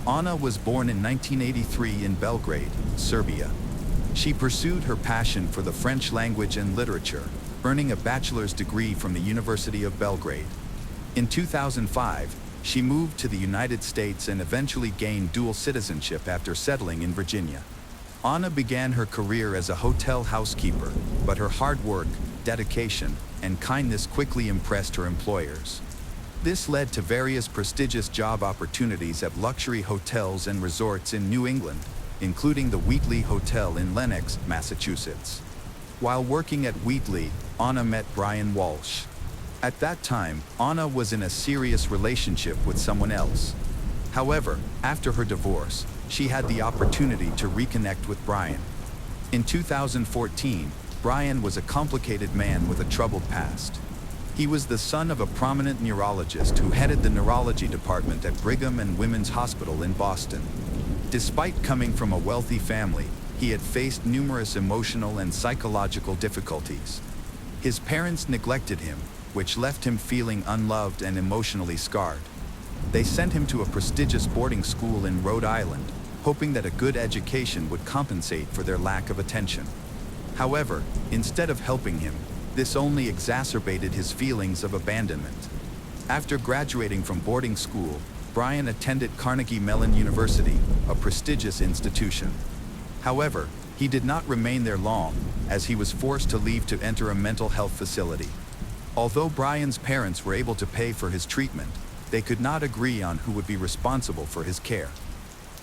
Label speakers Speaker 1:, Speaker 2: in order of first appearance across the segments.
Speaker 1: Anna was born in 1983 in Belgrade, Serbia. She pursued her passion for the French language and literature, earning a bachelor's degree from the University of Belgrade. In 2005, she moved to the United States and eventually gained dual citizenship after settling in Virginia. Anna began her career as a hotel housekeeper, but her hard work, dedication, and kindness quickly impressed her employers. This led to various prestigious job opportunities at luxury hotels and resorts in New England, including the Wheatley Hotel in Lenox, Massachusetts. While working at Wheatley, Anna met Brian Walsh. At that time, Anna was in a serious relationship with someone else. However, after her divorce, she had the opportunity to reconnect with Brian. In 2014, Brian was a complicated man with a troubled past. He was the son of a prominent neurologist who headed the neurology department at Brigham and Women's Hospital in Boston. Despite coming from a wealthy family, he had faced numerous emotional and psychological difficulties. His parents neglected him, which left him feeling unloved and emotionally scarred. They sent him to a prestigious boarding school in Rhode Island, hoping that a good education would compensate for their lack of attention. However, instead of helping him, this only exacerbated his feelings of abandonment. After graduating from boarding school, Brian attended Carnegie Mellon University, a prestigious institution. However, he did not remain there long, as he was forced to leave to enter a mental health facility. Although Brian's parents were able to pay for his treatment, they could not agree on who would be responsible for his care.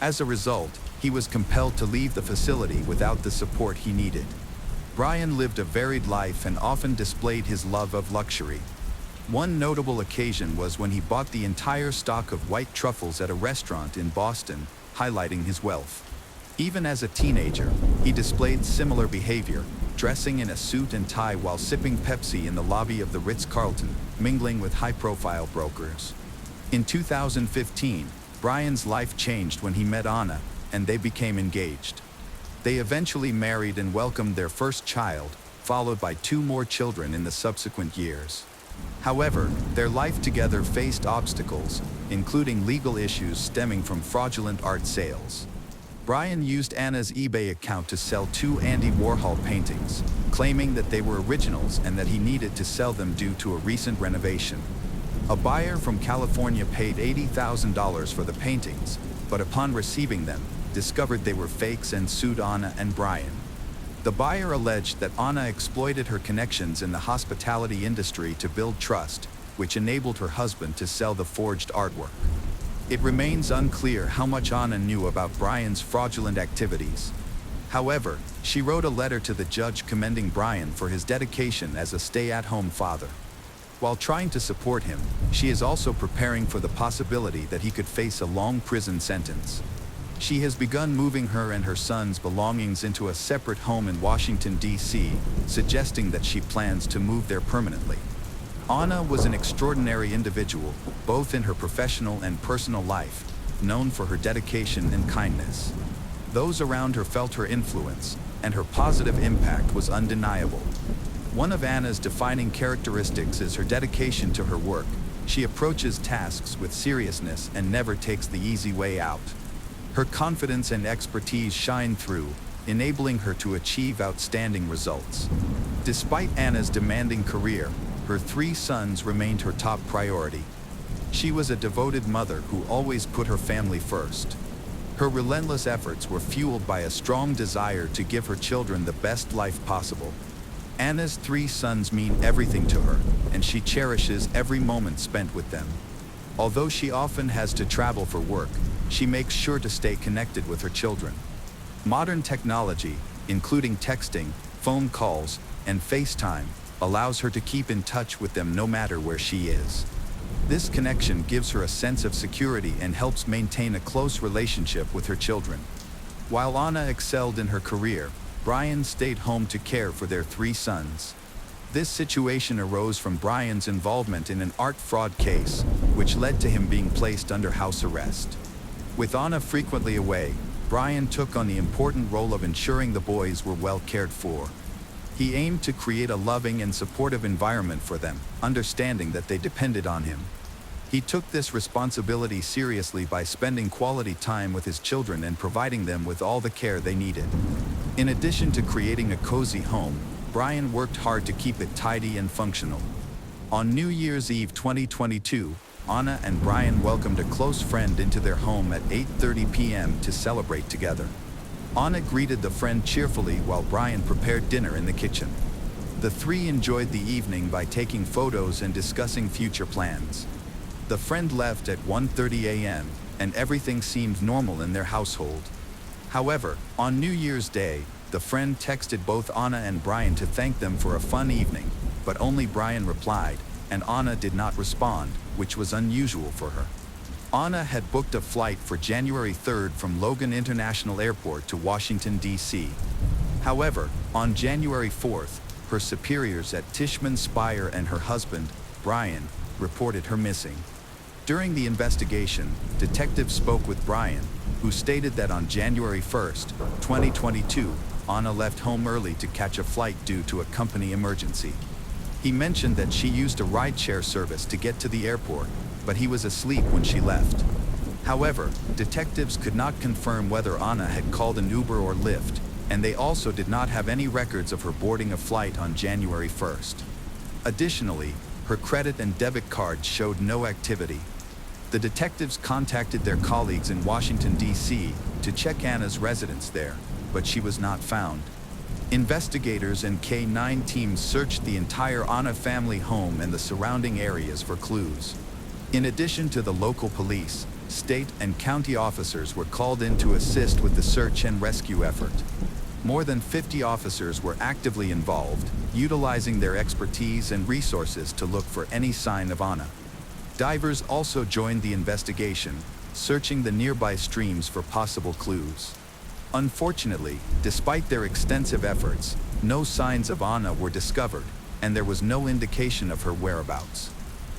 Speaker 1: As a result, he was compelled to leave the facility without the support he needed. Brian lived a varied life and often displayed his love of luxury. One notable occasion was when he bought the entire stock of white truffles at a restaurant in Boston, highlighting his wealth. Even as a teenager, he displayed similar behavior, dressing in a suit and tie while sipping Pepsi in the lobby of the Ritz-Carlton, mingling with high-profile brokers. In 2015, Brian's life changed when he met Anna, and they became engaged. They eventually married and welcomed their first child, followed by 2 more children in the subsequent years. However, their life together faced obstacles, including legal issues stemming from fraudulent art sales. Brian used Anna's eBay account to sell 2 Andy Warhol paintings, claiming that they were originals and that he needed to sell them due to a recent renovation. A buyer from California paid $80,000 for the paintings, but upon receiving them, discovered they were fakes and sued Anna and Brian. The buyer alleged that Anna exploited her connections in the hospitality industry to build trust, which enabled her husband to sell the forged artwork. It remains unclear how much Anna knew about Brian's fraudulent activities. However, she wrote a letter to the judge commending Brian for his dedication as a stay-at-home father. While trying to support him, she is also preparing for the possibility that he could face a long prison sentence. She has begun moving her and her son's belongings into a separate home in Washington, D.C., suggesting that she plans to move there permanently. Anna was an extraordinary individual, both in her professional and personal life, known for her dedication and kindness. Those around her felt her influence, and her positive impact was undeniable. One of Anna's defining characteristics is her dedication to her work. She approaches tasks with seriousness and never takes the easy way out. Her confidence and expertise shine through, enabling her to achieve outstanding results. Despite Anna's demanding career, her 3 sons remained her top priority. She was a devoted mother who always put her family first. Her relentless efforts were fueled by a strong desire to give her children the best life possible. Anna's 3 sons mean everything to her, and she cherishes every moment spent with them. Although she often has to travel for work, she makes sure to stay connected with her children. Modern technology, including texting, phone calls, and FaceTime, allows her to keep in touch with them no matter where she is. This connection gives her a sense of security and helps maintain a close relationship with her children. While Anna excelled in her career, Brian stayed home to care for their 3 sons. This situation arose from Brian's involvement in an art fraud case, which led to him being placed under house arrest. With Anna frequently away, Brian took on the important role of ensuring the boys were well cared for. He aimed to create a loving and supportive environment for them, understanding that they depended on him. He took this responsibility seriously by spending quality time with his children and providing them with all the care they needed. In addition to creating a cozy home, Brian worked hard to keep it tidy and functional. On New Year's Eve 2022, Anna and Brian welcomed a close friend into their home at 8:30 p.m. to celebrate together. Anna greeted the friend cheerfully while Brian prepared dinner in the kitchen. The three enjoyed the evening by taking photos and discussing future plans. The friend left at 1:30 a.m., and everything seemed normal in their household. However, on New Year's Day, the friend texted both Anna and Brian to thank them for a fun evening, but only Brian replied, and Anna did not respond, which was unusual for her. Anna had booked a flight for January 3rd from Logan International Airport to Washington, D.C. However, on January 4th, her superiors at Tishman Speyer and her husband, Brian, reported her missing. During the investigation, detectives spoke with Brian, who stated that on January 1st, 2022, Anna left home early to catch a flight due to a company emergency. He mentioned that she used a rideshare service to get to the airport, but he was asleep when she left. However, detectives could not confirm whether Anna had called an Uber or Lyft, and they also did not have any records of her boarding a flight on January 1st. Additionally, her credit and debit cards showed no activity. The detectives contacted their colleagues in Washington, D.C. to check Anna's residence there, but she was not found. Investigators and K-9 teams searched the entire Anna family home and the surrounding areas for clues. In addition to the local police, state and county officers were called in to assist with the search and rescue effort. More than 50 officers were actively involved, utilizing their expertise and resources to look for any sign of Anna. Divers also joined the investigation, searching the nearby streams for possible clues. Unfortunately, despite their extensive efforts, no signs of Anna were discovered, and there was no indication of her whereabouts.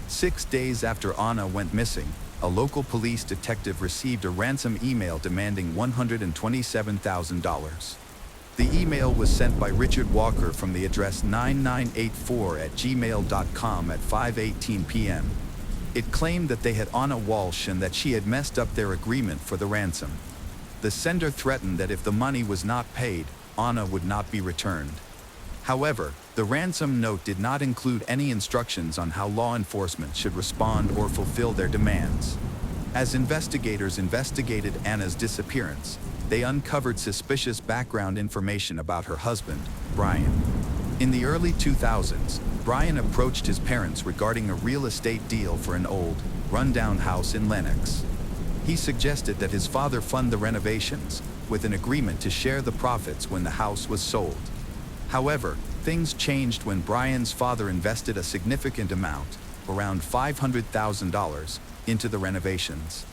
Speaker 1: 6 days after Anna went missing, a local police detective received a ransom email demanding $127,000. The email was sent by Richard Walker from the address 9984@gmail.com at 5:18 p.m. It claimed that they had Anna Walsh and that she had messed up their agreement for the ransom. The sender threatened that if the money was not paid, Anna would not be returned. However, the ransom note did not include any instructions on how law enforcement should respond or fulfill their demands. As investigators investigated Anna's disappearance, they uncovered suspicious background information about her husband, Brian. In the early 2000s, Brian approached his parents regarding a real estate deal for an old, rundown house in Lenox. He suggested that his father fund the renovations, with an agreement to share the profits when the house was sold. However, things changed when Brian's father invested a significant amount, around $500,000, into the renovations.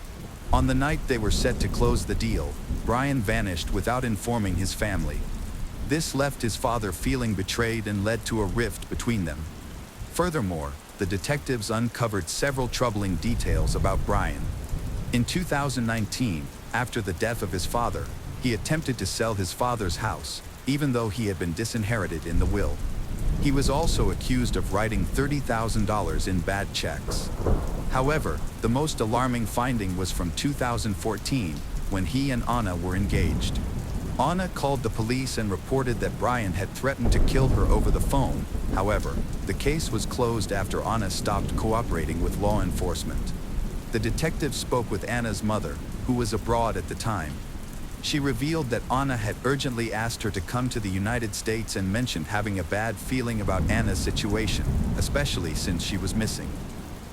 Speaker 1: On the night they were set to close the deal, Brian vanished without informing his family. This left his father feeling betrayed and led to a rift between them. Furthermore, the detectives uncovered several troubling details about Brian. In 2019, after the death of his father, he attempted to sell his father's house, even though he had been disinherited in the will. He was also accused of writing $30,000 in bad checks. However, the most alarming finding was from 2014, when he and Anna were engaged. Anna called the police and reported that Brian had threatened to kill her over the phone. However, the case was closed after Anna stopped cooperating with law enforcement. The detective spoke with Anna's mother, who was abroad at the time. She revealed that Anna had urgently asked her to come to the United States and mentioned having a bad feeling about Anna's situation, especially since she was missing.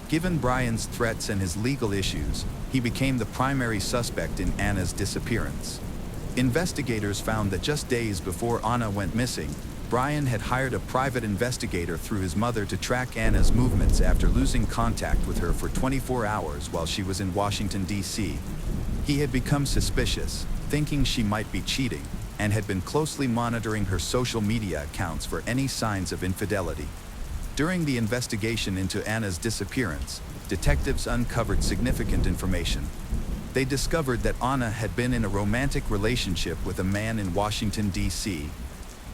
Speaker 1: Given Brian's threats and his legal issues, he became the primary suspect in Anna's disappearance. Investigators found that just days before Anna went missing, Brian had hired a private investigator through his mother to track Anna's movements after losing contact with her for 24 hours while she was in Washington, D.C. He had become suspicious, thinking she might be cheating, and had been closely monitoring her social media accounts for any signs of infidelity. During the investigation into Anna's disappearance, detectives uncovered significant information. They discovered that Anna had been in a romantic relationship with a man in Washington, D.C.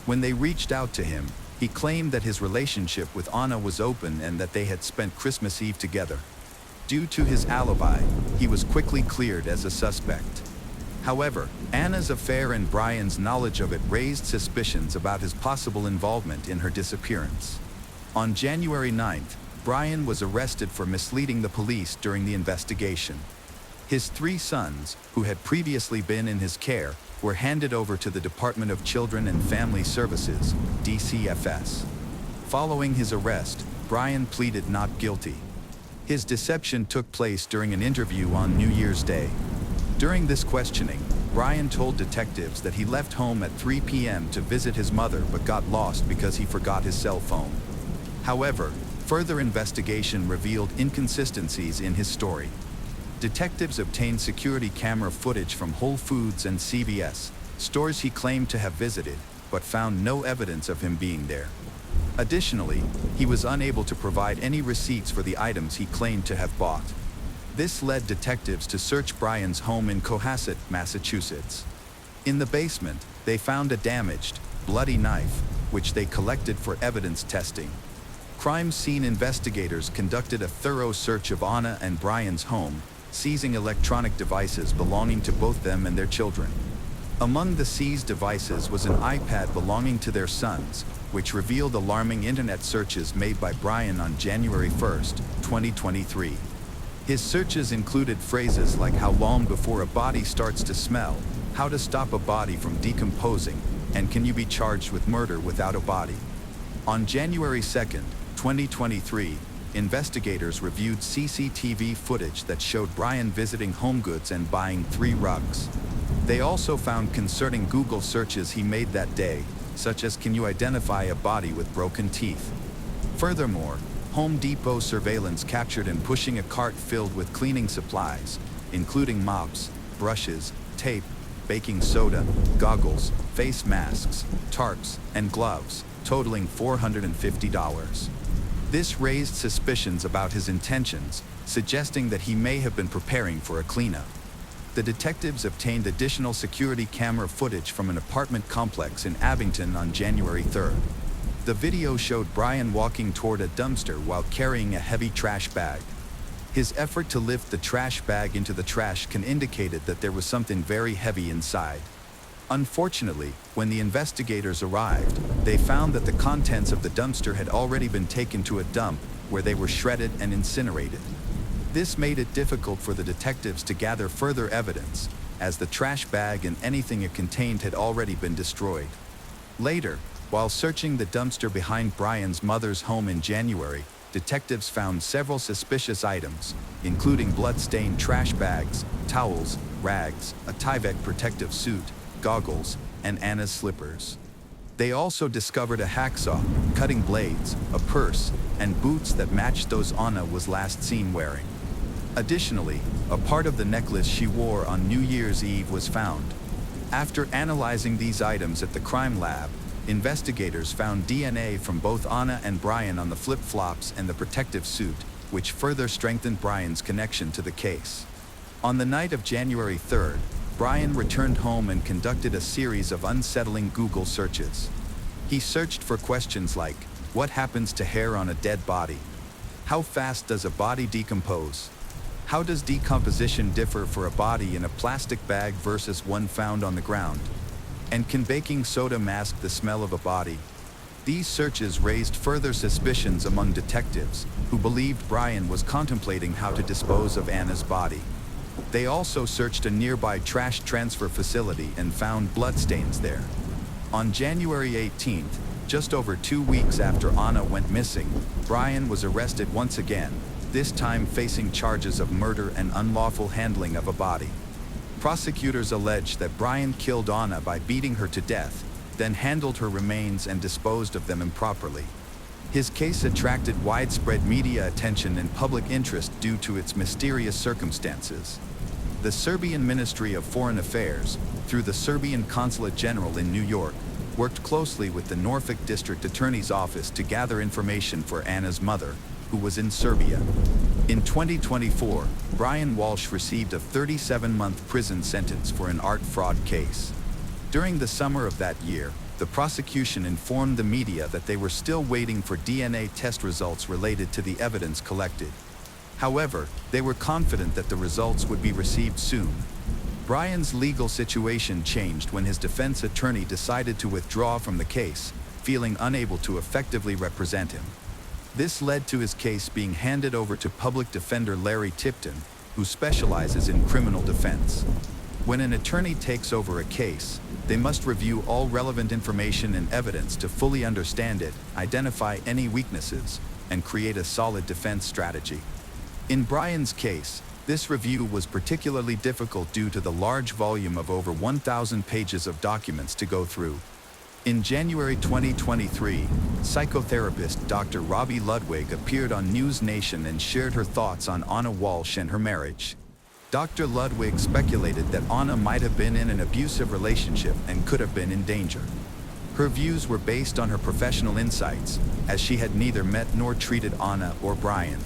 Speaker 1: When they reached out to him, he claimed that his relationship with Anna was open and that they had spent Christmas Eve together. Due to his alibi, he was quickly cleared as a suspect. However, Anna's affair and Brian's knowledge of it raised suspicions about his possible involvement in her disappearance. On January 9th, Brian was arrested for misleading the police during the investigation. His 3 sons, who had previously been in his care, were handed over to the Department of Children and Family Services, DCFS. Following his arrest, Brian pleaded not guilty. His deception took place during an interview on New Year's Day. During this questioning, Brian told detectives that he left home at 3 p.m. to visit his mother but got lost because he forgot his cell phone. However, further investigation revealed inconsistencies in his story. Detectives obtained security camera footage from Whole Foods and CVS, stores he claimed to have visited, but found no evidence of him being there. Additionally, he was unable to provide any receipts for the items he claimed to have bought. This led detectives to search Brian's home in Cohasset, Massachusetts. In the basement, they found a damaged, bloody knife, which they collected for evidence testing. Crime scene investigators conducted a thorough search of Anna and Brian's home, seizing electronic devices belonging to both them and their children. Among the seized devices was an iPad belonging to their sons, which revealed alarming internet searches made by Brian on January 1, 2023. His searches included phrases like how long before a body starts to smell, how to stop a body from decomposing, and can you be charged with murder without a body. On January 2, 2023, investigators reviewed CCTV footage that showed Brian visiting HomeGoods and buying 3 rugs. They also found concerning Google searches he made that day, such as can you identify a body with broken teeth. Furthermore, Home Depot surveillance captured him pushing a cart filled with cleaning supplies, including mops, brushes, tape, baking soda, goggles, face masks, tarps, and gloves, totaling $450. This raised suspicions about his intentions, suggesting that he may have been preparing for a cleanup. The detectives obtained additional security camera footage from an apartment complex in Abington on January 3rd. The video showed Brian walking toward a dumpster while carrying a heavy trash bag. His effort to lift the trash bag into the trash can indicated that there was something very heavy inside. Unfortunately, when the investigators arrived, they found that the contents of the dumpster had already been taken to a dump where they were shredded and incinerated. This made it difficult for the detectives to gather further evidence, as the trash bag and anything it contained had already been destroyed. Later, while searching the dumpster behind Brian's mother's home in January, detectives found several suspicious items, including blood-stained trash bags, towels, rags, a Tyvek protective suit, goggles, and Anna's slippers. They also discovered a hacksaw, cutting blades, a purse, and boots that matched those Anna was last seen wearing. Additionally, a part of the necklace she wore on New Year's Eve was found. After analyzing these items at the crime lab, investigators found DNA from both Anna and Brian on the flip-flops and the protective suit, which further strengthened Brian's connection to the case. On the night of January 3rd, Brian returned home and conducted a series of unsettling Google searches. He searched for questions like, what happens to hair on a dead body? How fast does a body decompose? How does decomposition differ for a body in a plastic bag versus one found on the ground? And can baking soda mask the smell of a body? These searches raised further suspicions among detectives, who believed Brian was contemplating how to dispose of Anna's body. They also searched a nearby trash transfer facility and found bloodstains there. On January 18th, just over 2 weeks after Anna went missing, Brian was arrested once again, this time facing charges of murder and unlawful handling of a body. Prosecutors alleged that Brian killed Anna by beating her to death, then handled her remains and disposed of them improperly. His case attracted widespread media attention and public interest due to its mysterious circumstances. The Serbian Ministry of Foreign Affairs, through the Serbian Consulate General in New York, worked closely with the Norfolk District Attorney's Office to gather information for Anna's mother, who was in Serbia. In 2024, Brian Walsh received a 37-month prison sentence for an art fraud case. During the summer of that year, the prosecution informed the media that they were still waiting for DNA test results related to the evidence collected. However, they were confident that the results would be received soon. Brian's legal situation changed when his defense attorney decided to withdraw from the case, feeling unable to effectively represent him. This led to his case being handed over to public defender Larry Tipton, who specializes in criminal defense. When an attorney takes over a case, they must review all relevant information and evidence to fully understand it, identify any weaknesses, and create a solid defense strategy. In Brian's case, this review was particularly difficult due to the large volume of over 1,000 pages of documents to go through. In January 2023, psychotherapist Dr. Robbie Ludwig appeared on News Nation and shared her thoughts on Anna Walsh and her marriage. Dr. Ludwig speculated that Anna might have been in an abusive relationship and could have been in danger. Her views were based on her professional insights, as she had neither met nor treated Anna or Brian.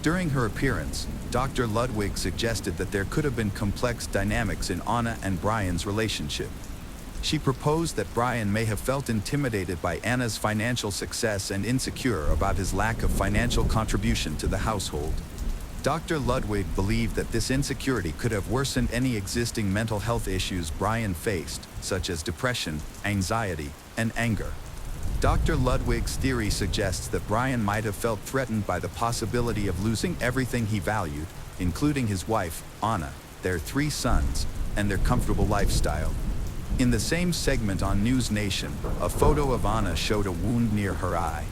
Speaker 1: During her appearance, Dr. Ludwig suggested that there could have been complex dynamics in Anna and Brian's relationship. She proposed that Brian may have felt intimidated by Anna's financial success and insecure about his lack of financial contribution to the household. Dr. Ludwig believed that this insecurity could have worsened any existing mental health issues Brian faced, such as depression, anxiety, and anger. Dr. Ludwig's theory suggests that Brian might have felt threatened by the possibility of losing everything he valued, including his wife, Anna, their 3 sons, and their comfortable lifestyle. In the same segment on News Nation, a photo of Anna showed a wound near her eye.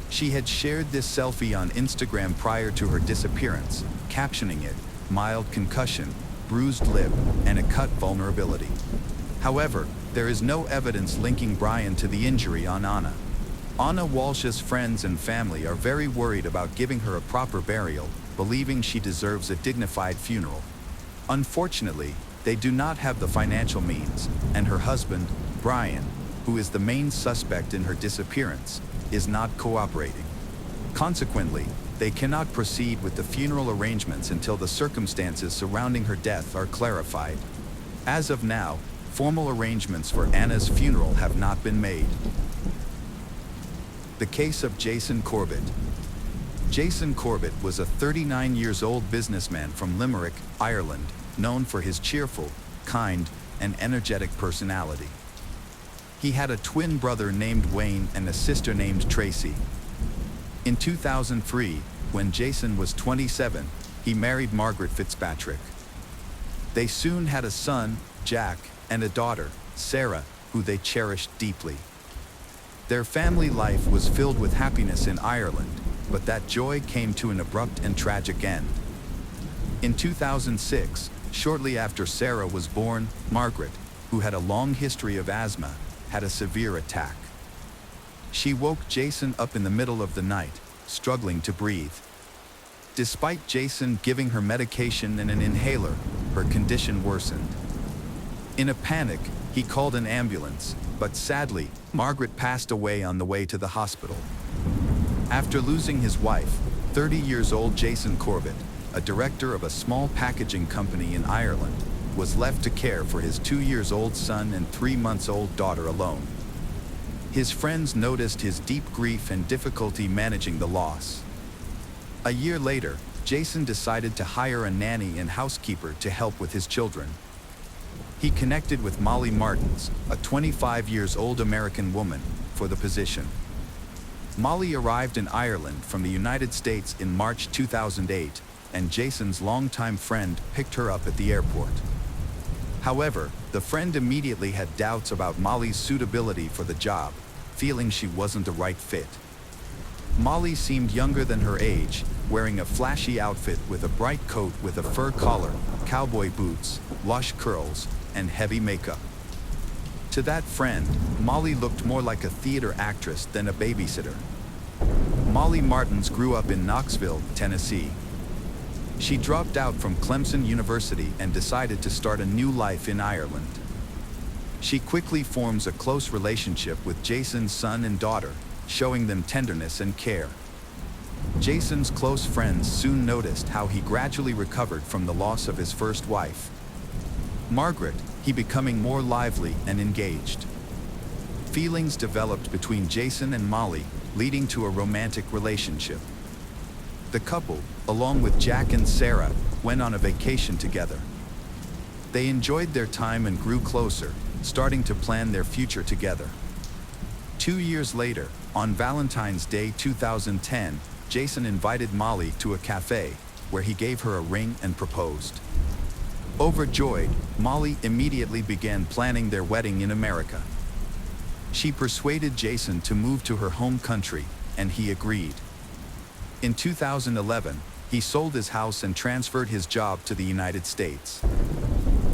Speaker 1: She had shared this selfie on Instagram prior to her disappearance, captioning it, "Mild concussion, bruised lip, and a cut vulnerability." However, there is no evidence linking Brian to the injury on Anna. Anna Walsh's friends and family are very worried about giving her a proper burial, believing she deserves a dignified funeral. Unfortunately, they do not have the financial means, and her husband, Brian, who is the main suspect in her disappearance, is not cooperating. Consequently, they cannot proceed with the funeral arrangements until the circumstances surrounding her death are clarified. As of now, formal arrangements for Anna's funeral have not been made. The case of Jason Corbett. Jason Corbett was a 39-year-old businessman from Limerick, Ireland, known for his cheerful, kind, and energetic personality. He had a twin brother named Wayne and a sister named Tracy. In 2003, when Jason was 27, he married Margaret Fitzpatrick. They soon had a son, Jack, and a daughter, Sarah, who they cherished deeply. Their family life was filled with happiness in Ireland, but that joy came to an abrupt and tragic end. In 2006, shortly after Sarah was born, Margaret, who had a long history of asthma, had a severe attack. She woke Jason up in the middle of the night, struggling to breathe. Despite Jason giving her medication and an inhaler, her condition worsened. In a panic, he called an ambulance, but sadly, Margaret passed away on the way to the hospital. After losing his wife, 30-year-old Jason Corbett, a director of a small packaging company in Ireland, was left to care for his 2-year-old son and 3-month-old daughter alone. His friends noticed his deep grief and difficulty managing the loss. A year later, Jason decided to hire a nanny and housekeeper to help with his children. He connected with Molly Martins, a 25-year-old American woman, for the position. Molly arrived in Ireland from the United States in March 2008, and Jason's longtime friend picked her up at the airport. However, the friend immediately had doubts about Molly's suitability for the job, feeling she wasn't the right fit. Molly seemed younger than her age, wearing a flashy outfit with a bright coat with a fur collar, cowboy boots, lush curls, and heavy makeup. To that friend, Molly looked more like a theater actress than a babysitter. Molly Martins grew up in Knoxville, Tennessee. She dropped out from Clemson University and decided to start a new life in Ireland. She quickly forms a close relationship with Jason's son and daughter, showing them tenderness and care. Jason's close friends soon noticed how he gradually recovered from the loss of his first wife. Margaret, he becoming more lively and engaged. Feelings developed between Jason and Molly, leading to a romantic relationship. The couple, along with Jack and Sarah, went on a vacation together. They enjoyed their time and grew closer, starting to plan their future together. 2 years later, on Valentine's Day 2010, Jason invited Molly to a cafe, where he gave her a ring and proposed. Overjoyed, Molly immediately began planning their wedding in America. She persuaded Jason to move to her home country, and he agreed. In 2011, he sold his house and transferred his job to the United States.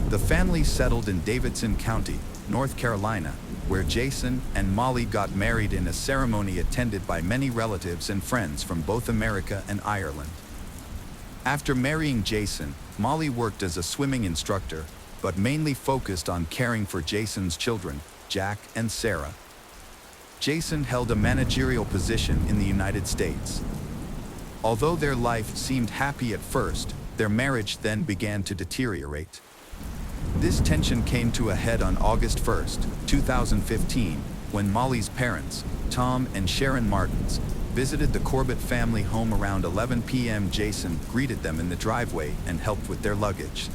Speaker 1: The family settled in Davidson County, North Carolina, where Jason and Molly got married in a ceremony attended by many relatives and friends from both America and Ireland. After marrying Jason, Molly worked as a swimming instructor, but mainly focused on caring for Jason's children, Jack and Sarah. Jason held a managerial position in the United States. Although their life seemed happy at first, their marriage then began to deteriorate. This tension came to a head on August 1st, 2015, when Molly's parents, Tom and Sharon Martins, visited the Corbett family home around 11 p.m. Jason greeted them in the driveway and helped with their luggage.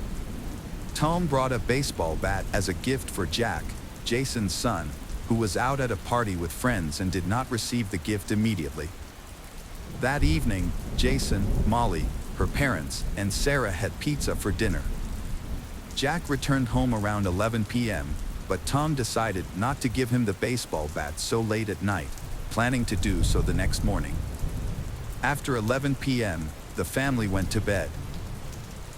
Speaker 1: Tom brought a baseball bat as a gift for Jack, Jason's son, who was out at a party with friends and did not receive the gift immediately. That evening, Jason, Molly, her parents, and Sarah had pizza for dinner. Jack returned home around 11 p.m., but Tom decided not to give him the baseball bat so late at night, planning to do so the next morning. After 11 p.m., the family went to bed.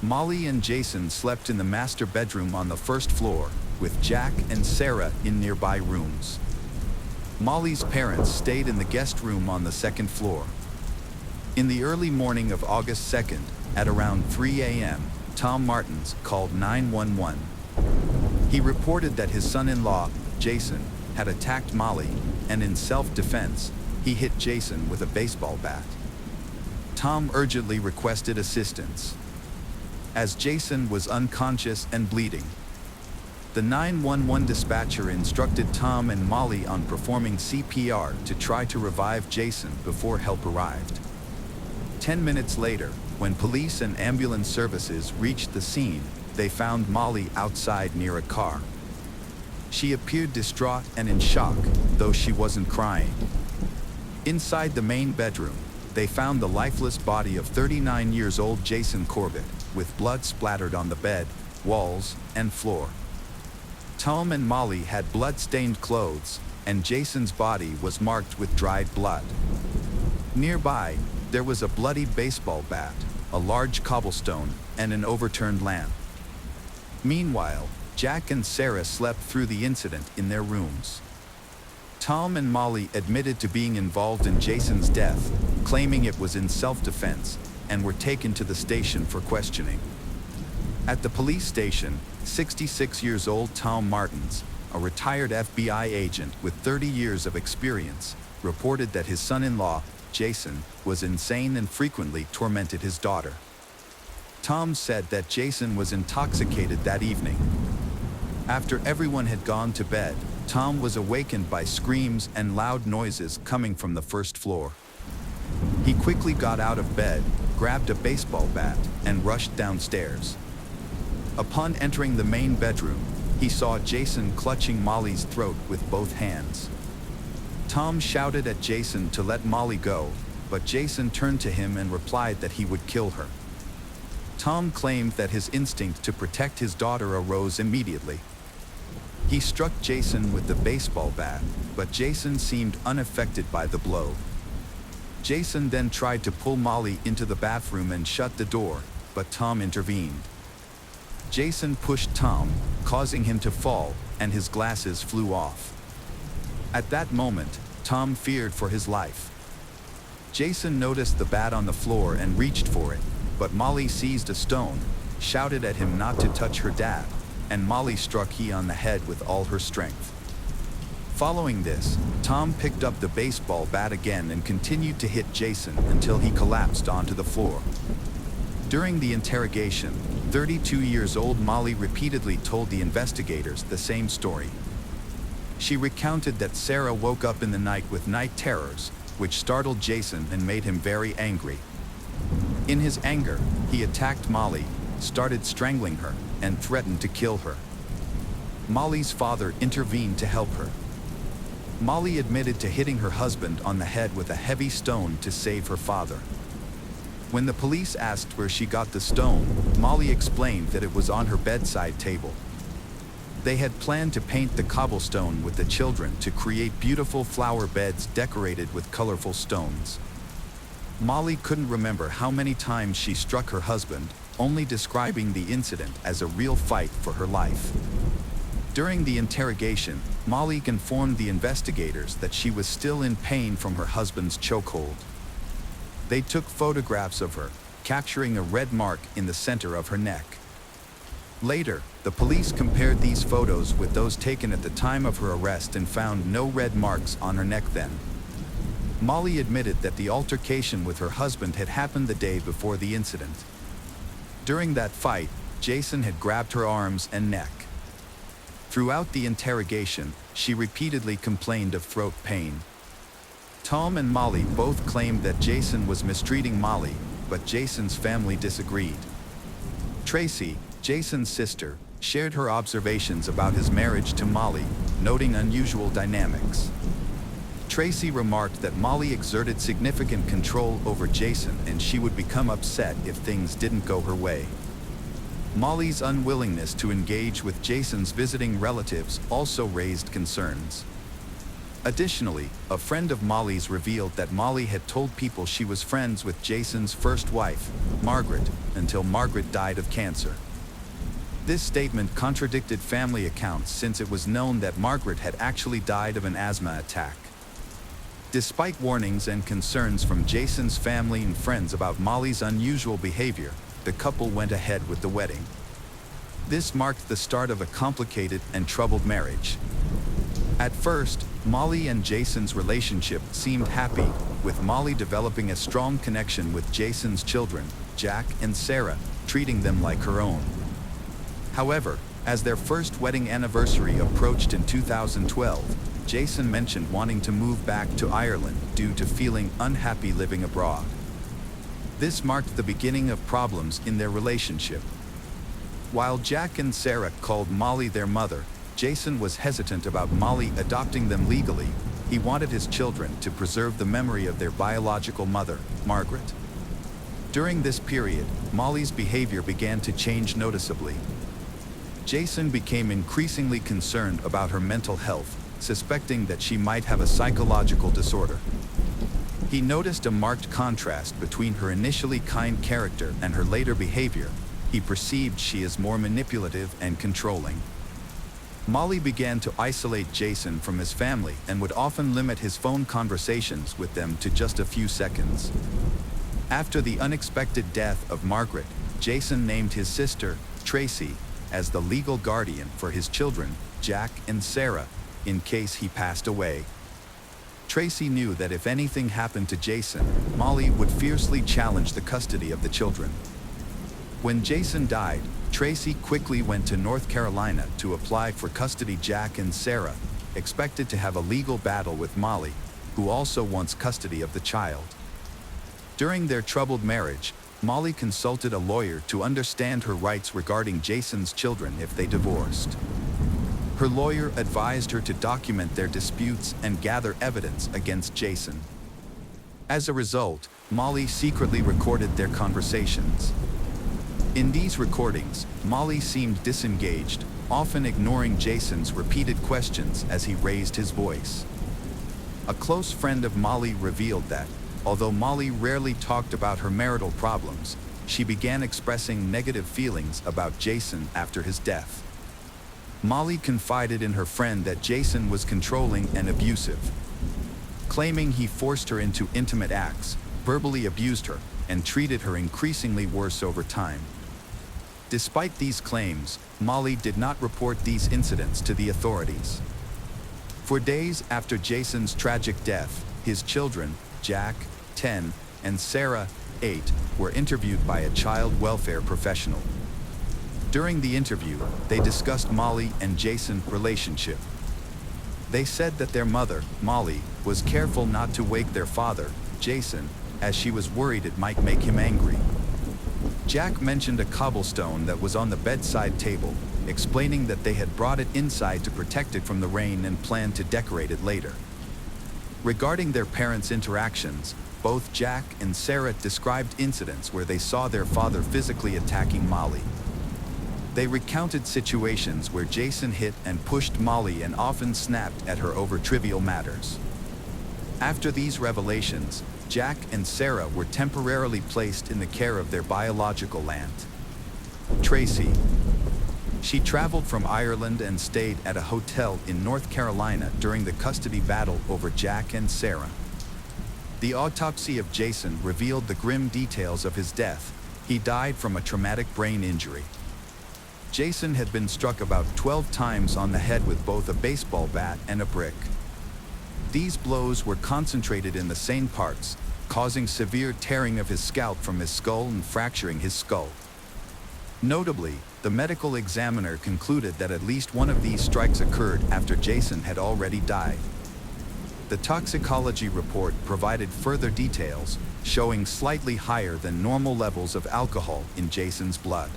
Speaker 1: Molly and Jason slept in the master bedroom on the first floor, with Jack and Sarah in nearby rooms. Molly's parents stayed in the guest room on the second floor. In the early morning of August 2nd, at around 3 a.m., Tom Martins called 911. He reported that his son-in-law, Jason, had attacked Molly, and in self-defense, he hit Jason with a baseball bat. Tom urgently requested assistance, as Jason was unconscious and bleeding. The 911 dispatcher instructed Tom and Molly on performing CPR to try to revive Jason before help arrived. 10 minutes later, when police and ambulance services reached the scene, they found Molly outside near a car. She appeared distraught and in shock, though she wasn't crying. Inside the main bedroom, they found the lifeless body of 39-year-old Jason Corbett, with blood splattered on the bed, walls, and floor. Tom and Molly had blood-stained clothes, and Jason's body was marked with dried blood. Nearby, there was a bloody baseball bat, a large cobblestone, and an overturned lamp. Meanwhile, Jack and Sarah slept through the incident in their rooms. Tom and Molly admitted to being involved in Jason's death, claiming it was in self-defense, and were taken to the station for questioning. At the police station, 66-year-old Tom Martins, a retired FBI agent with 30 years of experience, reported that his son-in-law, Jason, was insane and frequently tormented his daughter. Tom said that Jason was intoxicated that evening. After everyone had gone to bed, Tom was awakened by screams and loud noises coming from the first floor. He quickly got out of bed, grabbed a baseball bat, and rushed downstairs. Upon entering the main bedroom, he saw Jason clutching Molly's throat with both hands. Tom shouted at Jason to let Molly go, but Jason turned to him and replied that he would kill her. Tom claimed that his instinct to protect his daughter arose immediately. He struck Jason with the baseball bat, but Jason seemed unaffected by the blow. Jason then tried to pull Molly into the bathroom and shut the door, but Tom intervened. Jason pushed Tom, causing him to fall, and his glasses flew off. At that moment, Tom feared for his life. Jason noticed the bat on the floor and reached for it, but Molly seized a stone, shouted at him not to touch her dad, and Molly struck he on the head with all her strength. Following this, Tom picked up the baseball bat again and continued to hit Jason until he collapsed onto the floor. During the interrogation, 32-year-old Molly repeatedly told the investigators the same story. She recounted that Sarah woke up in the night with night terrors, which startled Jason and made him very angry. In his anger, he attacked Molly, started strangling her, and threatened to kill her. Molly's father intervened to help her. Molly admitted to hitting her husband on the head with a heavy stone to save her father. When the police asked where she got the stone, Molly explained that it was on her bedside table. They had planned to paint the cobblestone with the children to create beautiful flower beds decorated with colorful stones. Molly couldn't remember how many times she struck her husband, only describing the incident as a real fight for her life. During the interrogation, Molly informed the investigators that she was still in pain from her husband's chokehold. They took photographs of her, capturing a red mark in the center of her neck. Later, the police compared these photos with those taken at the time of her arrest and found no red marks on her neck then. Molly admitted that the altercation with her husband had happened the day before the incident. During that fight, Jason had grabbed her arms and neck. Throughout the interrogation, she repeatedly complained of throat pain. Tom and Molly both claimed that Jason was mistreating Molly, but Jason's family disagreed. Tracy, Jason's sister, shared her observations about his marriage to Molly, noting unusual dynamics. Tracy remarked that Molly exerted significant control over Jason and she would become upset if things didn't go her way. Molly's unwillingness to engage with Jason's visiting relatives also raised concerns. Additionally, a friend of Molly's revealed that Molly had told people she was friends with Jason's first wife, Margaret, until Margaret died of cancer. This statement contradicted family accounts since it was known that Margaret had actually died of an asthma attack. Despite warnings and concerns from Jason's family and friends about Molly's unusual behavior, the couple went ahead with the wedding. This marked the start of a complicated and troubled marriage. At first, Molly and Jason's relationship seemed happy, with Molly developing a strong connection with Jason's children, Jack and Sarah, treating them like her own. However, as their first wedding anniversary approached in 2012, Jason mentioned wanting to move back to Ireland due to feeling unhappy living abroad. This marked the beginning of problems in their relationship. While Jack and Sarah called Molly their mother, Jason was hesitant about Molly adopting them legally. He wanted his children to preserve the memory of their biological mother, Margaret. During this period, Molly's behavior began to change noticeably. Jason became increasingly concerned about her mental health, suspecting that she might have a psychological disorder. He noticed a marked contrast between her initially kind character and her later behavior. He perceived she is more manipulative and controlling. Molly began to isolate Jason from his family and would often limit his phone conversations with them to just a few seconds. After the unexpected death of Margaret, Jason named his sister, Tracy, as the legal guardian for his children, Jack and Sarah, in case he passed away. Tracy knew that if anything happened to Jason, Molly would fiercely challenge the custody of the children. When Jason died, Tracy quickly went to North Carolina to apply for custody. Jack and Sarah expected to have a legal battle with Molly, who also wants custody of the child. During their troubled marriage, Molly consulted a lawyer to understand her rights regarding Jason's children if they divorced. Her lawyer advised her to document their disputes and gather evidence against Jason. As a result, Molly secretly recorded their conversations. In these recordings, Molly seemed disengaged, often ignoring Jason's repeated questions as he raised his voice. A close friend of Molly revealed that, although Molly rarely talked about her marital problems, she began expressing negative feelings about Jason after his death. Molly confided in her friend that Jason was controlling and abusive, claiming he forced her into intimate acts, verbally abused her, and treated her increasingly worse over time. Despite these claims, Molly did not report these incidents to the authorities. For days after Jason's tragic death, his children, Jack, 10, and Sarah, 8, were interviewed by a child welfare professional. During the interview, they discussed Molly and Jason's relationship. They said that their mother, Molly, was careful not to wake their father, Jason, as she was worried it might make him angry. Jack mentioned a cobblestone that was on the bedside table, explaining that they had brought it inside to protect it from the rain and planned to decorate it later. Regarding their parents' interactions, both Jack and Sarah described incidents where they saw their father physically attacking Molly. They recounted situations where Jason hit and pushed Molly and often snapped at her over trivial matters. After these revelations, Jack and Sarah were temporarily placed in the care of their biological aunt, Tracy. She traveled from Ireland and stayed at a hotel in North Carolina during the custody battle over Jack and Sarah. The autopsy of Jason revealed the grim details of his death. He died from a traumatic brain injury. Jason had been struck about 12 times on the head with both a baseball bat and a brick. These blows were concentrated in the same parts, causing severe tearing of his scalp from his skull and fracturing his skull. Notably, the medical examiner concluded that at least one of these strikes occurred after Jason had already died. The toxicology report provided further details, showing slightly higher than normal levels of alcohol in Jason's blood.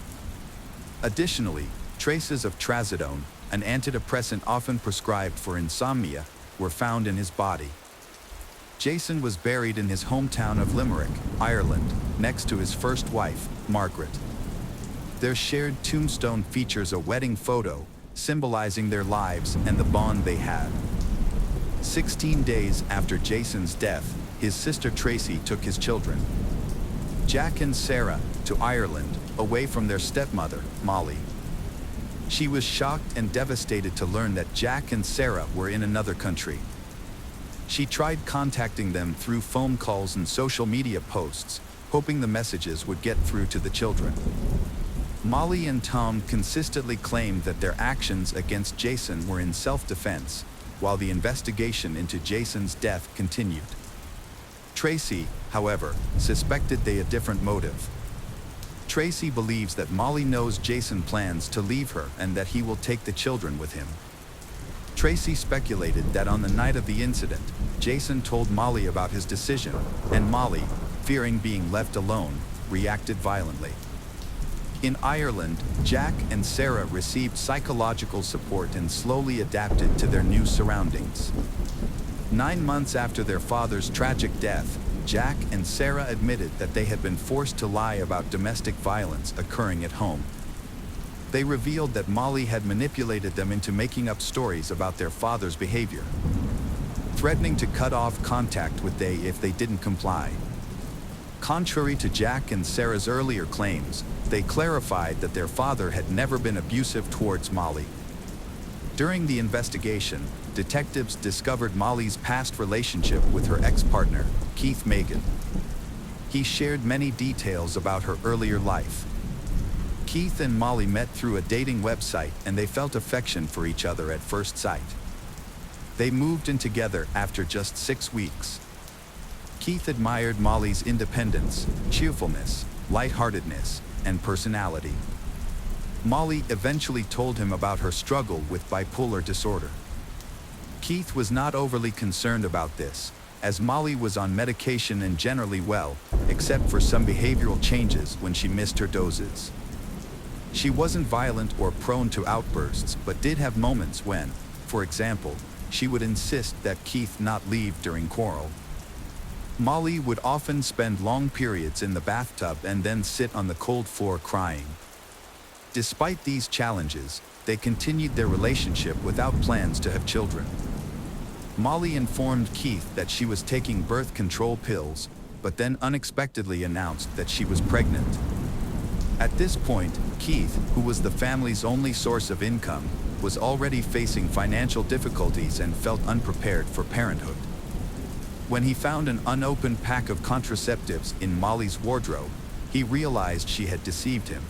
Speaker 1: Additionally, traces of trazodone, an antidepressant often prescribed for insomnia, were found in his body. Jason was buried in his hometown of Limerick, Ireland, next to his first wife, Margaret. Their shared tombstone features a wedding photo, symbolizing their lives and the bond they had. 16 days after Jason's death, his sister Tracy took his children, Jack and Sarah, to Ireland, away from their stepmother, Molly. She was shocked and devastated to learn that Jack and Sarah were in another country. She tried contacting them through phone calls and social media posts, hoping the messages would get through to the children. Molly and Tom consistently claimed that their actions against Jason were in self-defense, while the investigation into Jason's death continued. Tracy, however, suspected they had a different motive. Tracy believes that Molly knows Jason plans to leave her and that he will take the children with him. Tracy speculated that on the night of the incident, Jason told Molly about his decision, and Molly, fearing being left alone, reacted violently. In Ireland, Jack and Sarah received psychological support and slowly adapted to their new surroundings. 9 months after their father's tragic death, Jack and Sarah admitted that they had been forced to lie about domestic violence occurring at home. They revealed that Molly had manipulated them into making up stories about their father's behavior, threatening to cut off contact with them if they didn't comply. Contrary to Jack and Sarah's earlier claims, they clarified that their father had never been abusive towards Molly. During the investigation, detectives discovered Molly's past relationship with her ex-partner, Keith Megan. He shared many details about her earlier life. Keith and Molly met through a dating website and they felt affection for each other at first sight. They moved in together after just 6 weeks. Keith admired Molly's independence, cheerfulness, lightheartedness, and personality. Molly eventually told him about her struggle with bipolar disorder. Keith was not overly concerned about this, as Molly was on medication and generally well, except for some behavioral changes when she missed her doses. She wasn't violent or prone to outbursts, but did have moments when, for example, she would insist that Keith not leave during quarrel. Molly would often spend long periods in the bathtub and then sit on the cold floor crying. Despite these challenges, they continued their relationship without plans to have children. Molly informed Keith that she was taking birth control pills, but then unexpectedly announced that she was pregnant. At this point, Keith, who was the family's only source of income, was already facing financial difficulties and felt unprepared for parenthood. When he found an unopened pack of contraceptives in Molly's wardrobe, he realized she had deceived him.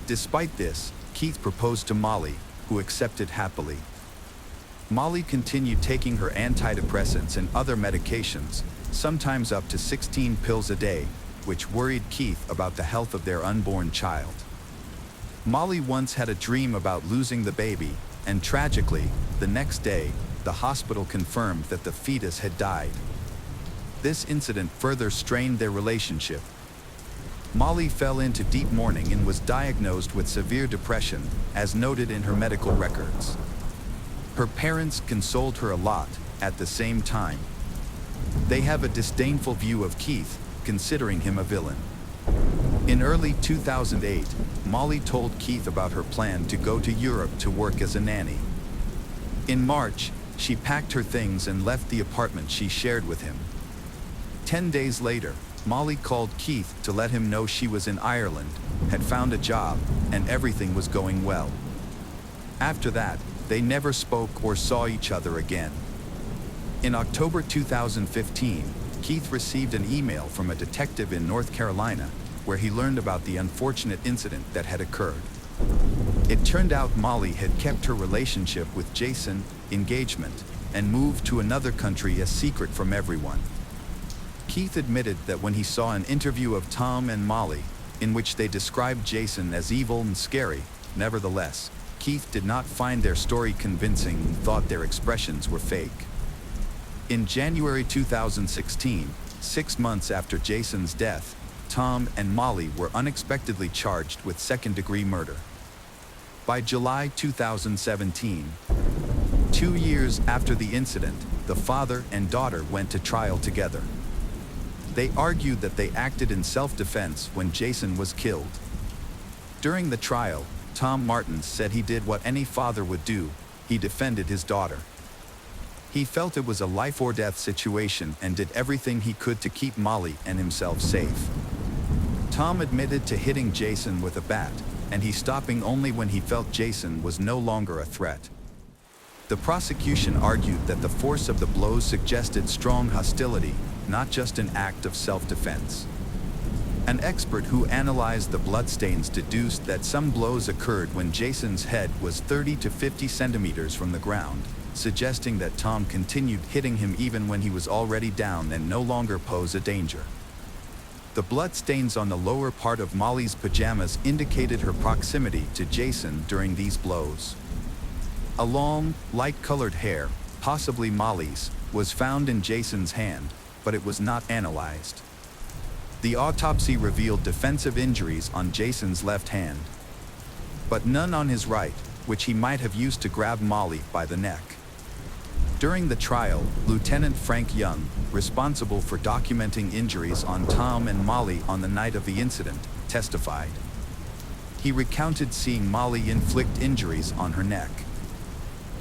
Speaker 1: Despite this, Keith proposed to Molly, who accepted happily. Molly continued taking her antidepressants and other medications, sometimes up to 16 pills a day, which worried Keith about the health of their unborn child. Molly once had a dream about losing the baby, and tragically, the next day, the hospital confirmed that the fetus had died. This incident further strained their relationship. Molly fell into deep mourning and was diagnosed with severe depression, as noted in her medical records. Her parents consoled her a lot, at the same time. They have a disdainful view of Keith, considering him a villain. In early 2008, Molly told Keith about her plan to go to Europe to work as a nanny. In March, she packed her things and left the apartment she shared with him. 10 days later, Molly called Keith to let him know she was in Ireland, had found a job, and everything was going well. After that, they never spoke or saw each other again. In October 2015, Keith received an email from a detective in North Carolina, where he learned about the unfortunate incident that had occurred. It turned out Molly had kept her relationship with Jason, engagement, and moved to another country a secret from everyone. Keith admitted that when he saw an interview of Tom and Molly, in which they described Jason as evil and scary, nevertheless, Keith did not find their story convincing and thought their expressions were fake. In January 2016, 6 months after Jason's death, Tom and Molly were unexpectedly charged with second-degree murder. By July 2017, 2 years after the incident, the father and daughter went to trial together. They argued that they acted in self-defense when Jason was killed. During the trial, Tom Martins said he did what any father would do: he defended his daughter. He felt it was a life-or-death situation and did everything he could to keep Molly and himself safe. Tom admitted to hitting Jason with a bat, and he stopping only when he felt Jason was no longer a threat. The prosecution argued that the force of the blows suggested strong hostility, not just an act of self-defense. An expert who analyzed the bloodstains deduced that some blows occurred when Jason's head was 30 to 50 centimeters from the ground, suggesting that Tom continued hitting him even when he was already down and no longer posed a danger. The bloodstains on the lower part of Molly's pajamas indicated her proximity to Jason during these blows. A long, light-colored hair, possibly Molly's, was found in Jason's hand, but it was not analyzed. The autopsy revealed defensive injuries on Jason's left hand, but none on his right, which he might have used to grab Molly by the neck. During the trial, Lieutenant Frank Young, responsible for documenting injuries on Tom and Molly on the night of the incident, testified. He recounted seeing Molly inflict injuries on her neck.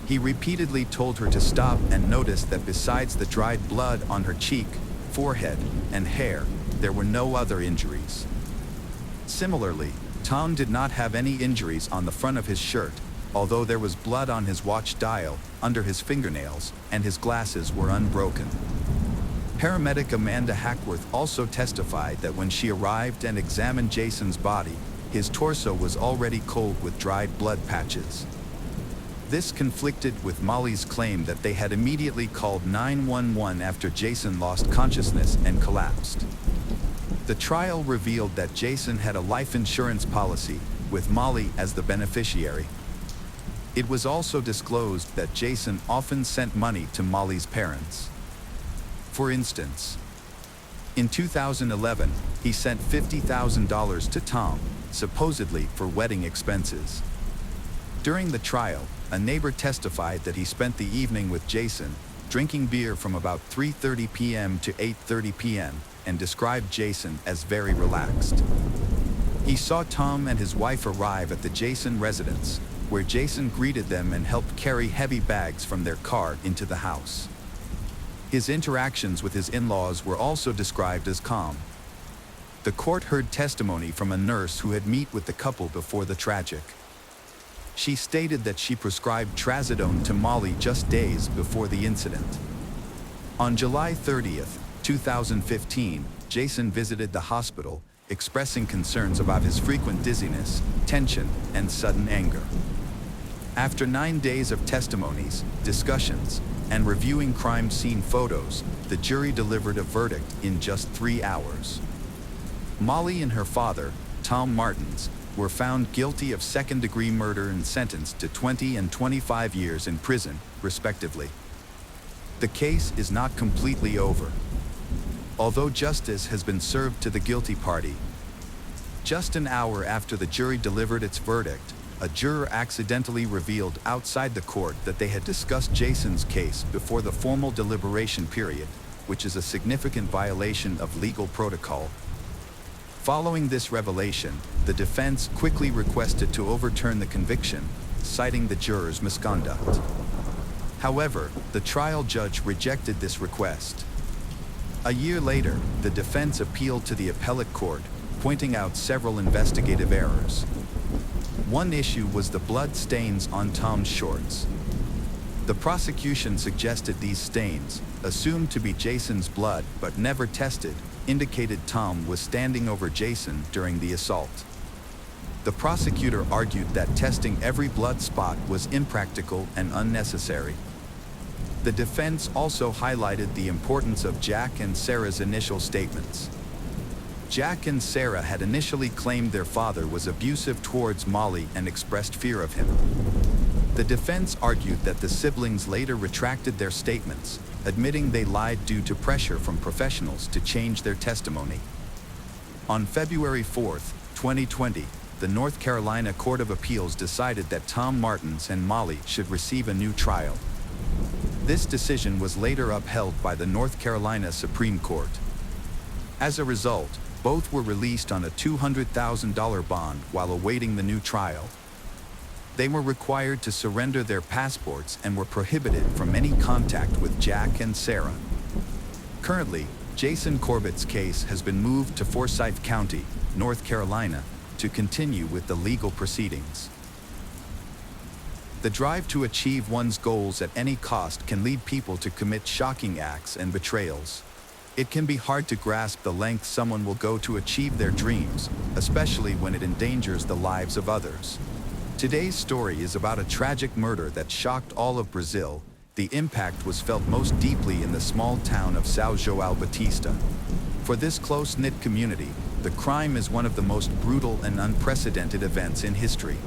Speaker 1: He repeatedly told her to stop and noticed that besides the dried blood on her cheek, forehead, and hair, there were no other injuries. Similarly, Tom did not have any injuries on the front of his shirt, although there was blood on his watch dial, under his fingernails, and his glasses were unbroken. Paramedic Amanda Hackworth also testified that when she arrived and examined Jason's body, his torso was already cold with dried blood patches. This conflicted with Molly's claim that they had immediately called 911 after Jason lost consciousness and collapsed. The trial revealed that Jason had a life insurance policy, with Molly as the beneficiary. It was also disclosed that Jason often sent money to Molly's parents. For instance, in 2011, he sent $50,000 to Tom, supposedly for wedding expenses. During the trial, a neighbor testified that he spent the evening with Jason, drinking beer from about 3:30 p.m. to 8:30 p.m., and described Jason as very relaxed. He saw Tom and his wife arrive at the Jason residence, where Jason greeted them and helped carry heavy bags from their car into the house. His interactions with his in-laws were also described as calm. The court heard testimony from a nurse who had met with the couple before the tragic. She stated that she prescribed trazodone to Molly just days before the incident. On July 30th, 2015, Jason visited the hospital, expressing concerns about his frequent dizziness, tension, and sudden anger. After 9 days of testimonies, discussions, and reviewing crime scene photos, the jury delivered a verdict in just 3 hours. Molly and her father, Tom Martins, were found guilty of second-degree murder and sentenced to 20 and 25 years in prison, respectively. The case is not completely over. Although justice has been served to the guilty party, Just an hour after the jury delivered its verdict, a juror accidentally revealed outside the court that they had discussed Jason's case before the formal deliberation period, which is a significant violation of legal protocol. Following this revelation, the defense quickly requested to overturn the conviction, citing the jurors' misconduct. However, the trial judge rejected this request. A year later, the defense appealed to the appellate court, pointing out several investigative errors. One issue was the blood stains on Tom's shorts. The prosecution suggested these stains, assumed to be Jason's blood but never tested, indicated Tom was standing over Jason during the assault. The prosecutor argued that testing every blood spot was impractical and unnecessary. The defense also highlighted the importance of Jack and Sarah's initial statements. Jack and Sarah had initially claimed their father was abusive towards Molly and expressed fear of him. The defense argued that the siblings later retracted their statements, admitting they lied due to pressure from professionals to change their testimony. On February 4, 2020, the North Carolina Court of Appeals decided that Tom Martins and Molly should receive a new trial. This decision was later upheld by the North Carolina Supreme Court. As a result, both were released on a $200,000 bond while awaiting the new trial. They were required to surrender their passports and were prohibited from any contact with Jack and Sarah. Currently, Jason Corbett's case has been moved to Forsyth County, North Carolina, to continue with the legal proceedings. The drive to achieve one's goals at any cost can lead people to commit shocking acts and betrayals. It can be hard to grasp the lengths someone will go to achieve their dreams, especially when it endangers the lives of others. Today's story is about a tragic murder that shocked all of Brazil. The impact was felt most deeply in the small town of São João Batista. For this close-knit community, the crime is one of the most brutal and unprecedented events in history.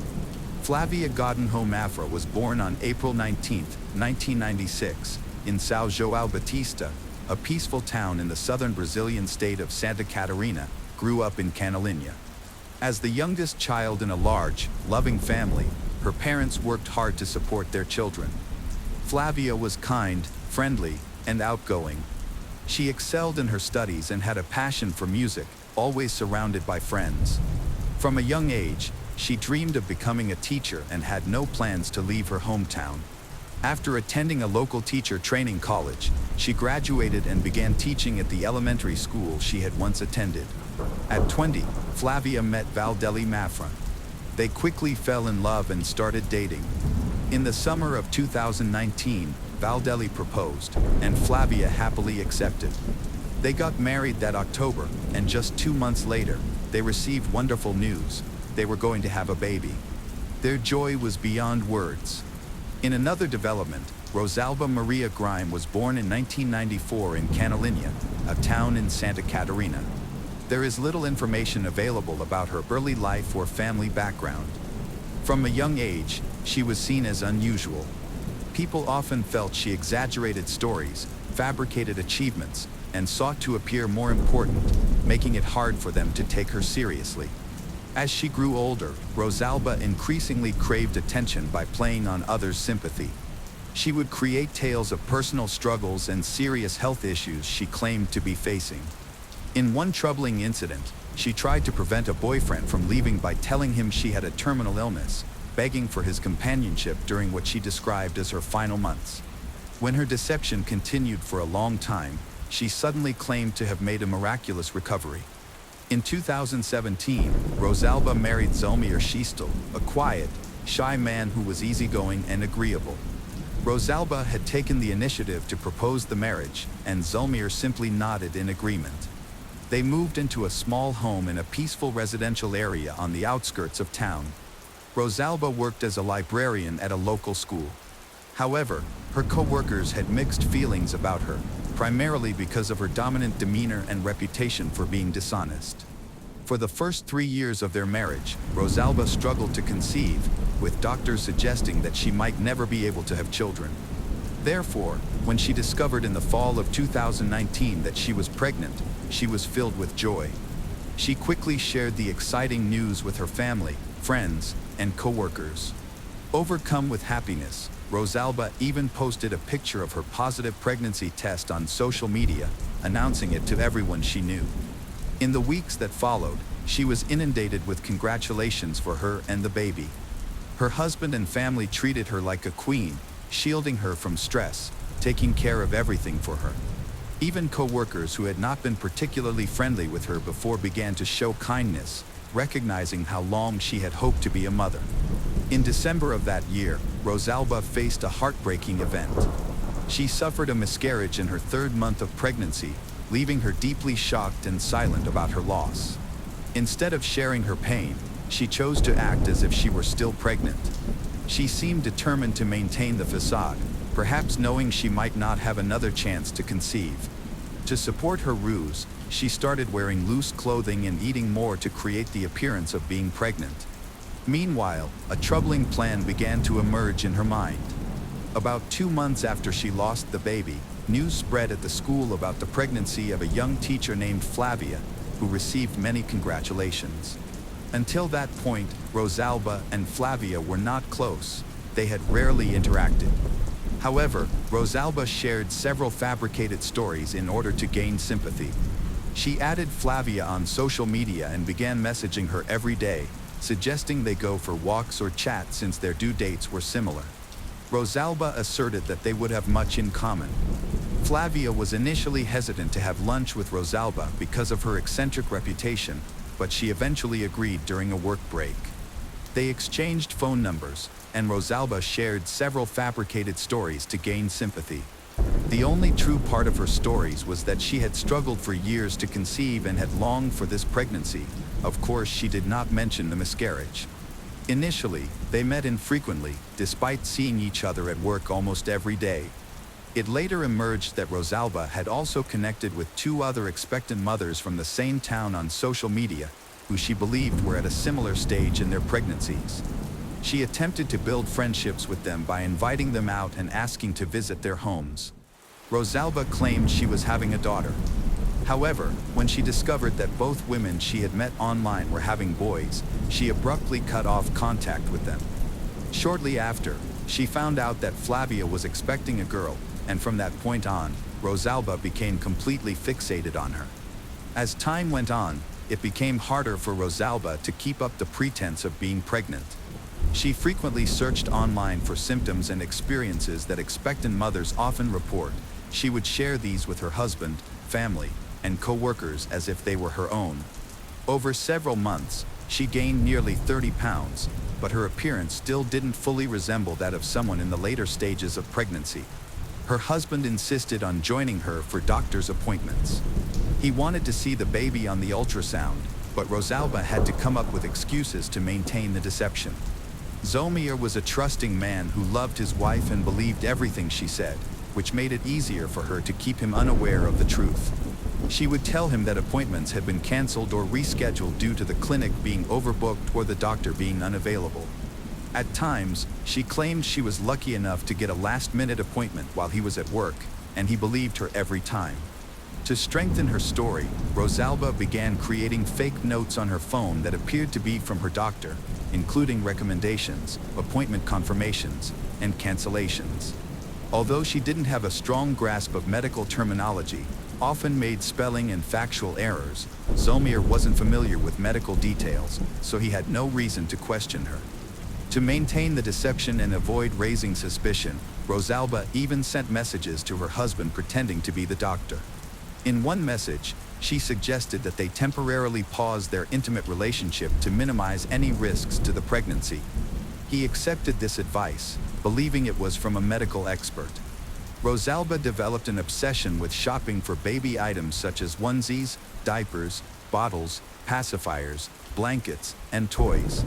Speaker 1: Flavia Godinho Mafra was born on April 19, 1996, in São João Batista, a peaceful town in the southern Brazilian state of Santa Catarina, grew up in Canalinha. As the youngest child in a large, loving family, her parents worked hard to support their children. Flavia was kind, friendly, and outgoing. She excelled in her studies and had a passion for music, always surrounded by friends. From a young age, she dreamed of becoming a teacher and had no plans to leave her hometown. After attending a local teacher training college, she graduated and began teaching at the elementary school she had once attended. At 20, Flavia met Valdeli Mafra. They quickly fell in love and started dating. In the summer of 2019, Valdeli proposed, and Flavia happily accepted. They got married that October, and just 2 months later, they received wonderful news. They were going to have a baby. Their joy was beyond words. In another development, Rosalba Maria Grime was born in 1994 in Canalinha, a town in Santa Catarina. There is little information available about her early life or family background. From a young age, she was seen as unusual. People often felt she exaggerated stories, fabricated achievements, and sought to appear more important, making it hard for them to take her seriously. As she grew older, Rosalba increasingly craved attention by playing on others' sympathy. She would create tales of personal struggles and serious health issues she claimed to be facing. In one troubling incident, she tried to prevent a boyfriend from leaving by telling him she had a terminal illness, begging for his companionship during what she described as her final months. When her deception continued for a long time, she suddenly claimed to have made a miraculous recovery. In 2017, Rosalba married Zelmir Schiestel, a quiet, shy man who was easygoing and agreeable. Rosalba had taken the initiative to propose the marriage, and Zelmir simply nodded in agreement. They moved into a small home in a peaceful residential area on the outskirts of town. Rosalba worked as a librarian at a local school. However, her co-workers had mixed feelings about her, primarily because of her dominant demeanor and reputation for being dishonest. For the first 3 years of their marriage, Rosalba struggled to conceive, with doctors suggesting that she might never be able to have children. Therefore, when she discovered in the fall of 2019 that she was pregnant, she was filled with joy. She quickly shared the exciting news with her family, friends, and coworkers. Overcome with happiness, Rosalba even posted a picture of her positive pregnancy test on social media, announcing it to everyone she knew. In the weeks that followed, she was inundated with congratulations for her and the baby. Her husband and family treated her like a queen, shielding her from stress, taking care of everything for her. Even co-workers who had not been particularly friendly with her before began to show kindness, recognizing how long she had hoped to be a mother. In December of that year, Rosalba faced a heartbreaking event. She suffered a miscarriage in her 3rd month of pregnancy, leaving her deeply shocked and silent about her loss. Instead of sharing her pain, she chose to act as if she were still pregnant. She seemed determined to maintain the facade, perhaps knowing she might not have another chance to conceive. To support her ruse, she started wearing loose clothing and eating more to create the appearance of being pregnant. Meanwhile, a troubling plan began to emerge in her mind. About 2 months after she lost the baby, news spread at the school about the pregnancy of a young teacher named Flavia, who received many congratulations. Until that point, Rosalba and Flavia were not close. They had rarely interacted. However, Rosalba shared several fabricated stories in order to gain sympathy. She added Flavia on social media and began messaging her every day, suggesting they go for walks or chat since their due dates were similar. Rosalba asserted that they would have much in common. Flavia was initially hesitant to have lunch with Rosalba because of her eccentric reputation, but she eventually agreed during a work break. They exchanged phone numbers, and Rosalba shared several fabricated stories to gain sympathy. The only true part of her stories was that she had struggled for years to conceive and had longed for this pregnancy. Of course, she did not mention the miscarriage. Initially, they met infrequently, despite seeing each other at work almost every day. It later emerged that Rosalba had also connected with 2 other expectant mothers from the same town on social media, who she believed were at a similar stage in their pregnancies. She attempted to build friendships with them by inviting them out and asking to visit their homes. Rosalba claimed she was having a daughter. However, when she discovered that both women she had met online were having boys, she abruptly cut off contact with them. Shortly after, she found out that Flavia was expecting a girl, and from that point on, Rosalba became completely fixated on her. As time went on, it became harder for Rosalba to keep up the pretense of being pregnant. She frequently searched online for symptoms and experiences that expectant mothers often report. She would share these with her husband, family, and co-workers as if they were her own. Over several months, she gained nearly 30 pounds, but her appearance still didn't fully resemble that of someone in the later stages of pregnancy. Her husband insisted on joining her for doctor's appointments. He wanted to see the baby on the ultrasound, but Rosalba had to come up with excuses to maintain the deception. Zomir was a trusting man who loved his wife and believed everything she said, which made it easier for her to keep him unaware of the truth. She would tell him that appointments had been canceled or rescheduled due to the clinic being overbooked or the doctor being unavailable. At times, she claimed she was lucky enough to get a last-minute appointment while he was at work, and he believed her every time. To strengthen her story, Rosalba began creating fake notes on her phone that appeared to be from her doctor, including recommendations, appointment confirmations, and cancellations. Although she didn't have a strong grasp of medical terminology, often made spelling and factual errors, Zomir wasn't familiar with medical details, so he had no reason to question her. To maintain the deception and avoid raising suspicion, Rosalba even sent messages to her husband pretending to be the doctor. In one message, she suggested that they temporarily pause their intimate relationship to minimize any risks to the pregnancy. He accepted this advice, believing it was from a medical expert. Rosalba developed an obsession with shopping for baby items such as onesies, diapers, bottles, pacifiers, blankets, and toys.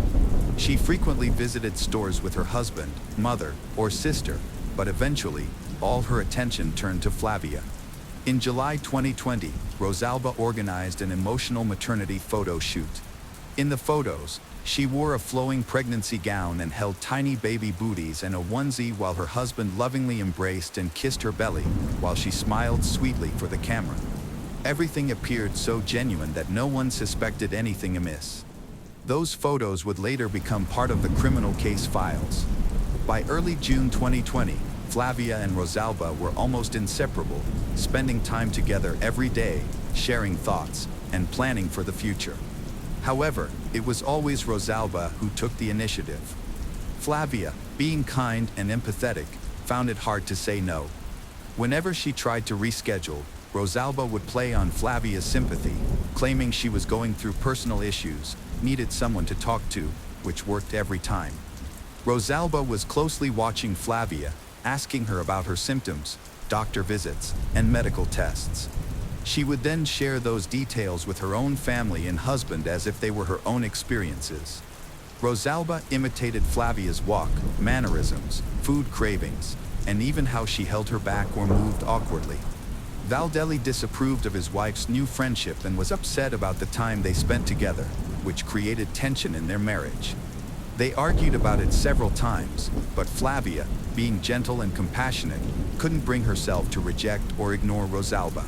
Speaker 1: She frequently visited stores with her husband, mother, or sister, but eventually, all her attention turned to Flavia. In July 2020, Rosalba organized an emotional maternity photo shoot. In the photos, she wore a flowing pregnancy gown and held tiny baby booties and a onesie while her husband lovingly embraced and kissed her belly, while she smiled sweetly for the camera. Everything appeared so genuine that no one suspected anything amiss. Those photos would later become part of the criminal case files. By early June 2020, Flavia and Rosalba were almost inseparable, spending time together every day, sharing thoughts, and planning for the future. However, it was always Rosalba who took the initiative. Flavia, being kind and empathetic, found it hard to say no. Whenever she tried to reschedule, Rosalba would play on Flavia's sympathy, claiming she was going through personal issues, needed someone to talk to, which worked every time. Rosalba was closely watching Flavia, asking her about her symptoms, doctor visits, and medical tests. She would then share those details with her own family and husband as if they were her own experiences. Rosalba imitated Flavia's walk, mannerisms, food cravings, and even how she held her back or moved awkwardly. Valdelli disapproved of his wife's new friendship and was upset about the time they spent together, which created tension in their marriage. They argued about it several times, but Flavia, being gentle and compassionate, couldn't bring herself to reject or ignore Rosalba.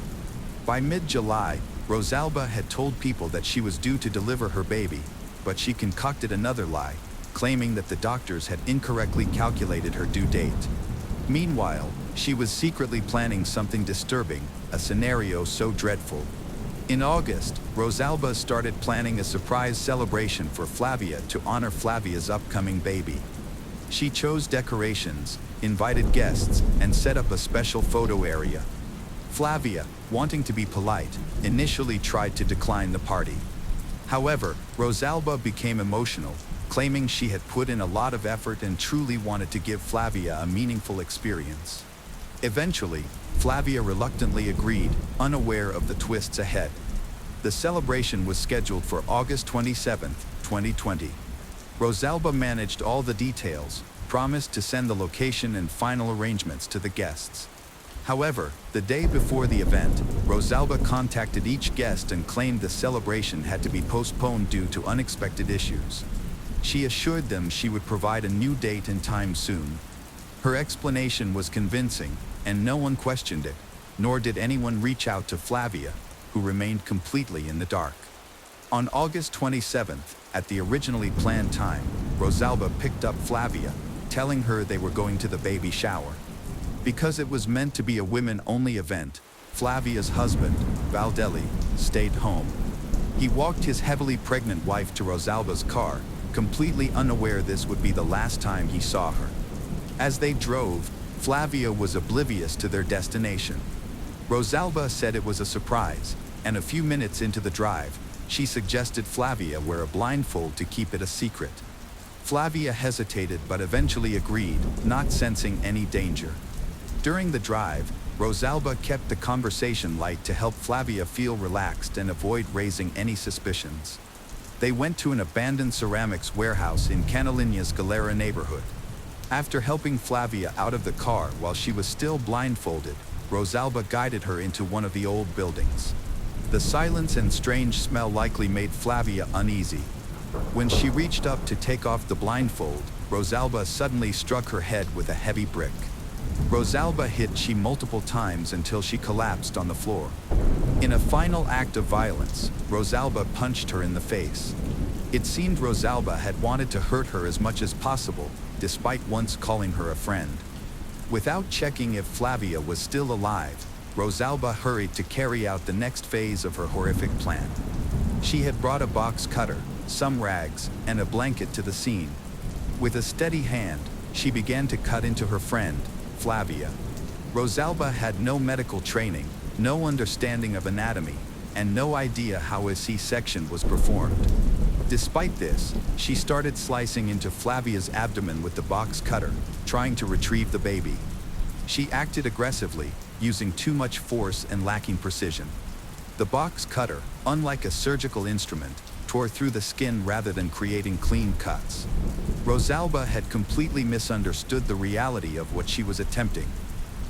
Speaker 1: By mid-July, Rosalba had told people that she was due to deliver her baby, but she concocted another lie, claiming that the doctors had incorrectly calculated her due date. Meanwhile, she was secretly planning something disturbing, a scenario so dreadful. In August, Rosalba started planning a surprise celebration for Flavia to honor Flavia's upcoming baby. She chose decorations, invited guests, and set up a special photo area. Flavia, wanting to be polite, initially tried to decline the party. However, Rosalba became emotional, claiming she had put in a lot of effort and truly wanted to give Flavia a meaningful experience. Eventually, Flavia reluctantly agreed, unaware of the twists ahead. The celebration was scheduled for August 27, 2020. Rosalba managed all the details, promised to send the location and final arrangements to the guests. However, the day before the event, Rosalba contacted each guest and claimed the celebration had to be postponed due to unexpected issues. She assured them she would provide a new date and time soon. Her explanation was convincing, and no one questioned it, nor did anyone reach out to Flavia, who remained completely in the dark. On August 27th, at the originally planned time, Rosalba picked up Flavia, telling her they were going to the baby shower. Because it was meant to be a women-only event, Flavia's husband, Valdelli, stayed home. He walked his heavily pregnant wife to Rosalba's car, completely unaware this would be the last time he saw her. As they drove, Flavia was oblivious to their destination. Rosalba said it was a surprise, and a few minutes into the drive, she suggested Flavia wear a blindfold to keep it a secret. Flavia hesitated but eventually agreed, not sensing any danger. During the drive, Rosalba kept the conversation light to help Flavia feel relaxed and avoid raising any suspicions. They went to an abandoned ceramics warehouse in Canalinha's Galera neighborhood. After helping Flavia out of the car while she was still blindfolded, Rosalba guided her into one of the old buildings. The silence and strange smell likely made Flavia uneasy. When she reached up to take off the blindfold, Rosalba suddenly struck her head with a heavy brick. Rosalba hit she multiple times until she collapsed on the floor. In a final act of violence, Rosalba punched her in the face. It seemed Rosalba had wanted to hurt her as much as possible, despite once calling her a friend. Without checking if Flavia was still alive, Rosalba hurried to carry out the next phase of her horrific plan. She had brought a box cutter, some rags, and a blanket to the scene. With a steady hand, she began to cut into her friend, Flavia. Rosalba had no medical training, no understanding of anatomy, and no idea how a C-section was performed. Despite this, she started slicing into Flavia's abdomen with the box cutter, trying to retrieve the baby. She acted aggressively, using too much force and lacking precision. The box cutter, unlike a surgical instrument, tore through the skin rather than creating clean cuts. Rosalba had completely misunderstood the reality of what she was attempting.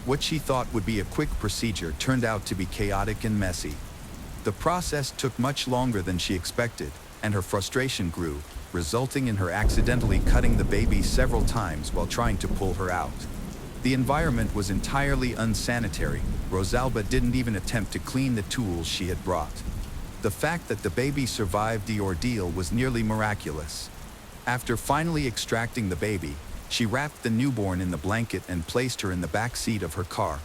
Speaker 1: What she thought would be a quick procedure turned out to be chaotic and messy. The process took much longer than she expected, and her frustration grew, resulting in her accidentally cutting the baby several times while trying to pull her out. The environment was entirely unsanitary. Rosalba didn't even attempt to clean the tools she had brought. The fact that the baby survived the ordeal was nearly miraculous. After finally extracting the baby, she wrapped the newborn in the blanket and placed her in the back seat of her car.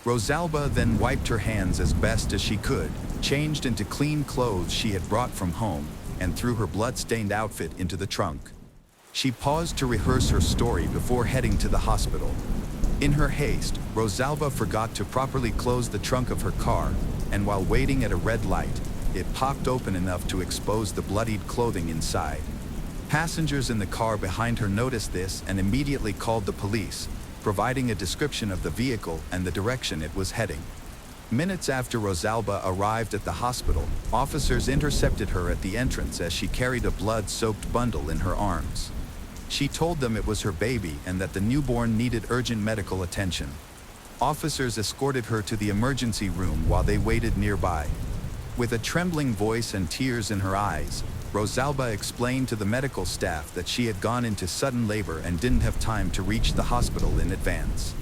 Speaker 1: Rosalba then wiped her hands as best as she could, changed into clean clothes she had brought from home, and threw her blood-stained outfit into the trunk. She paused to rehearse her story before heading to the hospital. In her haste, Rosalba forgot to properly close the trunk of her car, and while waiting at a red light, it popped open enough to expose the bloodied clothing inside. Passengers in the car behind her noticed this and immediately called the police, providing a description of the vehicle and the direction it was heading. Minutes after Rosalba arrived at the hospital, officers intercepted her at the entrance as she carried a blood-soaked bundle in her arms. She told them it was her baby and that the newborn needed urgent medical attention. Officers escorted her to the emergency room while they waited nearby. With a trembling voice and tears in her eyes, Rosalba explained to the medical staff that she had gone into sudden labor and didn't have time to reach the hospital in advance.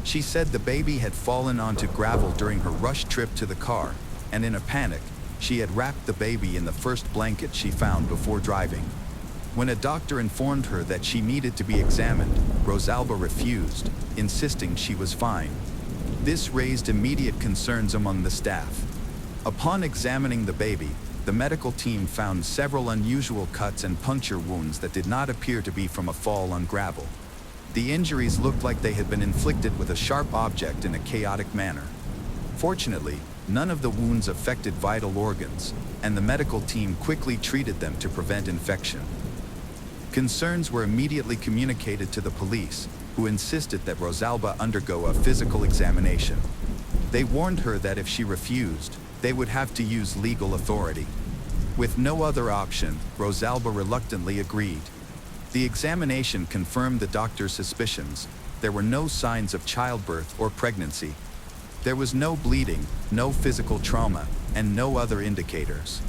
Speaker 1: She said the baby had fallen onto gravel during her rush trip to the car, and in a panic, she had wrapped the baby in the first blanket she found before driving. When a doctor informed her that she needed to be examined, Rosalba refused, insisting she was fine. This raised immediate concerns among the staff. Upon examining the baby, the medical team found several unusual cuts and puncture wounds that did not appear to be from a fall on gravel. The injuries looked like they had been inflicted with a sharp object in a chaotic manner. Fortunately, none of the wounds affected vital organs, and the medical team quickly treated them to prevent infection. Concerns were immediately communicated to the police, who insisted that Rosalba undergo a physical examination. They warned her that if she refused, they would have to use legal authority. With no other option, Rosalba reluctantly agreed. The examination confirmed the doctor's suspicions. There were no signs of childbirth or pregnancy. There was no bleeding, no physical trauma, and no other indicators.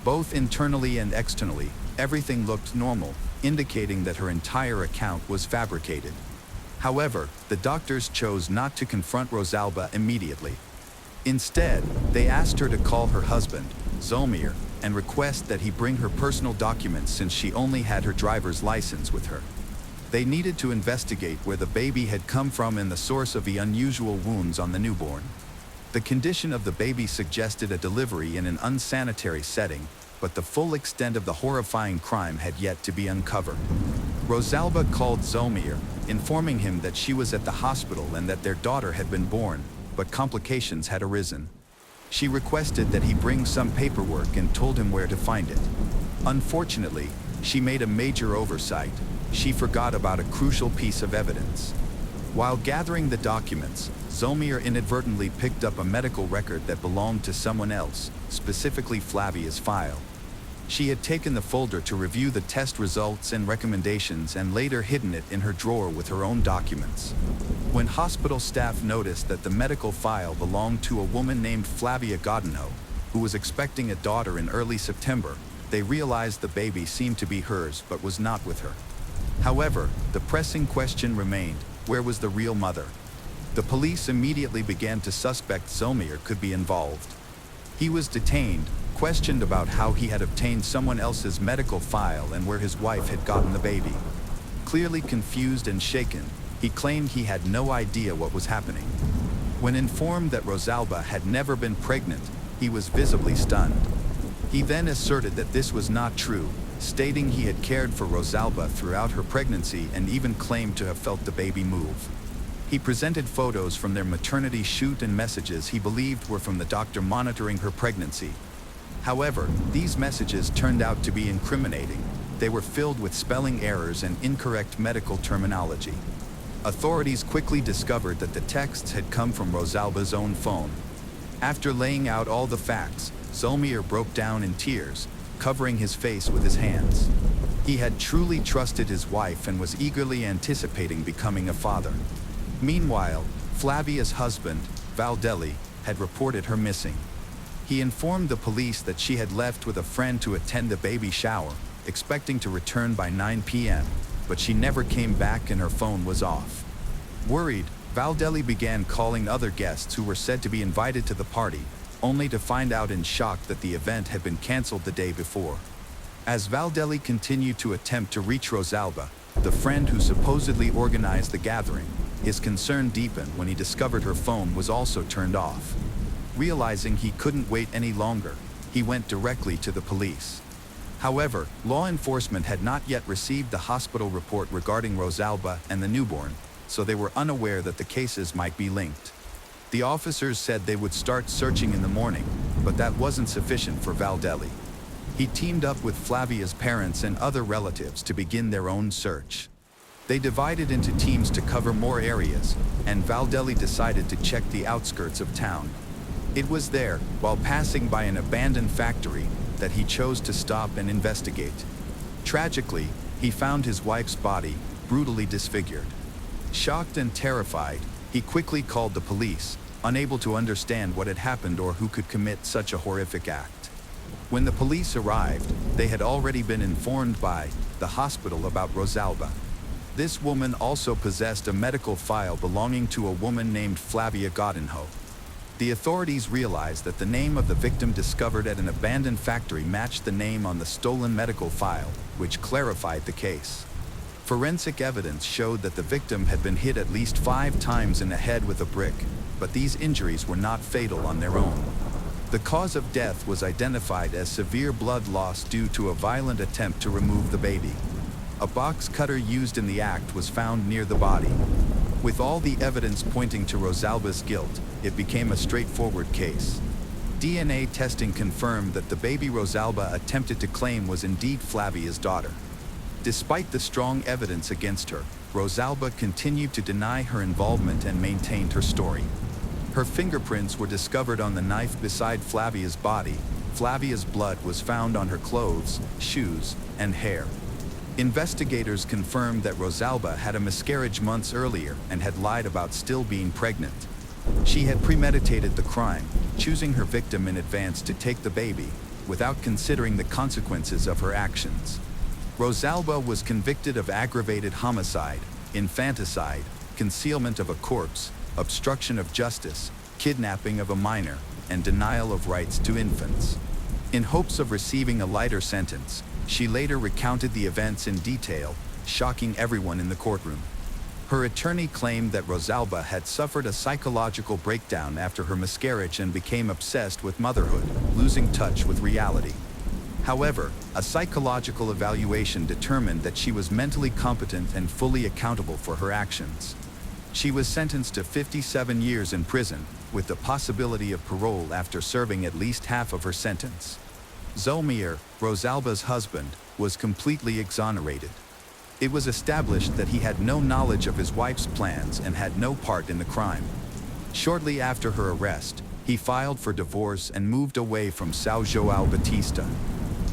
Speaker 1: Both internally and externally, everything looked normal, indicating that her entire account was fabricated. However, the doctors chose not to confront Rosalba immediately. Instead, they asked her to call her husband, Zomir, and request that he bring her personal documents since she only had her driver's license with her. They needed to investigate where the baby had come from and the source of the unusual wounds on the newborn. The condition of the baby suggested a delivery in an unsanitary setting, but the full extent of the horrifying crime had yet to be uncovered. Rosalba called Zomir, informing him that she was at the hospital and that their daughter had been born, but complications had arisen. She requested that he bring some paperwork and told him where to find it. Unfortunately, she made a major oversight. She forgot about a crucial piece of evidence. While gathering the documents, Zomir inadvertently picked up a medical record that belonged to someone else, specifically Flavia's file. She had taken the folder to review the test results and recommendations and later hidden it in her drawer with her own documents. When hospital staff noticed that the medical file belonged to a woman named Flavia Godinho, who was expecting a daughter in early September, they realized the baby seemed to be hers but was not with her. However, the pressing question remained: where was the real mother? The police immediately began to suspect Zomir could be involved. He was detained, questioned about how he had obtained someone else's medical file and where his wife had gotten the baby. Clearly confused and shaken, he claimed he had no idea what was happening. When informed that Rosalba had never been pregnant, he was visibly stunned. He then asserted that this was not true, stating he had cared for Rosalba throughout her pregnancy and even claimed to have felt the baby move. He presented photos from their maternity shoot and messages he believed were from the doctor monitoring her pregnancy. However, these messages turned out to be incriminating. They were filled with spelling errors and incorrect medical terminology. Authorities quickly discovered that the texts had come from Rosalba's own phone. After laying out all the facts, Zomir broke down in tears, covering his face with his hands. He had truly trusted his wife and was eagerly anticipating becoming a father. Meanwhile, Flavia's husband, Valdelli, had reported her missing. He informed the police that she had left with a friend to attend the baby shower, expecting to return by 9 p.m., but she never came back and her phone was off. Worried, Valdelli began calling other guests who were said to be invited to the party, only to find out in shock that the event had been canceled the day before. As Valdelli continued to attempt to reach Rosalba, the friend who supposedly organized the gathering, his concern deepened when he discovered her phone was also turned off. Realizing he couldn't wait any longer, he went directly to the police. However, law enforcement had not yet received the hospital report regarding Rosalba and the newborn, so they were unaware that the cases might be linked. The officers said they would start searching in the morning, but that wasn't sufficient for Valdelli. He teamed up with Flavia's parents and other relatives to begin their own search. They divided into teams to cover more areas, and Valdelli decided to check the outskirts of town. It was there, while passing by an abandoned factory, that he chose to stop and investigate. Tragically, he found his wife's body, brutally disfigured. Shocked and terrified, he quickly called the police, unable to understand what had happened or who could commit such a horrific act. When the police arrived, they had already been informed by the hospital about Rosalba. This woman also possessed a medical file belonging to a woman named Flavia Godinho. The authorities realized that the name of the victim discovered at an abandoned factory matched the name on the stolen medical file, which clarified the case. Forensic evidence showed that the victim had been hit at least 5 times in the head with a brick, but these injuries were not fatal on their own. The cause of death was identified as severe blood loss due to a violent attempt to remove the baby. A box cutter used in the act was found near the body. With all the evidence pointing to Rosalba's guilt, it became a straightforward case. DNA testing confirmed that the baby Rosalba attempted to claim was indeed Flavia's daughter. Despite the strong evidence against her, Rosalba continued to deny her involvement and maintained her story. Her fingerprints were discovered on the knife beside Flavia's body. Flavia's blood was found on her clothes, shoes, and hair. Investigators confirmed that Rosalba had a miscarriage months earlier and had lied about still being pregnant. She had premeditated the crime, choosing her victim in advance to take the baby, without considering the consequences of her actions. Rosalba was convicted of aggravated homicide, infanticide, concealment of a corpse, obstruction of justice, kidnapping of a minor, and denial of rights to infants. In hopes of receiving a lighter sentence, she later recounted the events in detail, shocking everyone in the courtroom. Her attorney claimed that Rosalba had suffered a psychological breakdown after her miscarriage and became obsessed with motherhood, losing touch with reality. However, a psychological evaluation determined that she was mentally competent and fully accountable for her actions. She was sentenced to 57 years in prison, with the possibility of parole after serving at least half of her sentence. Zolmir, Rosalba's husband, was completely exonerated. It was established that he had no knowledge of his wife's plans and had no part in the crime. Shortly after her arrest, he filed for divorce and moved away from São João Batista.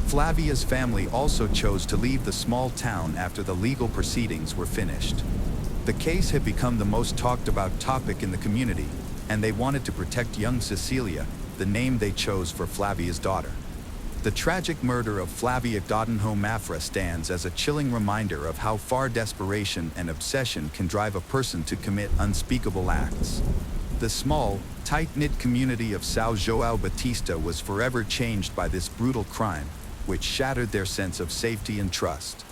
Speaker 1: Flavia's family also chose to leave the small town after the legal proceedings were finished. The case had become the most talked about topic in the community, and they wanted to protect young Cecilia, the name they chose for Flavia's daughter. The tragic murder of Flavia Godinho Mafra stands as a chilling reminder of how far desperation and obsession can drive a person to commit unspeakable acts. The small, tight-knit community of São João Batista was forever changed by this brutal crime, which shattered their sense of safety and trust.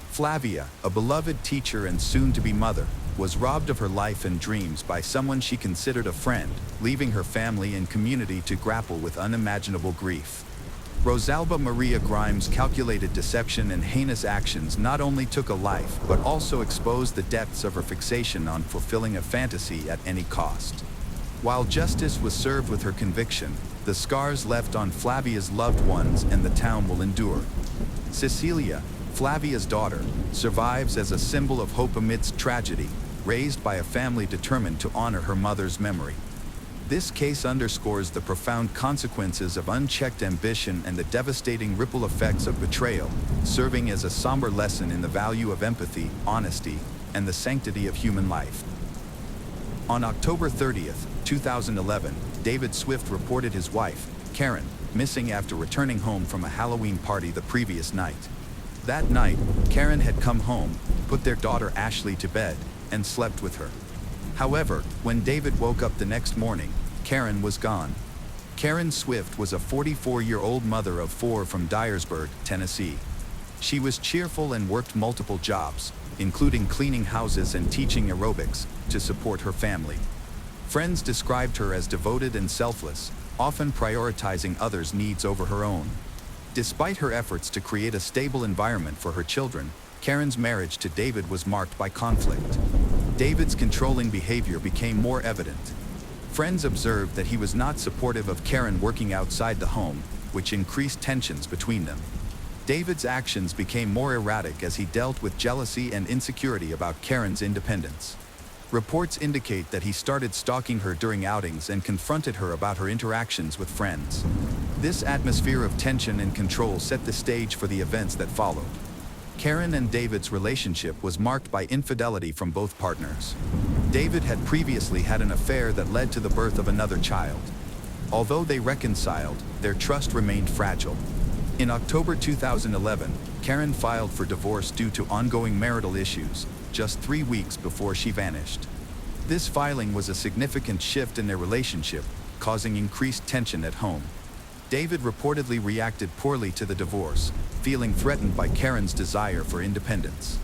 Speaker 1: Flavia, a beloved teacher and soon-to-be mother, was robbed of her life and dreams by someone she considered a friend, leaving her family and community to grapple with unimaginable grief. Rosalba Maria Grimes' calculated deception and heinous actions not only took a life, but also exposed the depths of her fixation on fulfilling a fantasy at any cost. While justice was served with her conviction, the scars left on Flavia's loved ones and the town will endure. Cecilia, Flavia's daughter, survives as a symbol of hope amidst tragedy, raised by a family determined to honor her mother's memory. This case underscores the profound consequences of unchecked ambition and the devastating ripple effects of betrayal, serving as a somber lesson in the value of empathy, honesty, and the sanctity of human life. On October 30th, 2011, David Swift reported his wife, Karen, missing after returning home from a Halloween party the previous night. That night, Karen had come home, put their daughter Ashley to bed, and slept with her. However, when David woke up the next morning, Karen was gone. Karen Swift was a 44-year-old mother of 4 from Dyersburg, Tennessee. She was cheerful and worked multiple jobs, including cleaning houses and teaching aerobics, to support her family. Friends described her as devoted and selfless, often prioritizing others' needs over her own. Despite her efforts to create a stable environment for her children, Karen's marriage to David was marked by conflict. David's controlling behavior became more evident. Friends observed that he was not supportive of Karen working outside the home, which increased tensions between them. David's actions became more erratic as he dealt with jealousy and insecurity about Karen's independence. Reports indicate that he started stalking her during outings and confronted her about her interactions with friends. This atmosphere of tension and control set the stage for the events that followed. Karen and David's relationship was marked by infidelity from both partners. David had previously had an affair that led to the birth of another child. Although they reconciled, their trust remained fragile. In October 2011, Karen filed for divorce due to ongoing marital issues, just 3 weeks before she vanished. This filing was a significant shift in their relationship, causing increased tension at home. David reportedly reacted poorly to the divorce, feeling threatened by Karen's desire for independence.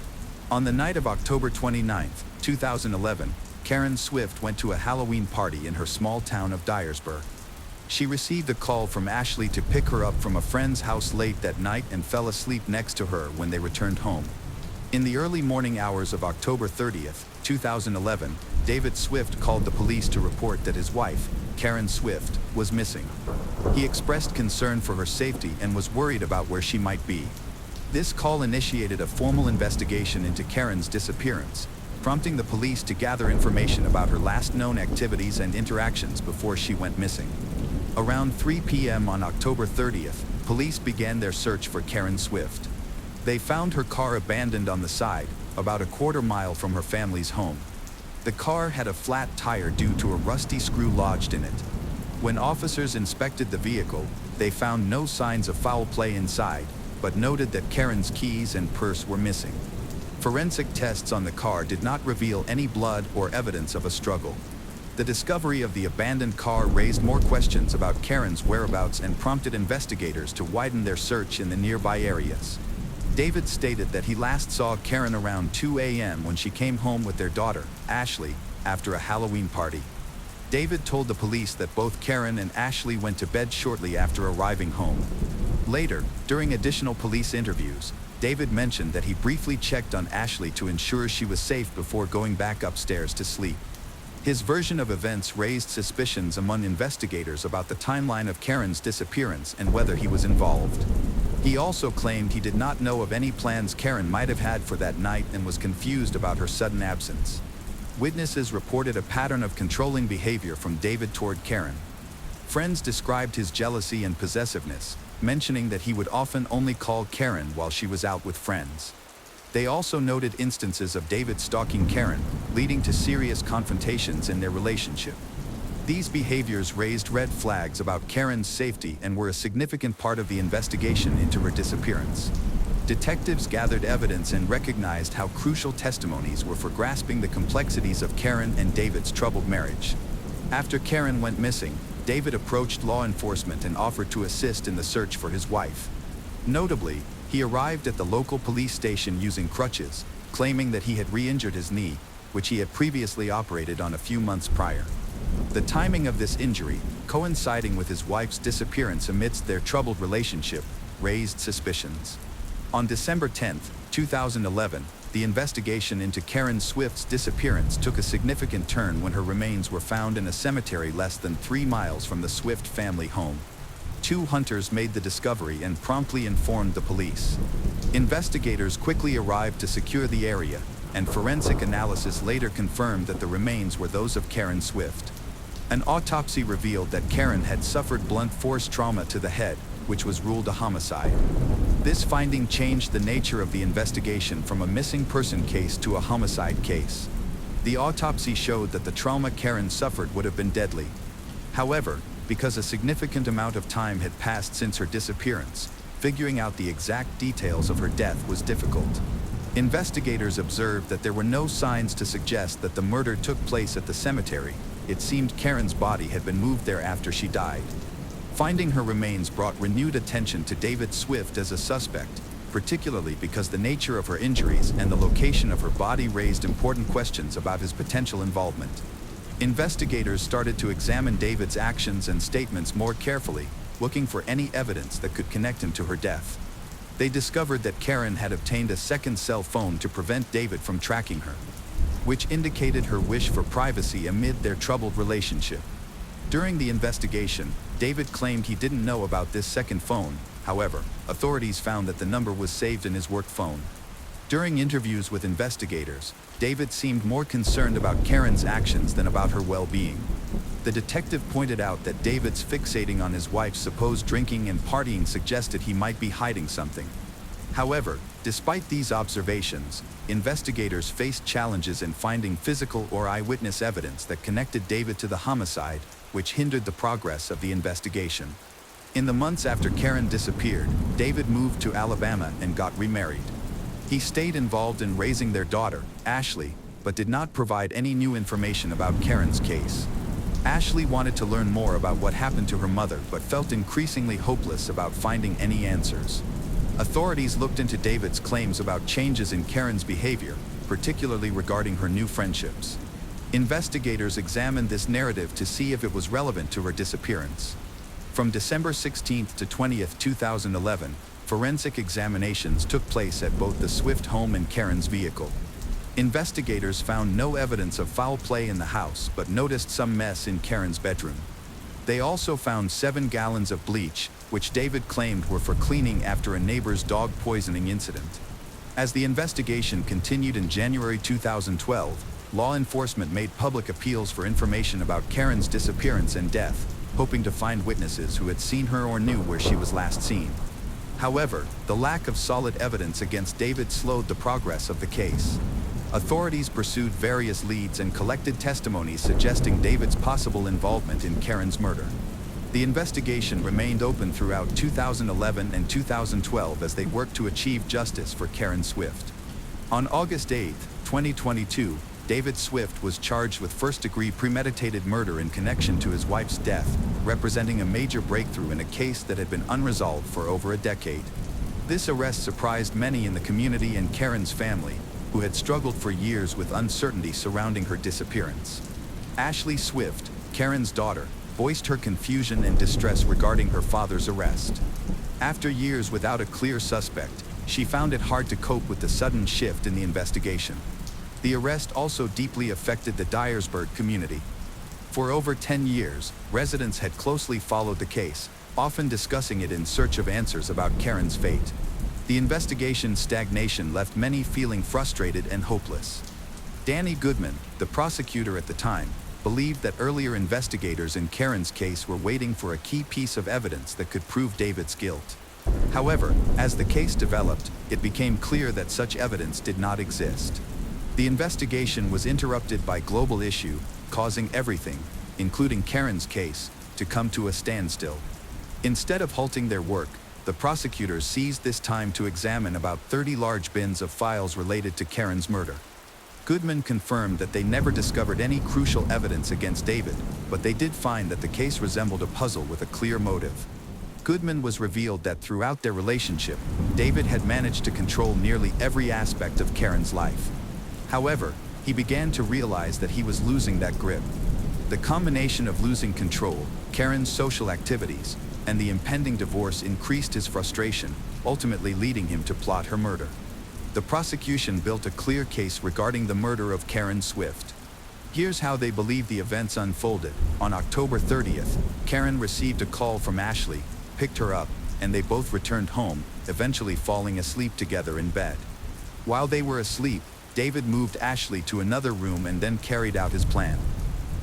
Speaker 1: On the night of October 29, 2011, Karen Swift went to a Halloween party in her small town of Dyersburg. She received a call from Ashley to pick her up from a friend's house late that night and fell asleep next to her when they returned home. In the early morning hours of October 30, 2011, David Swift called the police to report that his wife, Karen Swift, was missing. He expressed concern for her safety and was worried about where she might be. This call initiated a formal investigation into Karen's disappearance, prompting the police to gather information about her last known activities and interactions before she went missing. Around 3 p.m. on October 30th, police began their search for Karen Swift. They found her car abandoned on the side, about a quarter mile from her family's home. The car had a flat tire due to a rusty screw lodged in it. When officers inspected the vehicle, they found no signs of foul play inside, but noted that Karen's keys and purse were missing. Forensic tests on the car did not reveal any blood or evidence of a struggle. The discovery of the abandoned car raised more questions about Karen's whereabouts and prompted investigators to widen their search in the nearby areas. David stated that he last saw Karen around 2 a.m. when she came home with their daughter, Ashley, after a Halloween party. David told the police that both Karen and Ashley went to bed shortly after arriving home. Later, during additional police interviews, David mentioned that he briefly checked on Ashley to ensure she was safe before going back upstairs to sleep. His version of events raised suspicions among investigators about the timeline of Karen's disappearance and whether he was involved. He also claimed he did not know of any plans Karen might have had for that night and was confused about her sudden absence. Witnesses reported a pattern of controlling behavior from David toward Karen. Friends described his jealousy and possessiveness, mentioning that he would often only call Karen while she was out with friends. They also noted instances of David stalking Karen, leading to serious confrontations in their relationship. These behaviors raised red flags about Karen's safety and were a significant part of the investigation into her disappearance. Detectives gathered evidence and recognized how crucial testimonies were for grasping the complexities of Karen and David's troubled marriage. After Karen went missing, David approached law enforcement and offered to assist in the search for his wife. Notably, he arrived at the local police station using crutches, claiming that he had re-injured his knee, which he had previously operated on a few months prior. The timing of this injury, coinciding with his wife's disappearance amidst their troubled relationship, raised suspicions. On December 10, 2011, the investigation into Karen Swift's disappearance took a significant turn when her remains were found in a cemetery less than 3 miles from the Swift family home. 2 hunters made the discovery and promptly informed the police. Investigators quickly arrived to secure the area, and forensic analysis later confirmed that the remains were those of Karen Swift. An autopsy revealed that Karen had suffered blunt force trauma to the head, which was ruled a homicide. This finding changed the nature of the investigation from a missing person case to a homicide case. The autopsy showed that the trauma Karen suffered would have been deadly. However, because a significant amount of time had passed since her disappearance, figuring out the exact details of her death was difficult. Investigators observed that there were no signs to suggest that the murder took place at the cemetery. It seemed Karen's body had been moved there after she died. Finding her remains brought renewed attention to David Swift as a suspect, particularly because the nature of her injuries and the location of her body raised important questions about his potential involvement. Investigators started to examine David's actions and statements more carefully, looking for any evidence that could connect him to her death. They discovered that Karen had obtained a second cell phone to prevent David from tracking her, which indicated her wish for privacy amid their troubled relationship. During the investigation, David claimed he didn't know about this second phone. However, authorities found that the number was saved in his work phone. During interviews with investigators, David seemed more concerned about Karen's actions than about her well-being. The detective pointed out that David's fixating on his wife's supposed drinking and partying suggested he might be hiding something. However, despite these observations, investigators faced challenges in finding physical or eyewitness evidence that connected David to the homicide, which hindered the progress of the investigation. In the months after Karen disappeared, David moved to Alabama and got remarried. He stayed involved in raising their daughter, Ashley, but did not provide any new information about Karen's case. Ashley wanted to learn more about what happened to her mother but felt increasingly hopeless about finding any answers. Authorities looked into David's claims about changes in Karen's behavior, particularly regarding her new friendships. Investigators examined this narrative to see if it was relevant to her disappearance. From December 16 to 20, 2011, forensic examinations took place at both the Swift home and Karen's vehicle. Investigators found no evidence of foul play in the house but noticed some mess in Karen's bedroom. They also found 7 gallons of bleach, which David claimed were for cleaning after a neighbor's dog poisoning incident. As the investigation continued in January 2012, law enforcement made public appeals for information about Karen's disappearance and death, hoping to find witnesses who had seen her or knew where she was last seen. However, the lack of solid evidence against David slowed the progress of the case. Authorities pursued various leads and collected testimonies suggesting David's possible involvement in Karen's murder. The investigation remained open throughout 2011 and 2012 as they worked to achieve justice for Karen Swift. On August 8, 2022, David Swift was charged with first-degree premeditated murder in connection to his wife's death, representing a major breakthrough in a case that had been unresolved for over a decade. This arrest surprised many in the community and Karen's family, who had struggled for years with uncertainty surrounding her disappearance. Ashley Swift, Karen's daughter, voiced her confusion and distress regarding her father's arrest. After years without a clear suspect, she found it hard to cope with the sudden shift in the investigation. The arrest also deeply affected the Dyersburg community. For over 10 years, residents had closely followed the case, often discussing it in search of answers about Karen's fate. The investigation's stagnation left many feeling frustrated and hopeless. Danny Goodman, the prosecutor at the time, believed that earlier investigators in Karen's case were waiting for a key piece of evidence that could prove David's guilt. However, as the case developed, it became clear that such evidence did not exist. The investigation was interrupted by global issue, causing everything, including Karen's case, to come to a standstill. Instead of halting their work, the prosecutors seized this time to examine about 30 large bins of files related to Karen's murder. Goodman confirmed that they never discovered any crucial evidence against David, but they did find that the case resembled a puzzle with a clear motive. Goodman was revealed that throughout their relationship, David had managed to control nearly every aspect of Karen's life. However, he began to realize that he was losing that grip. The combination of losing control, Karen's social activities, and the impending divorce increased his frustration, ultimately leading him to plot her murder. The prosecution built a clear case regarding the murder of Karen Swift. Here's how they believe the events unfolded. On October 30th, Karen received a call from Ashley, picked her up, and they both returned home, eventually falling asleep together in bed. While they were asleep, David moved Ashley to another room and then carried out his plan.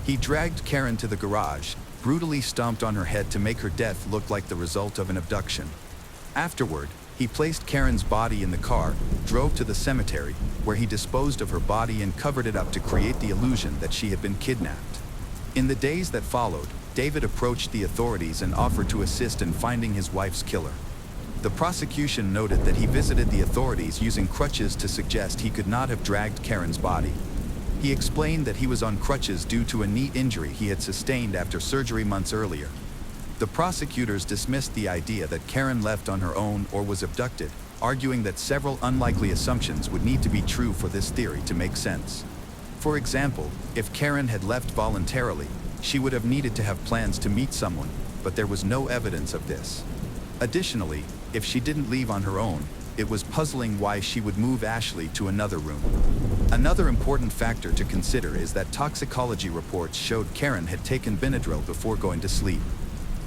Speaker 1: He dragged Karen to the garage, brutally stomped on her head to make her death look like the result of an abduction. Afterward, he placed Karen's body in the car, drove to the cemetery, where he disposed of her body and covered it up to create the illusion that she had been kidnapped. In the days that followed, David approached the authorities and offered to assist in finding his wife's killer. The prosecution noted that he visited the authorities using crutches to suggest he could not have dragged Karen's body. He explained that he was on crutches due to a knee injury he had sustained after surgery months earlier. The prosecutors dismissed the idea that Karen left on her own or was abducted, arguing that several unlikely assumptions would need to be true for this theory to make sense. For example, if Karen had left voluntarily, she would have needed to have plans to meet someone, but there was no evidence of this. Additionally, if she didn't leave on her own, it was puzzling why she would move Ashley to another room. Another important factor to consider is that toxicology reports showed Karen had taken Benadryl before going to sleep.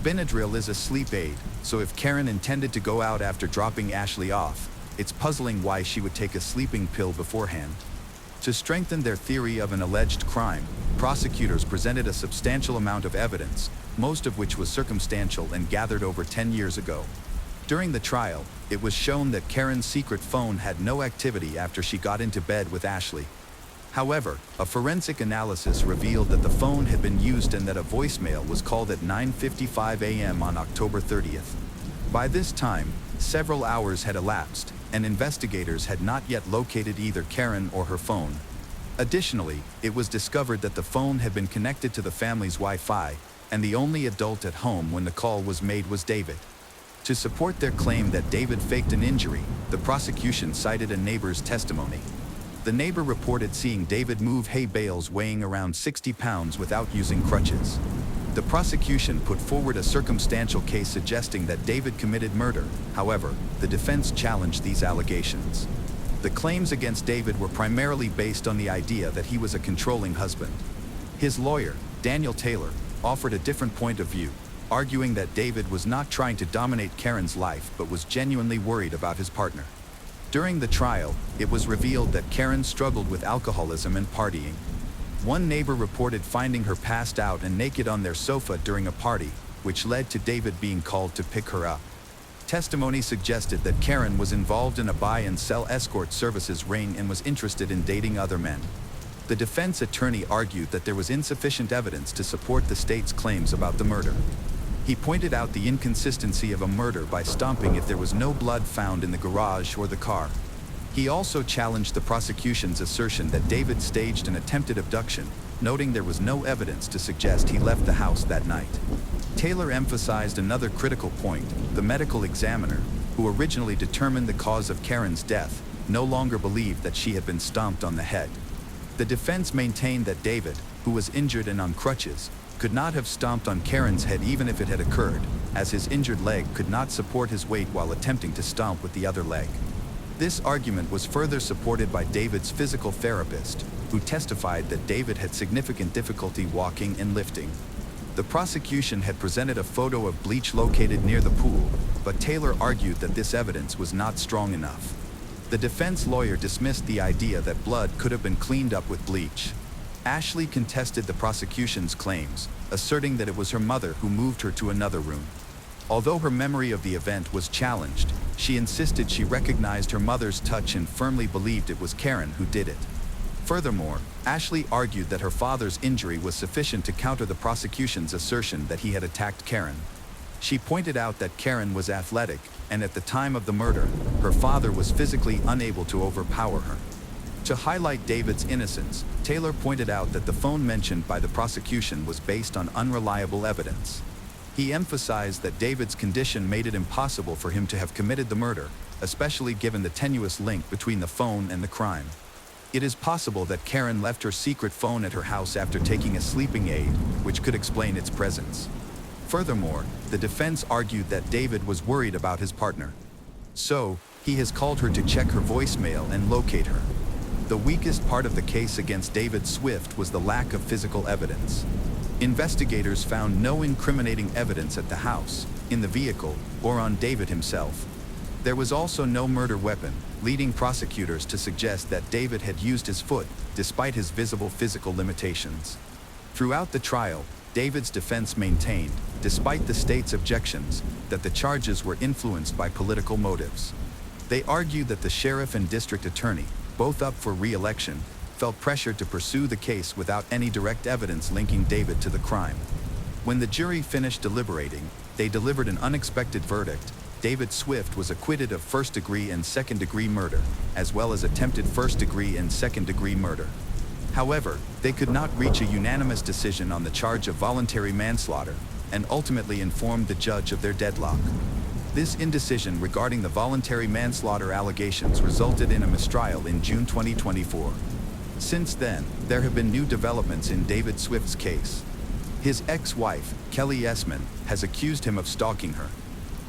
Speaker 1: Benadryl is a sleep aid, so if Karen intended to go out after dropping Ashley off, it's puzzling why she would take a sleeping pill beforehand. To strengthen their theory of an alleged crime, prosecutors presented a substantial amount of evidence, most of which was circumstantial and gathered over 10 years ago. During the trial, it was shown that Karen's secret phone had no activity after she got into bed with Ashley. However, a forensic analysis revealed that the phone had been used and that a voicemail was called at 9:55 a.m. on October 30th. By this time, several hours had elapsed, and investigators had not yet located either Karen or her phone. Additionally, it was discovered that the phone had been connected to the family's Wi-Fi, and the only adult at home when the call was made was David. To support their claim that David faked an injury, the prosecution cited a neighbor's testimony. The neighbor reported seeing David move hay bales weighing around 60 pounds without using crutches. The prosecution put forward a circumstantial case suggesting that David committed murder. However, the defense challenged these allegations. The claims against David were primarily based on the idea that he was a controlling husband. His lawyer, Daniel Taylor, offered a different point of view, arguing that David was not trying to dominate Karen's life but was genuinely worried about his partner. During the trial, it was revealed that Karen struggled with alcoholism and partying. One neighbor reported finding her passed out and naked on their sofa during a party, which led to David being called to pick her up. Testimony suggested that Karen was involved in a buy and sell escort services ring and was interested in dating other men. The defense attorney argued that there was insufficient evidence to support the state's claims about the murder. He pointed out the inconsistency of a murder by stomping if there was no blood found in the garage or the car. He also challenged the prosecution's assertion that David staged an attempted abduction, noting there was no evidence to suggest he left the house that night. Taylor emphasized another critical point: the medical examiner, who originally determined the cause of Karen's death, no longer believed that she had been stomped on the head. The defense maintained that David, who was injured and on crutches, could not have stomped on Karen's head even if it had occurred, as his injured leg could not support his weight while attempting to stomp with the other leg. This argument was further supported by David's physical therapist, who testified that David had significant difficulty walking and lifting. The prosecution had presented a photo of bleach located near the pool, but Taylor argued that this evidence was not strong enough. The defense lawyer dismissed the idea that blood could have been cleaned up with bleach. Ashley contested the prosecution's claims, asserting that it was her mother who moved her to another room. Although her memory of the event was challenged, she insisted she recognized her mother's touch and firmly believed it was Karen who did it. Furthermore, Ashley argued that her father's injury was sufficient to counter the prosecution's assertion that he had attacked Karen. She pointed out that Karen was athletic, and at the time of the murder, her father was physically unable to overpower her. To highlight David's innocence, Taylor pointed out that the phone mentioned by the prosecution was based on unreliable evidence. He emphasized that David's condition made it impossible for him to have committed the murder, especially given the tenuous link between the phone and the crime. It is possible that Karen left her secret phone at her house after taking a sleeping aid, which could explain its presence. Furthermore, the defense argued that David was worried about his partner. So, he has called her to check her voicemail and locate her. The weakest part of the case against David Swift was the lack of physical evidence. Investigators found no incriminating evidence at the house, in the vehicle, or on David himself. There was also no murder weapon, leading prosecutors to suggest that David had used his foot, despite his visible physical limitations. Throughout the trial, David's defense maintained, despite the state's objections, that the charges were influenced by political motives. They argued that the sheriff and district attorney, both up for re-election, felt pressured to pursue the case without any direct evidence linking David to the crime. When the jury finished deliberating, they delivered an unexpected verdict, David Swift was acquitted of first-degree and second-degree murder, as well as attempted first-degree and second-degree murder. However, they could not reach a unanimous decision on the charge of voluntary manslaughter, and ultimately informed the judge of their deadlock. This indecision regarding the voluntary manslaughter allegations resulted in a mistrial in June 2024. Since then, there have been new developments in David Swift's case. His ex-wife, Kelly Essman, has accused him of stalking her.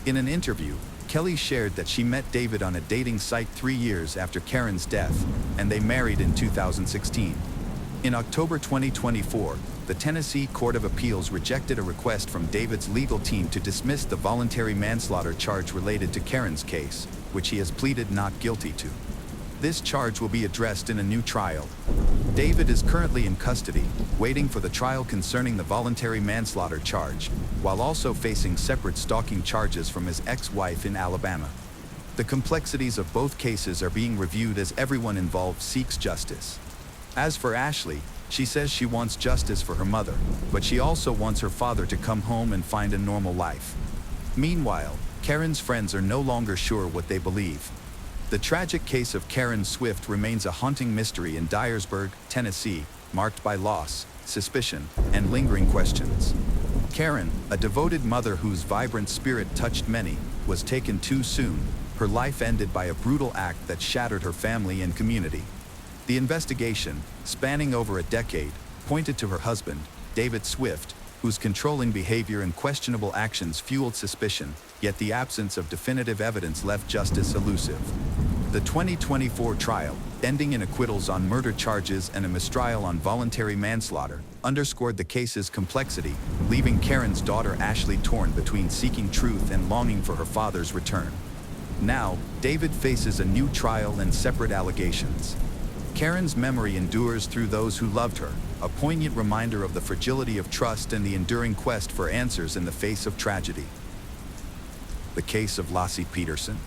Speaker 1: In an interview, Kelly shared that she met David on a dating site 3 years after Karen's death, and they married in 2016. In October 2024, the Tennessee Court of Appeals rejected a request from David's legal team to dismiss the voluntary manslaughter charge related to Karen's case, which he has pleaded not guilty to. This charge will be addressed in a new trial. David is currently in custody, waiting for the trial concerning the voluntary manslaughter charge, while also facing separate stalking charges from his ex-wife in Alabama. The complexities of both cases are being reviewed as everyone involved seeks justice. As for Ashley, she says she wants justice for her mother, but she also wants her father to come home and find a normal life. Meanwhile, Karen's friends are no longer sure what they believe. The tragic case of Karen Swift remains a haunting mystery in Dyersburg, Tennessee, marked by loss, suspicion, and lingering questions. Karen, a devoted mother whose vibrant spirit touched many, was taken too soon. Her life ended by a brutal act that shattered her family and community. The investigation, spanning over a decade, pointed to her husband, David Swift, whose controlling behavior and questionable actions fueled suspicion, yet the absence of definitive evidence left justice elusive. The 2024 trial, ending in acquittals on murder charges and a mistrial on voluntary manslaughter, underscored the case's complexity, leaving Karen's daughter Ashley torn between seeking truth and longing for her father's return. Now, David faces a new trial and separate allegations. Karen's memory endures through those who loved her, a poignant reminder of the fragility of trust and the enduring quest for answers in the face of tragedy. The case of Lassie Peterson.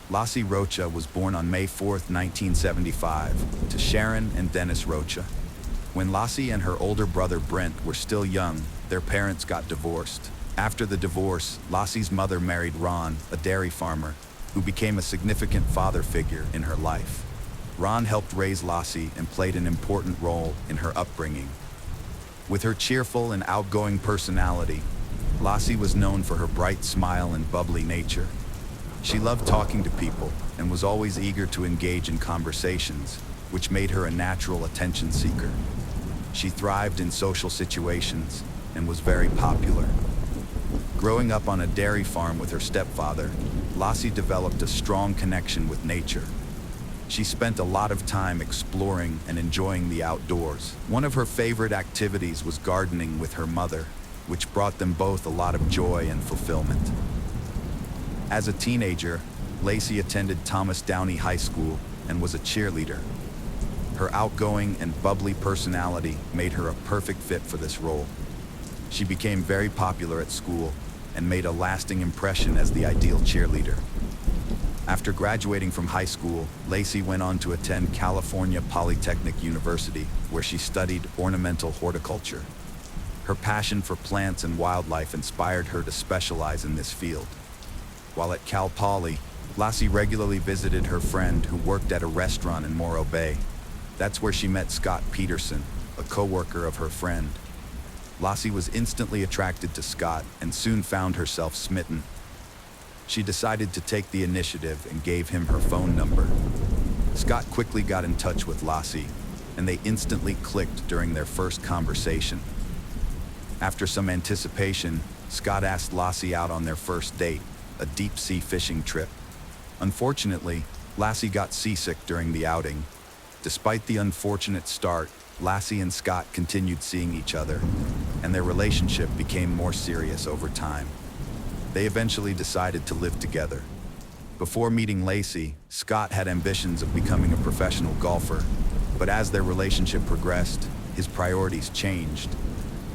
Speaker 1: Lassie Rocha was born on May 4, 1975, to Sharon and Dennis Rocha. When Lassie and her older brother Brent were still young, their parents got divorced. After the divorce, Lassie's mother married Ron, a dairy farmer, who became a significant father figure in her life. Ron helped raise Lassie and played an important role in her upbringing. With her cheerful and outgoing personality, Lassie was known for her bright smile and bubbly nature. She loved talking to people and was always eager to engage in conversations, which made her a natural attention seeker. She thrived in social situations and was very popular. Growing up on a dairy farm with her stepfather, Lassie developed a strong connection with nature. She spent a lot of time exploring and enjoying the outdoors. One of her favorite activities was gardening with her mother, which brought them both a lot of joy and fulfillment. As a teenager, Lacey attended Thomas Downey High School and was a cheerleader. Her outgoing and bubbly personality made her a perfect fit for this role. She became very popular at school and made a lasting impression as the ideal cheerleader. After graduating from high school, Lacey went on to attend California Polytechnic University, where she studied ornamental horticulture. Her passion for plants and wildlife inspired her to specialize in this field. While at Cal Poly, Lassie regularly visited her friend who worked at a restaurant in Morro Bay. That's where she met Scott Peterson, a co-worker of her friend. Lassie was instantly attracted to Scott and soon found herself smitten. She decided to take the initiative and gave him her phone number. Scott quickly got in touch with Lassie, and they instantly clicked during their first conversation. After some anticipation, Scott asked Lassie out on their first date, a deep-sea fishing trip. Unfortunately, Lassie got seasick during the outing. Despite the unfortunate start, Lassie and Scott continued seeing each other, and their relationship became more serious over time. They eventually decided to live together. Before meeting Lacey, Scott had ambitions of becoming a professional golfer, but as their relationship progressed, his priorities changed,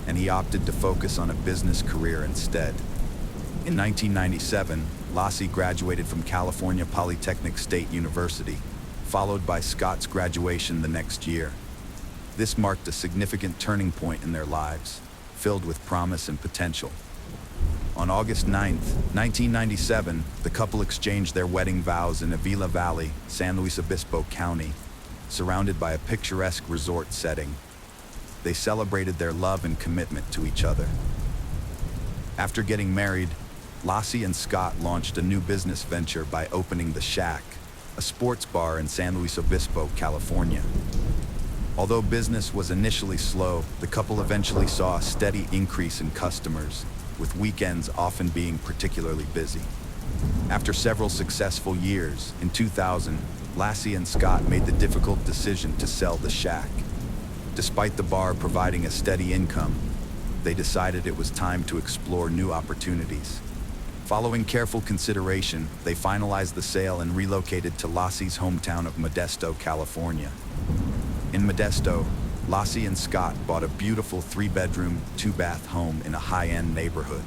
Speaker 1: and he opted to focus on a business career instead. In 1997, Lassie graduated from California Polytechnic State University, followed by Scott's graduation the next year. This marked a significant turning point in their lives, filled with promise and potential. On August 9th, 1997, the couple exchanged their wedding vows in Avila Valley, San Luis Obispo County, surrounded by a picturesque resort setting. They celebrated their love and commitment to each other. After getting married, Lassie and Scott launched a new business venture by opening The Shack, a sports bar in San Luis Obispo, California. Although business was initially slow, the couple eventually saw a steady increase in customers, with weekends often being particularly busy. After several successful years, in 2000, Lassie and Scott made the difficult decision to sell The Shack. Despite the bar providing a steady income, they decided it was time to explore new opportunities. Following careful consideration, they finalized the sale and relocated to Lassie's hometown of Modesto, California. In Modesto, Lassie and Scott bought a beautiful 3-bedroom, 2-bath home in a high-end neighborhood.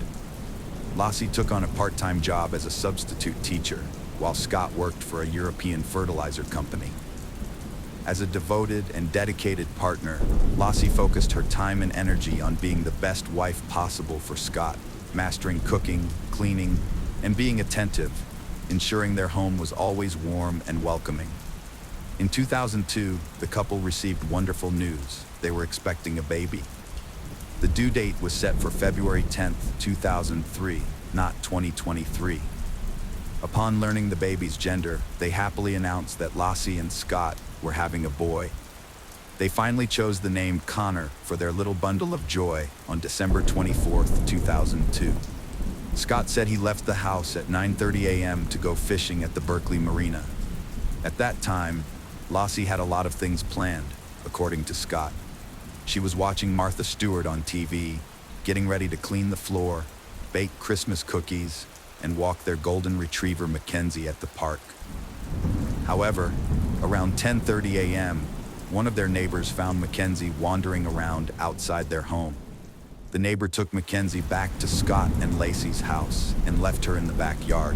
Speaker 1: Lassie took on a part-time job as a substitute teacher, while Scott worked for a European fertilizer company. As a devoted and dedicated partner, Lassie focused her time and energy on being the best wife possible for Scott, mastering cooking, cleaning, and being attentive, ensuring their home was always warm and welcoming. In 2002, the couple received wonderful news. They were expecting a baby. The due date was set for February 10, 2003, not 2023. Upon learning the baby's gender, they happily announced that Lassie and Scott were having a boy. They finally chose the name Connor for their little bundle of joy on December 24, 2002. Scott said he left the house at 9:30 a.m. to go fishing at the Berkeley Marina. At that time, Lassie had a lot of things planned, according to Scott. She was watching Martha Stewart on TV, getting ready to clean the floor, bake Christmas cookies, and walk their golden retriever Mackenzie at the park. However, around 10:30 a.m., one of their neighbors found Mackenzie wandering around outside their home. The neighbor took Mackenzie back to Scott and Lacey's house and left her in the backyard.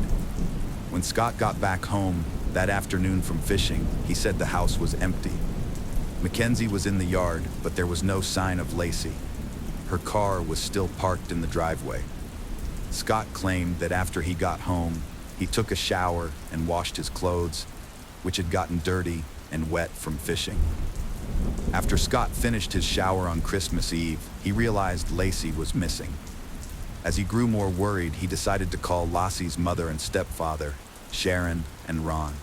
Speaker 1: When Scott got back home that afternoon from fishing, he said the house was empty. Mackenzie was in the yard, but there was no sign of Lacey. Her car was still parked in the driveway. Scott claimed that after he got home, he took a shower and washed his clothes, which had gotten dirty and wet from fishing. After Scott finished his shower on Christmas Eve, he realized Lacey was missing. As he grew more worried, he decided to call Lassie's mother and stepfather, Sharon and Ron.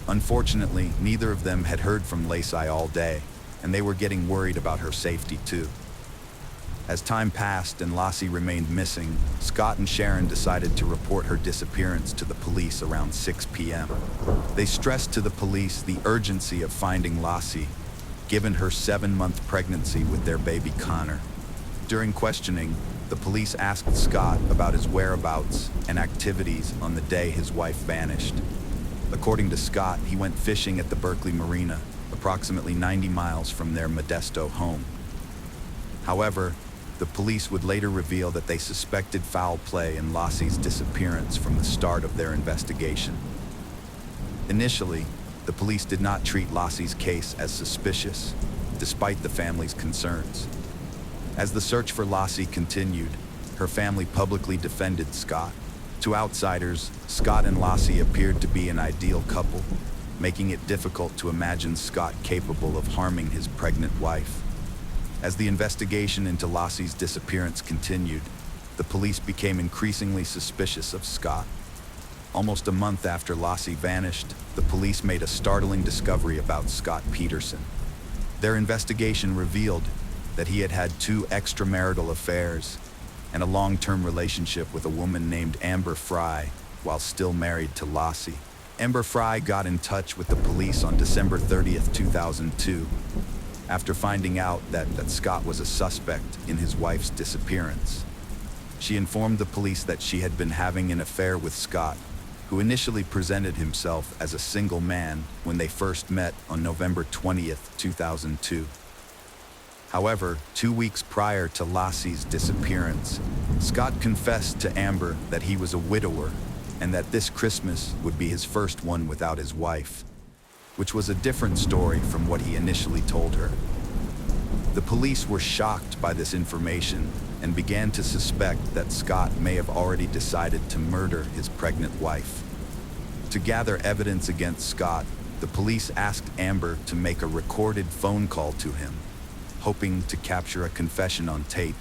Speaker 1: Unfortunately, neither of them had heard from Lacey all day, and they were getting worried about her safety too. As time passed and Lassie remained missing, Scott and Sharon decided to report her disappearance to the police around 6 p.m. They stressed to the police the urgency of finding Lassie, given her 7-month pregnancy with their baby Connor. During questioning, the police asked Scott about his whereabouts and activities on the day his wife vanished. According to Scott, he went fishing at the Berkeley Marina, approximately 90 miles from their Modesto home. However, the police would later reveal that they suspected foul play in Lassie's disappearance from the start of their investigation. Initially, the police did not treat Lassie's case as suspicious, despite the family's concerns. As the search for Lassie continued, her family publicly defended Scott. To outsiders, Scott and Lassie appeared to be an ideal couple, making it difficult to imagine Scott capable of harming his pregnant wife. As the investigation into Lassie's disappearance continued, the police became increasingly suspicious of Scott. Almost a month after Lassie vanished, the police made a startling discovery about Scott Peterson. Their investigation revealed that he had had 2 extramarital affairs and a long-term relationship with a woman named Amber Fry while still married to Lassie. Amber Fry got in touch with the police on December 30th, 2002, after finding out that Scott was a suspect in his wife's disappearance. She informed the police that she had been having an affair with Scott, who initially presented himself as a single man when they first met on November 20th, 2002. However, 2 weeks prior to Lassie's disappearance, Scott confessed to Amber that he was a widower and that this Christmas would be his first one without his wife, which was a different story from what he initially told her. The police were shocked by this information and began to suspect that Scott may have already decided to murder his pregnant wife. To gather evidence against Scott, the police asked Amber to make a recorded phone call to him, hoping to capture a confession on tape.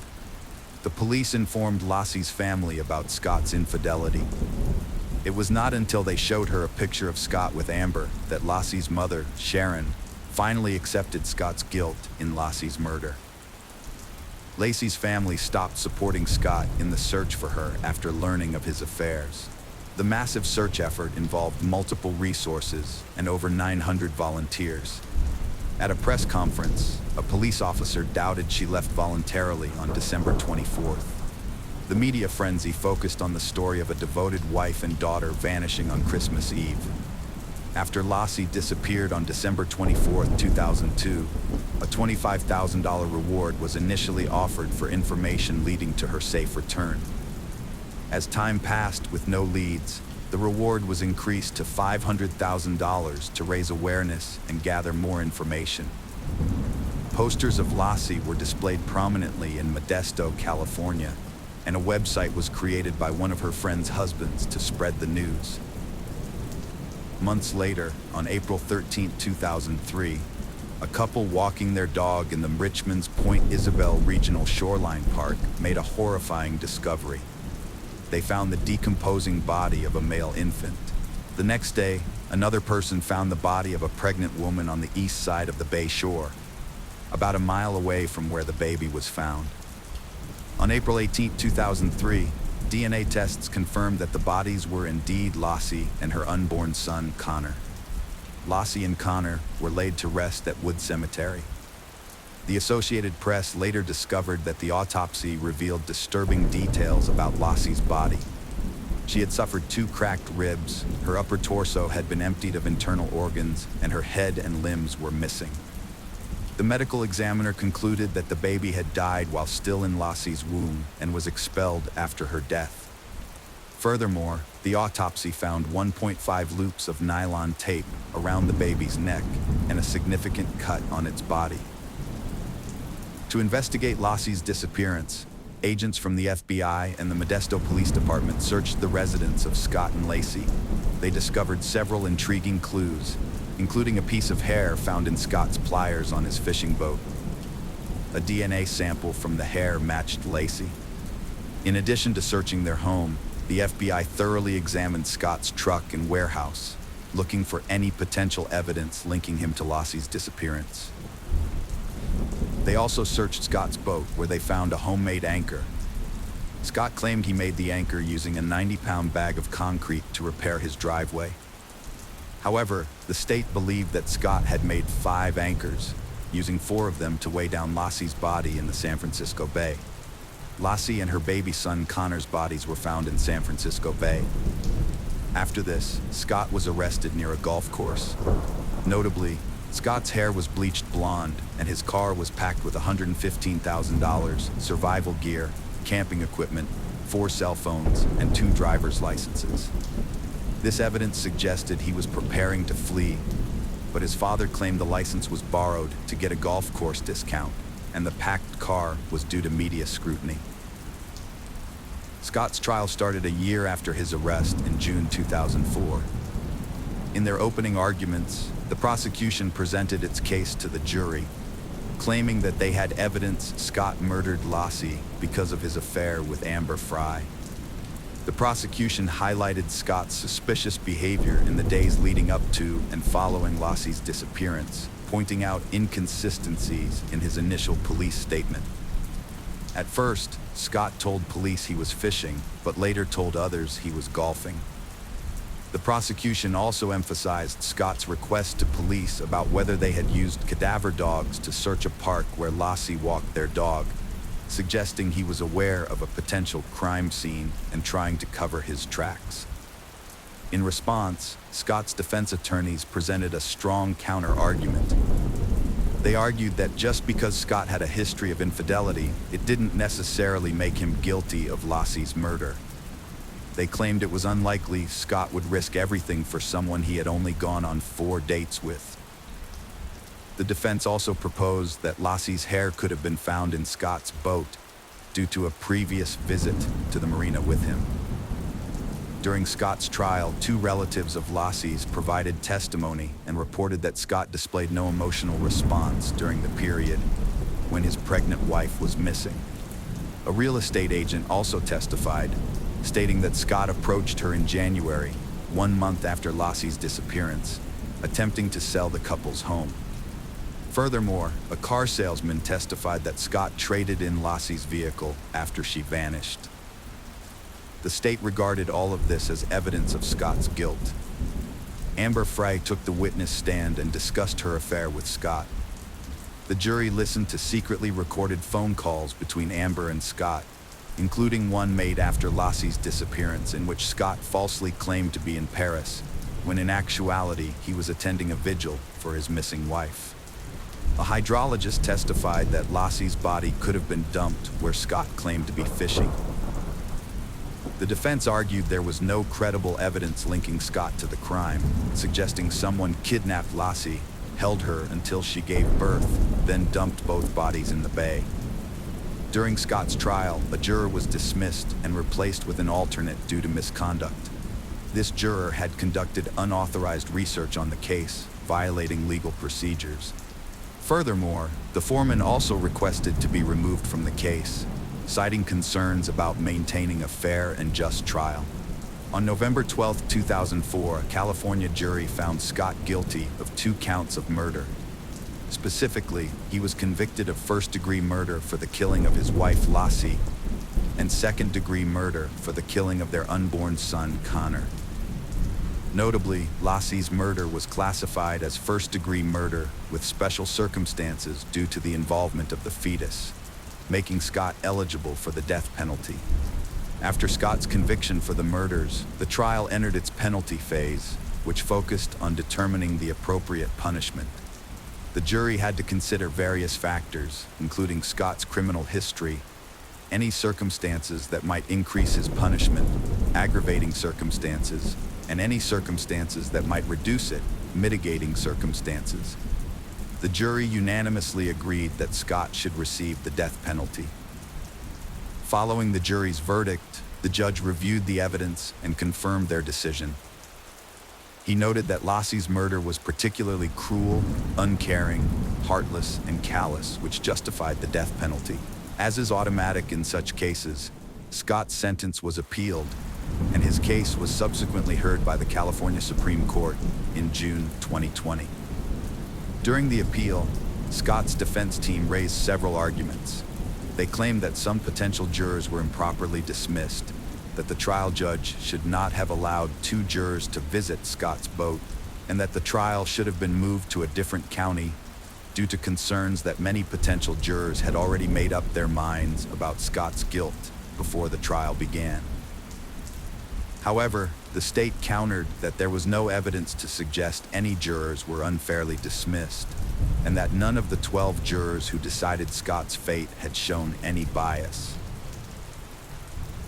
Speaker 1: The police informed Lossie's family about Scott's infidelity. It was not until they showed her a picture of Scott with Amber that Lossie's mother, Sharon, finally accepted Scott's guilt in Lossie's murder. Lacey's family stopped supporting Scott in the search for her after learning of his affairs. The massive search effort involved multiple resources and over 900 volunteers. At a press conference, a police officer doubted she left voluntarily on December 24th. The media frenzy focused on the story of a devoted wife and daughter vanishing on Christmas Eve. After Lossie disappeared on December 24, 2002, a $25,000 reward was initially offered for information leading to her safe return. As time passed with no leads, the reward was increased to $500,000 to raise awareness and gather more information. Posters of Lossie were displayed prominently in Modesto, California, and a website was created by one of her friend's husbands to spread the news. Months later, on April 13, 2003, a couple walking their dog in the Richmond's Point Isabel Regional Shoreline Park made a horrifying discovery. They found the decomposing body of a male infant. The next day, another person found the body of a pregnant woman on the east side of the Bay Shore, about a mile away from where the baby was found. On April 18, 2003, DNA tests confirmed that the bodies were indeed Lossie and her unborn son, Connor. Lossie and Connor were laid to rest at Wood Cemetery. The Associated Press later discovered that the autopsy revealed disturbing details about Lossie's body. She had suffered 2 cracked ribs, her upper torso had been emptied of internal organs, and her head and limbs were missing. The medical examiner concluded that the baby had died while still in Lossie's womb and was expelled after her death. Furthermore, the autopsy found 1.5 loops of nylon tape around the baby's neck and a significant cut on its body. To investigate Lossie's disappearance, agents from the FBI and the Modesto Police Department searched the residence of Scott and Lacey. They discovered several intriguing clues, including a piece of hair found in Scott's pliers on his fishing boat. A DNA sample from the hair matched Lacey. In addition to searching their home, the FBI thoroughly examined Scott's truck and warehouse, looking for any potential evidence linking him to Lossie's disappearance. They also searched Scott's boat, where they found a homemade anchor. Scott claimed he made the anchor using a 90-pound bag of concrete to repair his driveway. However, the state believed that Scott had made 5 anchors, using 4 of them to weigh down Lossie's body in the San Francisco Bay. Lossie and her baby son Connor's bodies were found in San Francisco Bay. After this, Scott was arrested near a golf course. Notably, Scott's hair was bleached blonde, and his car was packed with $115,000, survival gear, camping equipment, 4 cell phones, and 2 driver's licenses. This evidence suggested he was preparing to flee, but his father claimed the license was borrowed to get a golf course discount, and the packed car was due to media scrutiny. Scott's trial started a year after his arrest in June 2004. In their opening arguments, the prosecution presented its case to the jury, claiming that they had evidence Scott murdered Lossie because of his affair with Amber Fry. The prosecution highlighted Scott's suspicious behavior in the days leading up to and following Lossie's disappearance, pointing out inconsistencies in his initial police statement. At first, Scott told police he was fishing, but later told others he was golfing. The prosecution also emphasized Scott's request to police about whether they had used cadaver dogs to search a park where Lossie walked their dog, suggesting he was aware of a potential crime scene and trying to cover his tracks. In response, Scott's defense attorneys presented a strong counter-argument. They argued that just because Scott had a history of infidelity, it didn't necessarily make him guilty of Lossie's murder. They claimed it was unlikely Scott would risk everything for someone he had only gone on 4 dates with. The defense also proposed that Lassie's hair could have been found in Scott's boat due to a previous visit to the marina with him. During Scott's trial, two relatives of Lassie's provided testimony and reported that Scott displayed no emotional response during the period when his pregnant wife was missing. A real estate agent also testified, stating that Scott approached her in January, 1 month after Lassie's disappearance, attempting to sell the couple's home. Furthermore, a car salesman testified that Scott traded in Lassie's vehicle after she vanished. The state regarded all of this as evidence of Scott's guilt. Amber Frey took the witness stand and discussed her affair with Scott. The jury listened to secretly recorded phone calls between Amber and Scott, including one made after Lassie's disappearance in which Scott falsely claimed to be in Paris, when in actuality he was attending a vigil for his missing wife. A hydrologist testified that Lassie's body could have been dumped where Scott claimed to be fishing. The defense argued there was no credible evidence linking Scott to the crime, suggesting someone kidnapped Lassie, held her until she gave birth, then dumped both bodies in the bay. During Scott's trial, a juror was dismissed and replaced with an alternate due to misconduct. This juror had conducted unauthorized research on the case, violating legal procedures. Furthermore, the foreman also requested to be removed from the case, citing concerns about maintaining a fair and just trial. On November 12, 2004, a California jury found Scott guilty of 2 counts of murder. Specifically, he was convicted of first-degree murder for the killing of his wife Lassie and second-degree murder for the killing of their unborn son Connor. Notably, Lassie's murder was classified as first-degree murder with special circumstances due to the involvement of the fetus, making Scott eligible for the death penalty. After Scott's conviction for the murders, the trial entered its penalty phase, which focused on determining the appropriate punishment. The jury had to consider various factors, including Scott's criminal history, any circumstances that might increase his punishment, aggravating circumstances, and any circumstances that might reduce it, mitigating circumstances. The jury unanimously agreed that Scott should receive the death penalty. Following the jury's verdict, the judge reviewed the evidence and confirmed their decision. He noted that Lassie's murder was particularly cruel, uncaring, heartless, and callous, which justified the death penalty. As is automatic in such cases, Scott's sentence was appealed, and his case was subsequently heard by the California Supreme Court in June 2020. During the appeal, Scott's defense team raised several arguments. They claimed that some potential jurors were improperly dismissed, that the trial judge should not have allowed 2 jurors to visit Scott's boat, and that the trial should have been moved to a different county due to concerns that many potential jurors had already made up their minds about Scott's guilt before the trial began. However, the state countered that there was no evidence to suggest any jurors were unfairly dismissed, and that none of the 12 jurors who decided Scott's fate had shown any bias.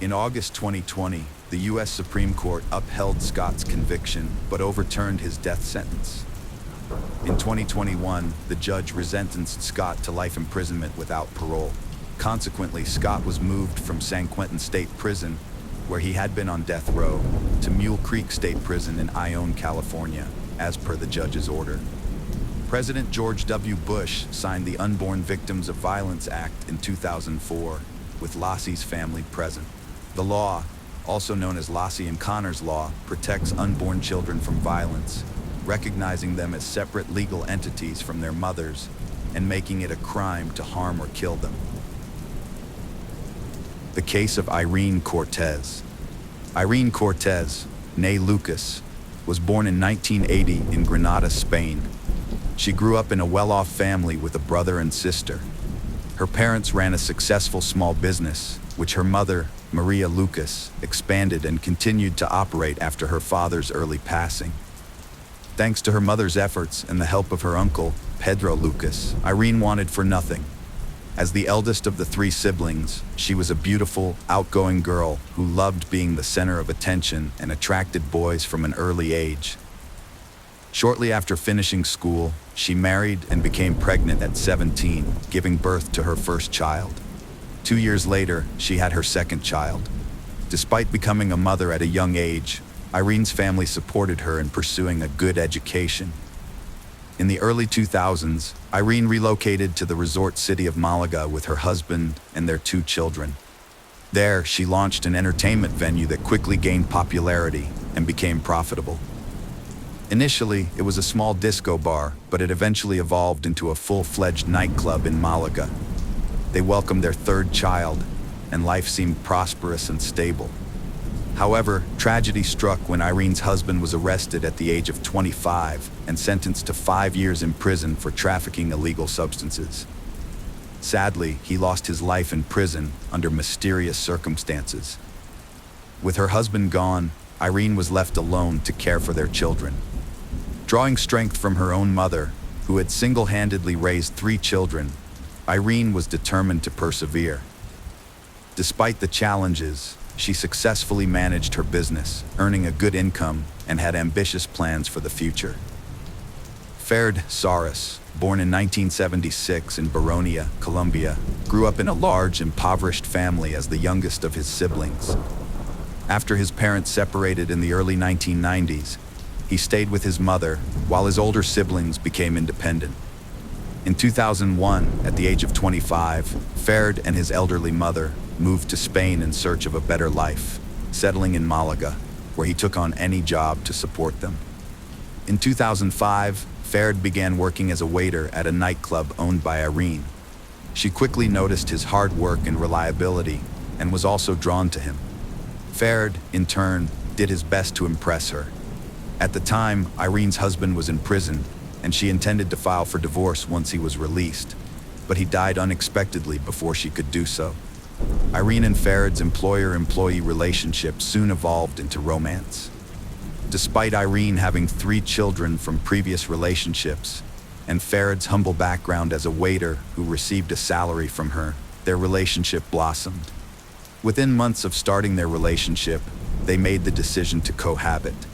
Speaker 1: In August 2020, the U.S. Supreme Court upheld Scott's conviction but overturned his death sentence. In 2021, the judge resentenced Scott to life imprisonment without parole. Consequently, Scott was moved from San Quentin State Prison, where he had been on death row, to Mule Creek State Prison in Ione, California, as per the judge's order. President George W. Bush signed the Unborn Victims of Violence Act in 2004, with Lassie's family present. The law, also known as Lassie and Connor's Law, protects unborn children from violence, recognizing them as separate legal entities from their mothers, and making it a crime to harm or kill them. The case of Irene Cortez. Irene Cortez, née Lucas, was born in 1980 in Granada, Spain. She grew up in a well-off family with a brother and sister. Her parents ran a successful small business, which her mother, Maria Lucas, expanded and continued to operate after her father's early passing. Thanks to her mother's efforts and the help of her uncle, Pedro Lucas, Irene wanted for nothing. As the eldest of the 3 siblings, she was a beautiful, outgoing girl who loved being the center of attention and attracted boys from an early age. Shortly after finishing school, She married and became pregnant at 17, giving birth to her first child. 2 years later, she had her second child. Despite becoming a mother at a young age, Irene's family supported her in pursuing a good education. In the early 2000s, Irene relocated to the resort city of Malaga with her husband and their 2 children. There, she launched an entertainment venue that quickly gained popularity and became profitable. Initially, it was a small disco bar, but it eventually evolved into a full-fledged nightclub in Malaga. They welcomed their 3rd child, and life seemed prosperous and stable. However, tragedy struck when Irene's husband was arrested at the age of 25 and sentenced to 5 years in prison for trafficking illegal substances. Sadly, he lost his life in prison under mysterious circumstances. With her husband gone, Irene was left alone to care for their children. Drawing strength from her own mother, who had single-handedly raised 3 children, Irene was determined to persevere. Despite the challenges, she successfully managed her business, earning a good income, and had ambitious plans for the future. Ferd Saras, born in 1976 in Baronia, Colombia, grew up in a large, impoverished family as the youngest of his siblings. After his parents separated in the early 1990s, he stayed with his mother while his older siblings became independent. In 2001, at the age of 25, Ferd and his elderly mother moved to Spain in search of a better life, settling in Malaga, where he took on any job to support them. In 2005, Ferd began working as a waiter at a nightclub owned by Irene. She quickly noticed his hard work and reliability and was also drawn to him. Ferd, in turn, did his best to impress her. At the time, Irene's husband was in prison, and she intended to file for divorce once he was released, but he died unexpectedly before she could do so. Irene and Ferd's employer-employee relationship soon evolved into romance. Despite Irene having 3 children from previous relationships, and Ferd's humble background as a waiter who received a salary from her, their relationship blossomed. Within months of starting their relationship, they made the decision to cohabit.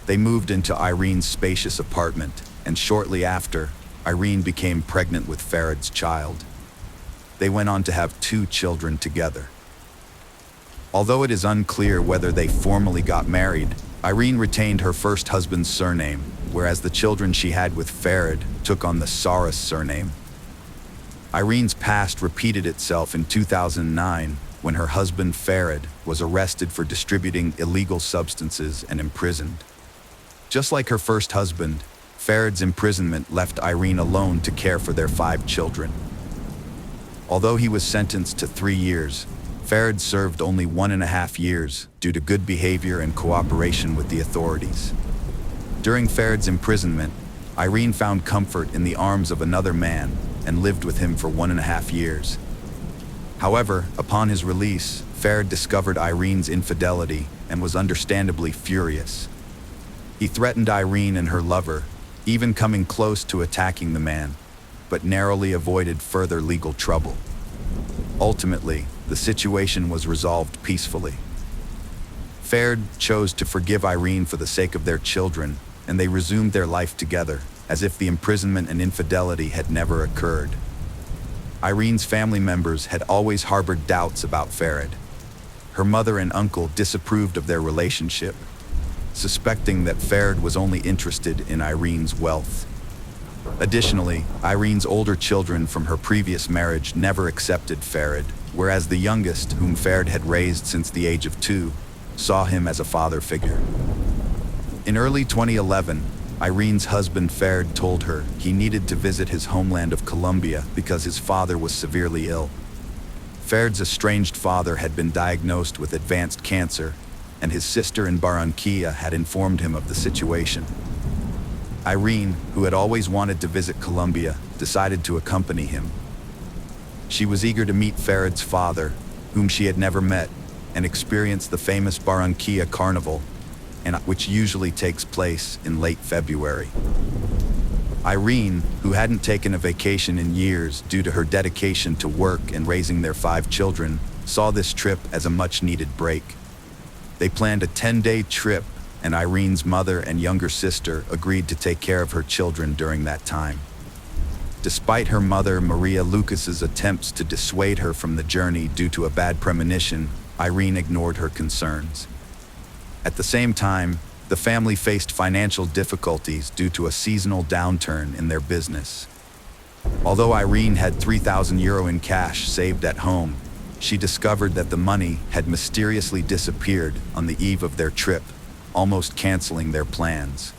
Speaker 1: They moved into Irene's spacious apartment, and shortly after, Irene became pregnant with Ferd's child. They went on to have 2 children together. Although it is unclear whether they formally got married, Irene retained her first husband's surname, whereas the children she had with Ferd took on the Saras surname. Irene's past repeated itself in 2009 when her husband Ferd was arrested for distributing illegal substances and imprisoned. Just like her first husband, Ferd's imprisonment left Irene alone to care for their 5 children. Although he was sentenced to 3 years, Ferd served only 1.5 years due to good behavior and cooperation with the authorities. During Ferd's imprisonment, Irene found comfort in the arms of another man and lived with him for 1.5 years. However, upon his release, Ferd discovered Irene's infidelity and was understandably furious. He threatened Irene and her lover, even coming close to attacking the man, but narrowly avoided further legal trouble. Ultimately, the situation was resolved peacefully. Ferd chose to forgive Irene for the sake of their children, and they resumed their life together, as if the imprisonment and infidelity had never occurred. Irene's family members had always harbored doubts about Ferd. Her mother and uncle disapproved of their relationship, suspecting that Ferd was only interested in Irene's wealth. Additionally, Irene's older children from her previous marriage never accepted Ferd, whereas the youngest, whom Ferd had raised since the age of 2, saw him as a father figure. In early 2011, Irene's husband Ferd told her he needed to visit his homeland of Colombia because his father was severely ill. Ferd's estranged father had been diagnosed with advanced cancer, and his sister in Barranquilla had informed him of the situation. Irene, who had always wanted to visit Colombia, decided to accompany him. She was eager to meet Ferd's father, whom she had never met, and experience the famous Barranquilla Carnival, which usually takes place in late February. Irene, who hadn't taken a vacation in years due to her dedication to work and raising their 5 children, saw this trip as a much-needed break. They planned a 10-day trip and Irene's mother and younger sister agreed to take care of her children during that time. Despite her mother Maria Lucas's attempts to dissuade her from the journey due to a bad premonition, Irene ignored her concerns. At the same time, the family faced financial difficulties due to a seasonal downturn in their business. Although Irene had €3,000 in cash saved at home, she discovered that the money had mysteriously disappeared on the eve of their trip, almost canceling their plans.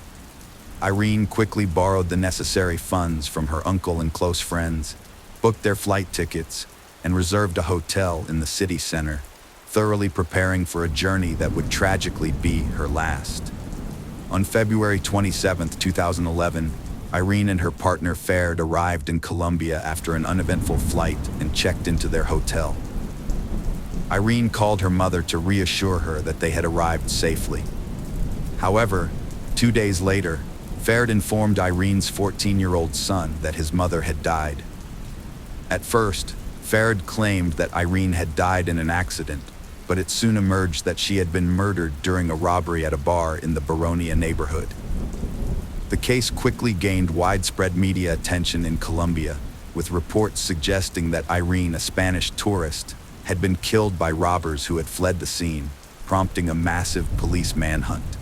Speaker 1: Irene quickly borrowed the necessary funds from her uncle and close friends, booked their flight tickets, and reserved a hotel in the city center, thoroughly preparing for a journey that would tragically be her last. On February 27, 2011, Irene and her partner Ferd arrived in Colombia after an uneventful flight and checked into their hotel. Irene called her mother to reassure her that they had arrived safely. However, 2 days later, Ferd informed Irene's 14-year-old son that his mother had died. At first, Ferd claimed that Irene had died in an accident, but it soon emerged that she had been murdered during a robbery at a bar in the Baronia neighborhood. The case quickly gained widespread media attention in Colombia, with reports suggesting that Irene, a Spanish tourist, had been killed by robbers who had fled the scene, prompting a massive police manhunt.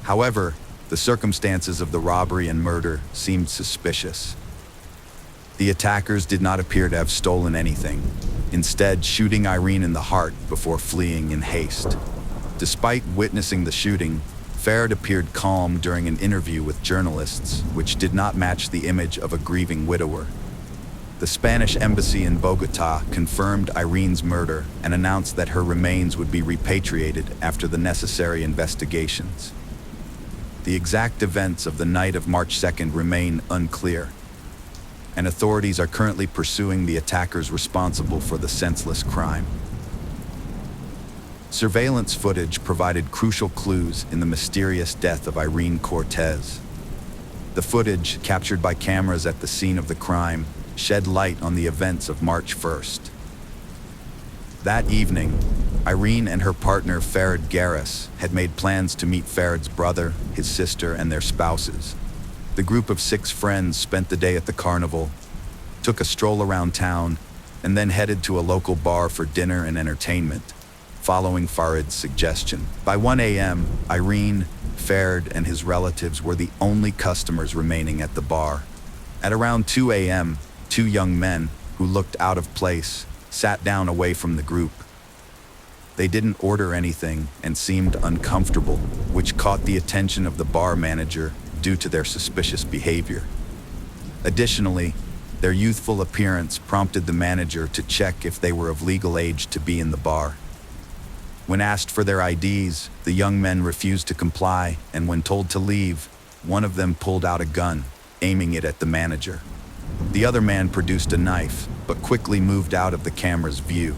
Speaker 1: However, the circumstances of the robbery and murder seemed suspicious. The attackers did not appear to have stolen anything, instead shooting Irene in the heart before fleeing in haste. Despite witnessing the shooting, Ferd appeared calm during an interview with journalists, which did not match the image of a grieving widower. The Spanish embassy in Bogotá confirmed Irene's murder and announced that her remains would be repatriated after the necessary investigations. The exact events of the night of March 2nd remain unclear, and authorities are currently pursuing the attackers responsible for the senseless crime. Surveillance footage provided crucial clues in the mysterious death of Irene Cortez. The footage, captured by cameras at the scene of the crime, shed light on the events of March 1st. That evening, Irene and her partner Ferd Garris had made plans to meet Ferd's brother, his sister, and their spouses. The group of 6 friends spent the day at the carnival, took a stroll around town, and then headed to a local bar for dinner and entertainment, following Farid's suggestion. By 1 a.m., Irene, Ferd, and his relatives were the only customers remaining at the bar. At around 2 a.m., 2 young men, who looked out of place, sat down away from the group. They didn't order anything and seemed uncomfortable, which caught the attention of the bar manager due to their suspicious behavior. Additionally, their youthful appearance prompted the manager to check if they were of legal age to be in the bar. When asked for their IDs, the young men refused to comply, and when told to leave, one of them pulled out a gun, aiming it at the manager. The other man produced a knife, but quickly moved out of the camera's view.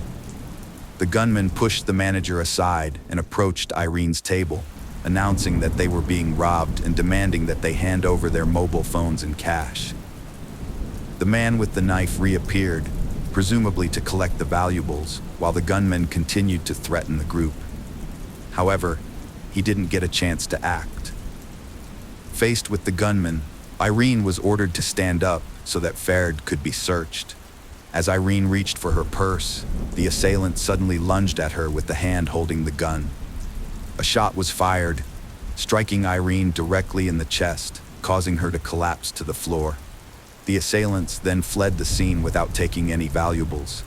Speaker 1: The gunman pushed the manager aside and approached Irene's table, announcing that they were being robbed and demanding that they hand over their mobile phones and cash. The man with the knife reappeared, presumably to collect the valuables, while the gunman continued to threaten the group. However, he didn't get a chance to act. Faced with the gunman, Irene was ordered to stand up so that Ferd could be searched. As Irene reached for her purse, the assailant suddenly lunged at her with the hand holding the gun. A shot was fired, striking Irene directly in the chest, causing her to collapse to the floor. The assailants then fled the scene without taking any valuables.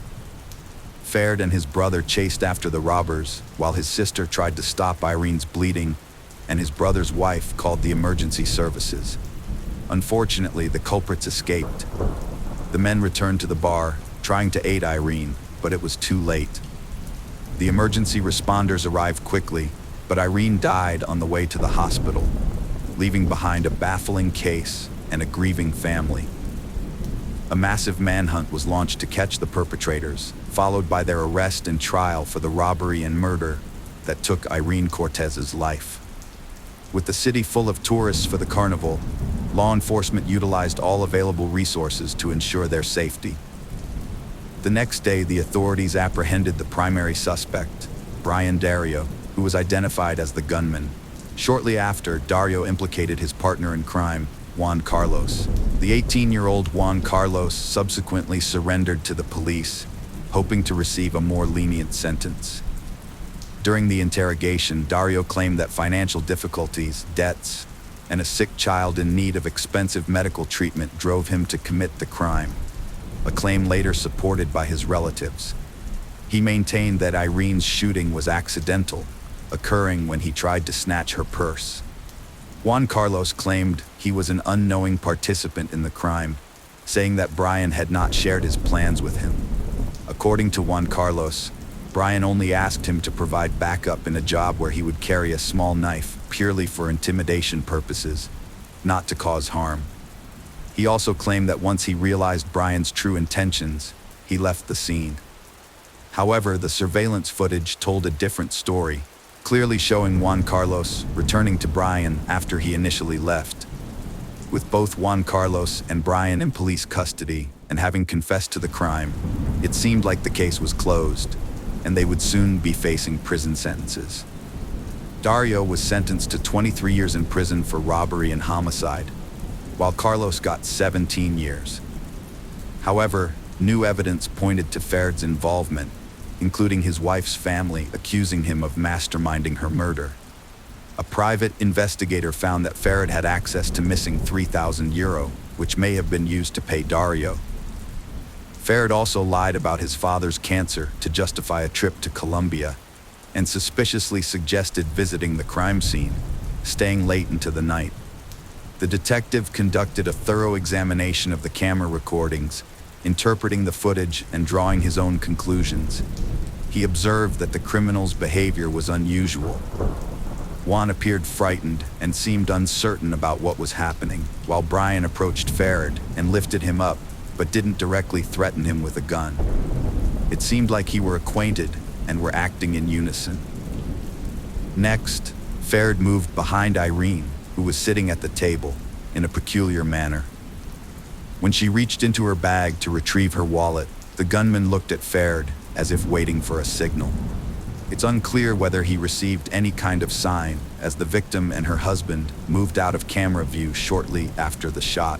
Speaker 1: Ferd and his brother chased after the robbers, while his sister tried to stop Irene's bleeding, and his brother's wife called the emergency services. Unfortunately, the culprits escaped. The men returned to the bar, trying to aid Irene, but it was too late. The emergency responders arrived quickly, but Irene died on the way to the hospital, leaving behind a baffling case and a grieving family. A massive manhunt was launched to catch the perpetrators, followed by their arrest and trial for the robbery and murder that took Irene Cortez's life. With the city full of tourists for the carnival, law enforcement utilized all available resources to ensure their safety. The next day, the authorities apprehended the primary suspect, Brian Dario, who was identified as the gunman. Shortly after, Dario implicated his partner in crime, Juan Carlos. The 18-year-old Juan Carlos subsequently surrendered to the police, hoping to receive a more lenient sentence. During the interrogation, Dario claimed that financial difficulties, debts, and a sick child in need of expensive medical treatment drove him to commit the crime, a claim later supported by his relatives. He maintained that Irene's shooting was accidental, occurring when he tried to snatch her purse. Juan Carlos claimed he was an unknowing participant in the crime, saying that Brian had not shared his plans with him. According to Juan Carlos, Brian only asked him to provide backup in a job where he would carry a small knife purely for intimidation purposes, not to cause harm. He also claimed that once he realized Brian's true intentions, he left the scene. However, the surveillance footage told a different story, clearly showing Juan Carlos returning to Brian after he initially left. With both Juan Carlos and Brian in police custody and having confessed to the crime, it seemed like the case was closed, and they would soon be facing prison sentences. Dario was sentenced to 23 years in prison for robbery and homicide, while Carlos got 17 years. However, new evidence pointed to Faird's involvement, including his wife's family accusing him of masterminding her murder. A private investigator found that Faird had access to missing €3,000, which may have been used to pay Dario. Faird also lied about his father's cancer to justify a trip to Colombia, and suspiciously suggested visiting the crime scene, staying late into the night. The detective conducted a thorough examination of the camera recordings, interpreting the footage and drawing his own conclusions. He observed that the criminal's behavior was unusual. Juan appeared frightened and seemed uncertain about what was happening, while Brian approached Faird and lifted him up, but didn't directly threaten him with a gun. It seemed like he were acquainted and were acting in unison. Next, Faird moved behind Irene, who was sitting at the table, in a peculiar manner. When she reached into her bag to retrieve her wallet, the gunman looked at Faird as if waiting for a signal. It's unclear whether he received any kind of sign, as the victim and her husband moved out of camera view shortly after the shot.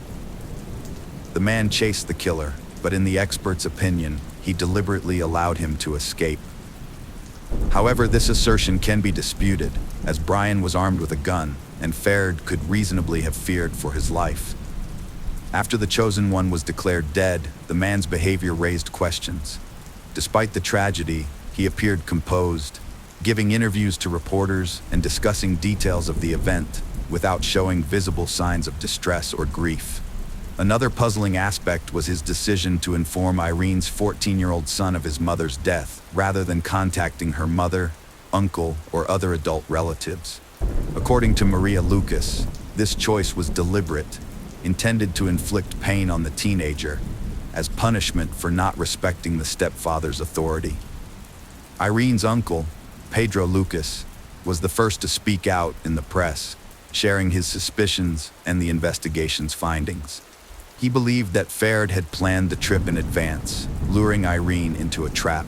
Speaker 1: The man chased the killer, but in the expert's opinion, he deliberately allowed him to escape. However, this assertion can be disputed, as Brian was armed with a gun, and Faird could reasonably have feared for his life. After the chosen one was declared dead, the man's behavior raised questions. Despite the tragedy, he appeared composed, giving interviews to reporters and discussing details of the event without showing visible signs of distress or grief. Another puzzling aspect was his decision to inform Irene's 14-year-old son of his mother's death, rather than contacting her mother, uncle, or other adult relatives. According to Maria Lucas, this choice was deliberate, intended to inflict pain on the teenager, as punishment for not respecting the stepfather's authority. Irene's uncle, Pedro Lucas, was the first to speak out in the press, sharing his suspicions and the investigation's findings. He believed that Faird had planned the trip in advance, luring Irene into a trap.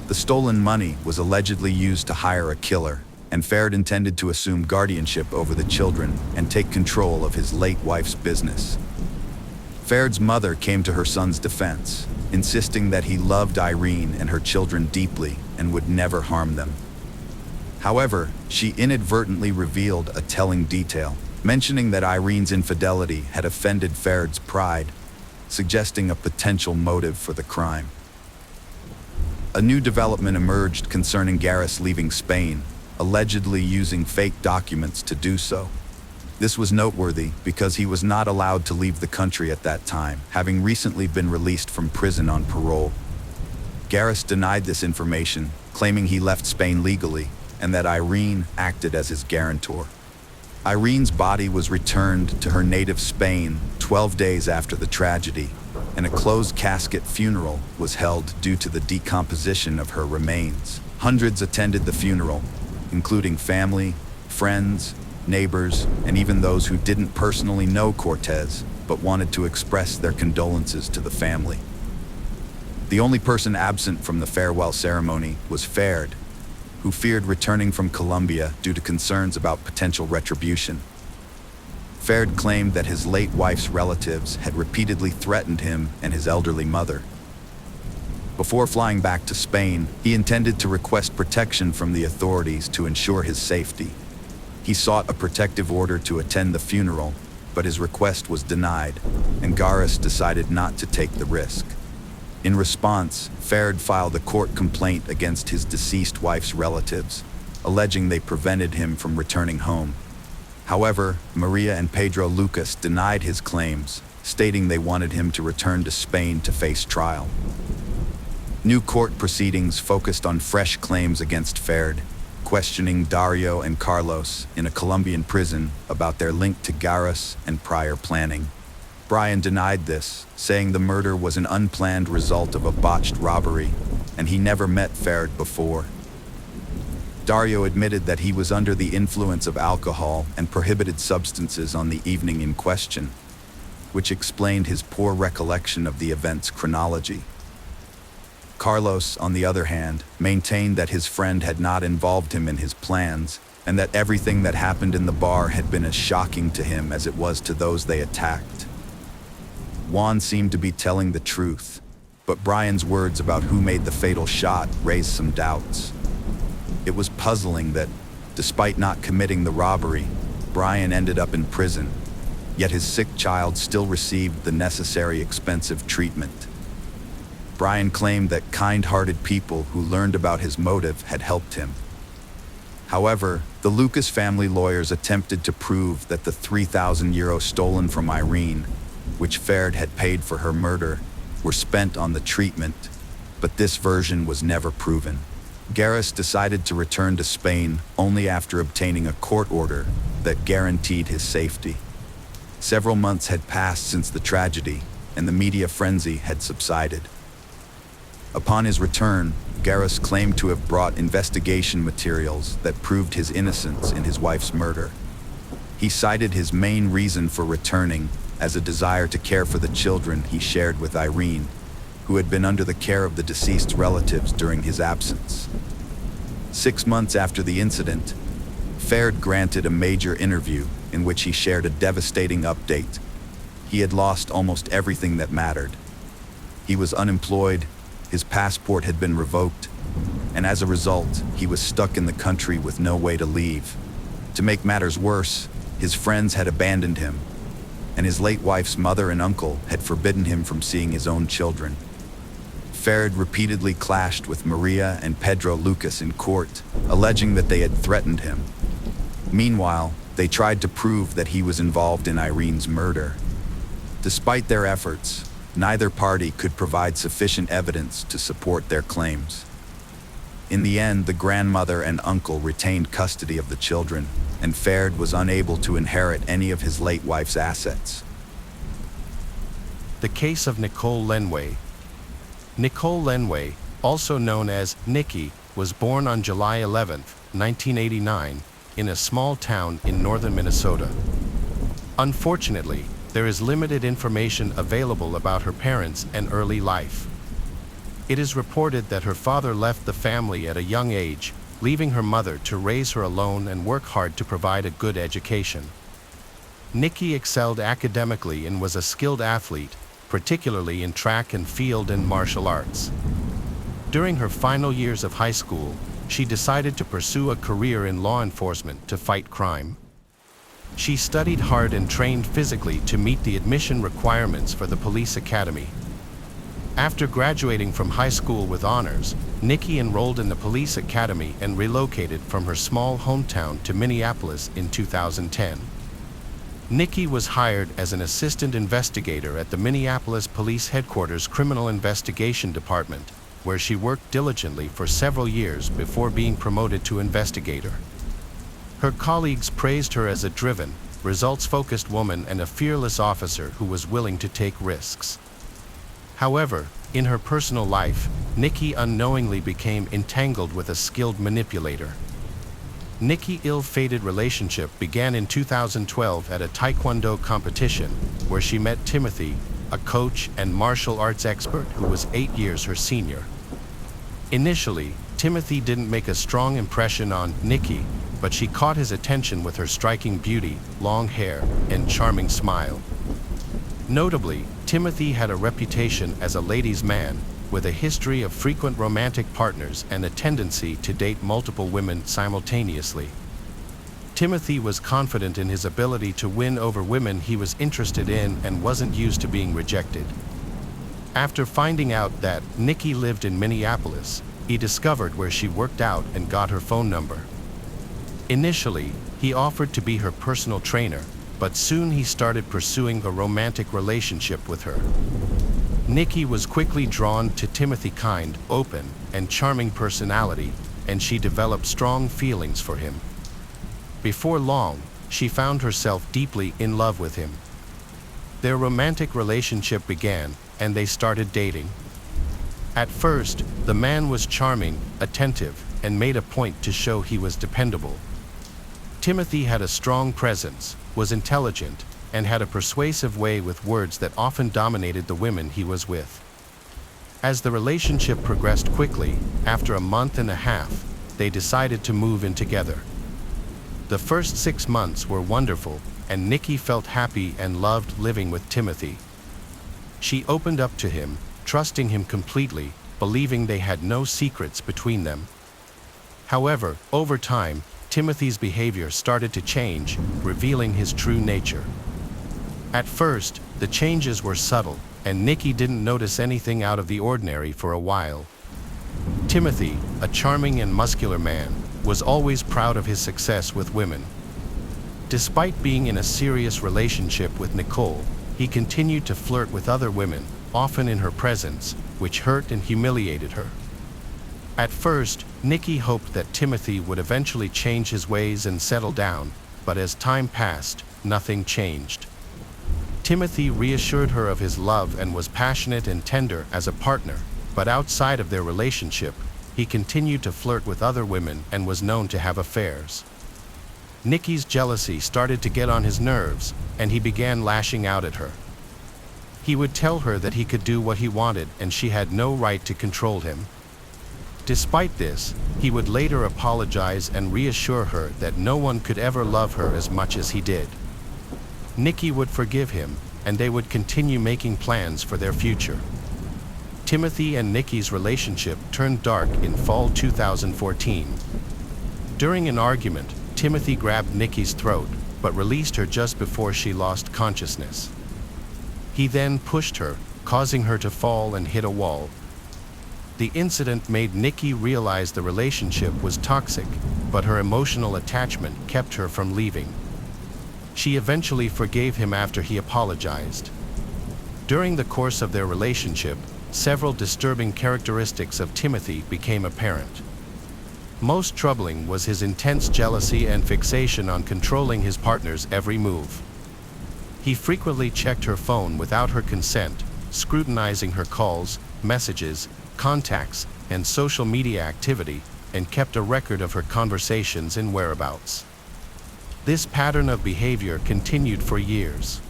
Speaker 1: The stolen money was allegedly used to hire a killer, and Faird intended to assume guardianship over the children and take control of his late wife's business. Faird's mother came to her son's defense, insisting that he loved Irene and her children deeply and would never harm them. However, she inadvertently revealed a telling detail, mentioning that Irene's infidelity had offended Faird's pride, suggesting a potential motive for the crime. A new development emerged concerning Garris leaving Spain, allegedly using fake documents to do so. This was noteworthy because he was not allowed to leave the country at that time, having recently been released from prison on parole. Garris denied this information, claiming he left Spain legally and that Irene acted as his guarantor. Irene's body was returned to her native Spain 12 days after the tragedy, and a closed casket funeral was held due to the decomposition of her remains. Hundreds attended the funeral, including family, friends, neighbors, and even those who didn't personally know Cortez, but wanted to express their condolences to the family. The only person absent from the farewell ceremony was Faird, who feared returning from Colombia due to concerns about potential retribution. Ferd claimed that his late wife's relatives had repeatedly threatened him and his elderly mother. Before flying back to Spain, he intended to request protection from the authorities to ensure his safety. He sought a protective order to attend the funeral, but his request was denied, and Garras decided not to take the risk. In response, Ferd filed a court complaint against his deceased wife's relatives, alleging they prevented him from returning home. However, Maria and Pedro Lucas denied his claims, stating they wanted him to return to Spain to face trial. New court proceedings focused on fresh claims against Ferd, questioning Dario and Carlos in a Colombian prison about their link to Garras and prior planning. Brian denied this, saying the murder was an unplanned result of a botched robbery, and he never met Ferd before. Dario admitted that he was under the influence of alcohol and prohibited substances on the evening in question, which explained his poor recollection of the event's chronology. Carlos, on the other hand, maintained that his friend had not involved him in his plans, and that everything that happened in the bar had been as shocking to him as it was to those they attacked. Juan seemed to be telling the truth, but Brian's words about who made the fatal shot raised some doubts. It was puzzling that, despite not committing the robbery, Brian ended up in prison, yet his sick child still received the necessary expensive treatment. Brian claimed that kind-hearted people who learned about his motive had helped him. However, the Lucas family lawyers attempted to prove that the €3,000 stolen from Irene, which Ferd had paid for her murder, were spent on the treatment, but this version was never proven. Garras decided to return to Spain only after obtaining a court order that guaranteed his safety. Several months had passed since the tragedy, and the media frenzy had subsided. Upon his return, Garras claimed to have brought investigation materials that proved his innocence in his wife's murder. He cited his main reason for returning as a desire to care for the children he shared with Irene, who had been under the care of the deceased's relatives during his absence. 6 months after the incident, Ferd granted a major interview in which he shared a devastating update. He had lost almost everything that mattered. He was unemployed, his passport had been revoked, and as a result, he was stuck in the country with no way to leave. To make matters worse, his friends had abandoned him, and his late wife's mother and uncle had forbidden him from seeing his own children. Ferd repeatedly clashed with Maria and Pedro Lucas in court, alleging that they had threatened him. Meanwhile, they tried to prove that he was involved in Irene's murder. Despite their efforts, neither party could provide sufficient evidence to support their claims. In the end, the grandmother and uncle retained custody of the children, and Ferd was unable to inherit any of his late wife's assets.
Speaker 2: The case of Nicole Lenway. Nicole Lenway, also known as Nikki, was born on July 11, 1989, in a small town in northern Minnesota. Unfortunately, there is limited information available about her parents and early life. It is reported that her father left the family at a young age, leaving her mother to raise her alone and work hard to provide a good education. Nikki excelled academically and was a skilled athlete, particularly in track and field and martial arts. During her final years of high school, she decided to pursue a career in law enforcement to fight crime. She studied hard and trained physically to meet the admission requirements for the police academy. After graduating from high school with honors, Nikki enrolled in the police academy and relocated from her small hometown to Minneapolis in 2010. Nikki was hired as an assistant investigator at the Minneapolis Police Headquarters Criminal Investigation Department, where she worked diligently for several years before being promoted to investigator. Her colleagues praised her as a driven, results-focused woman and a fearless officer who was willing to take risks. However, in her personal life, Nikki unknowingly became entangled with a skilled manipulator. Nikki's ill-fated relationship began in 2012 at a Taekwondo competition, where she met Timothy, a coach and martial arts expert who was 8 years her senior. Initially, Timothy didn't make a strong impression on Nikki, but she caught his attention with her striking beauty, long hair, and charming smile. Notably, Timothy had a reputation as a ladies' man, with a history of frequent romantic partners and a tendency to date multiple women simultaneously. Timothy was confident in his ability to win over women he was interested in and wasn't used to being rejected. After finding out that Nikki lived in Minneapolis, he discovered where she worked out and got her phone number. Initially, he offered to be her personal trainer, but soon he started pursuing a romantic relationship with her. Nikki was quickly drawn to Timothy's kind, open, and charming personality, and she developed strong feelings for him. Before long, she found herself deeply in love with him. Their romantic relationship began, and they started dating. At first, the man was charming, attentive, and made a point to show he was dependable. Timothy had a strong presence, was intelligent, and had a persuasive way with words that often dominated the women he was with. As the relationship progressed quickly, after a month and a half, they decided to move in together. The first 6 months were wonderful, and Nikki felt happy and loved living with Timothy. She opened up to him, trusting him completely, believing they had no secrets between them. However, over time, Timothy's behavior started to change, revealing his true nature. At first, the changes were subtle, and Nikki didn't notice anything out of the ordinary for a while. Timothy, a charming and muscular man, was always proud of his success with women. Despite being in a serious relationship with Nicole, he continued to flirt with other women, often in her presence, which hurt and humiliated her. At first, Nikki hoped that Timothy would eventually change his ways and settle down, but as time passed, nothing changed. Timothy reassured her of his love and was passionate and tender as a partner, but outside of their relationship, he continued to flirt with other women and was known to have affairs. Nikki's jealousy started to get on his nerves, and he began lashing out at her. He would tell her that he could do what he wanted and she had no right to control him. Despite this, he would later apologize and reassure her that no one could ever love her as much as he did. Nikki would forgive him, and they would continue making plans for their future. Timothy and Nikki's relationship turned dark in fall 2014. During an argument, Timothy grabbed Nikki's throat, but released her just before she lost consciousness. He then pushed her, causing her to fall and hit a wall. The incident made Nikki realize the relationship was toxic, but her emotional attachment kept her from leaving. She eventually forgave him after he apologized. During the course of their relationship, several disturbing characteristics of Timothy became apparent. Most troubling was his intense jealousy and fixation on controlling his partner's every move. He frequently checked her phone without her consent, scrutinizing her calls, messages, contacts, and social media activity, and kept a record of her conversations and whereabouts. This pattern of behavior continued for years.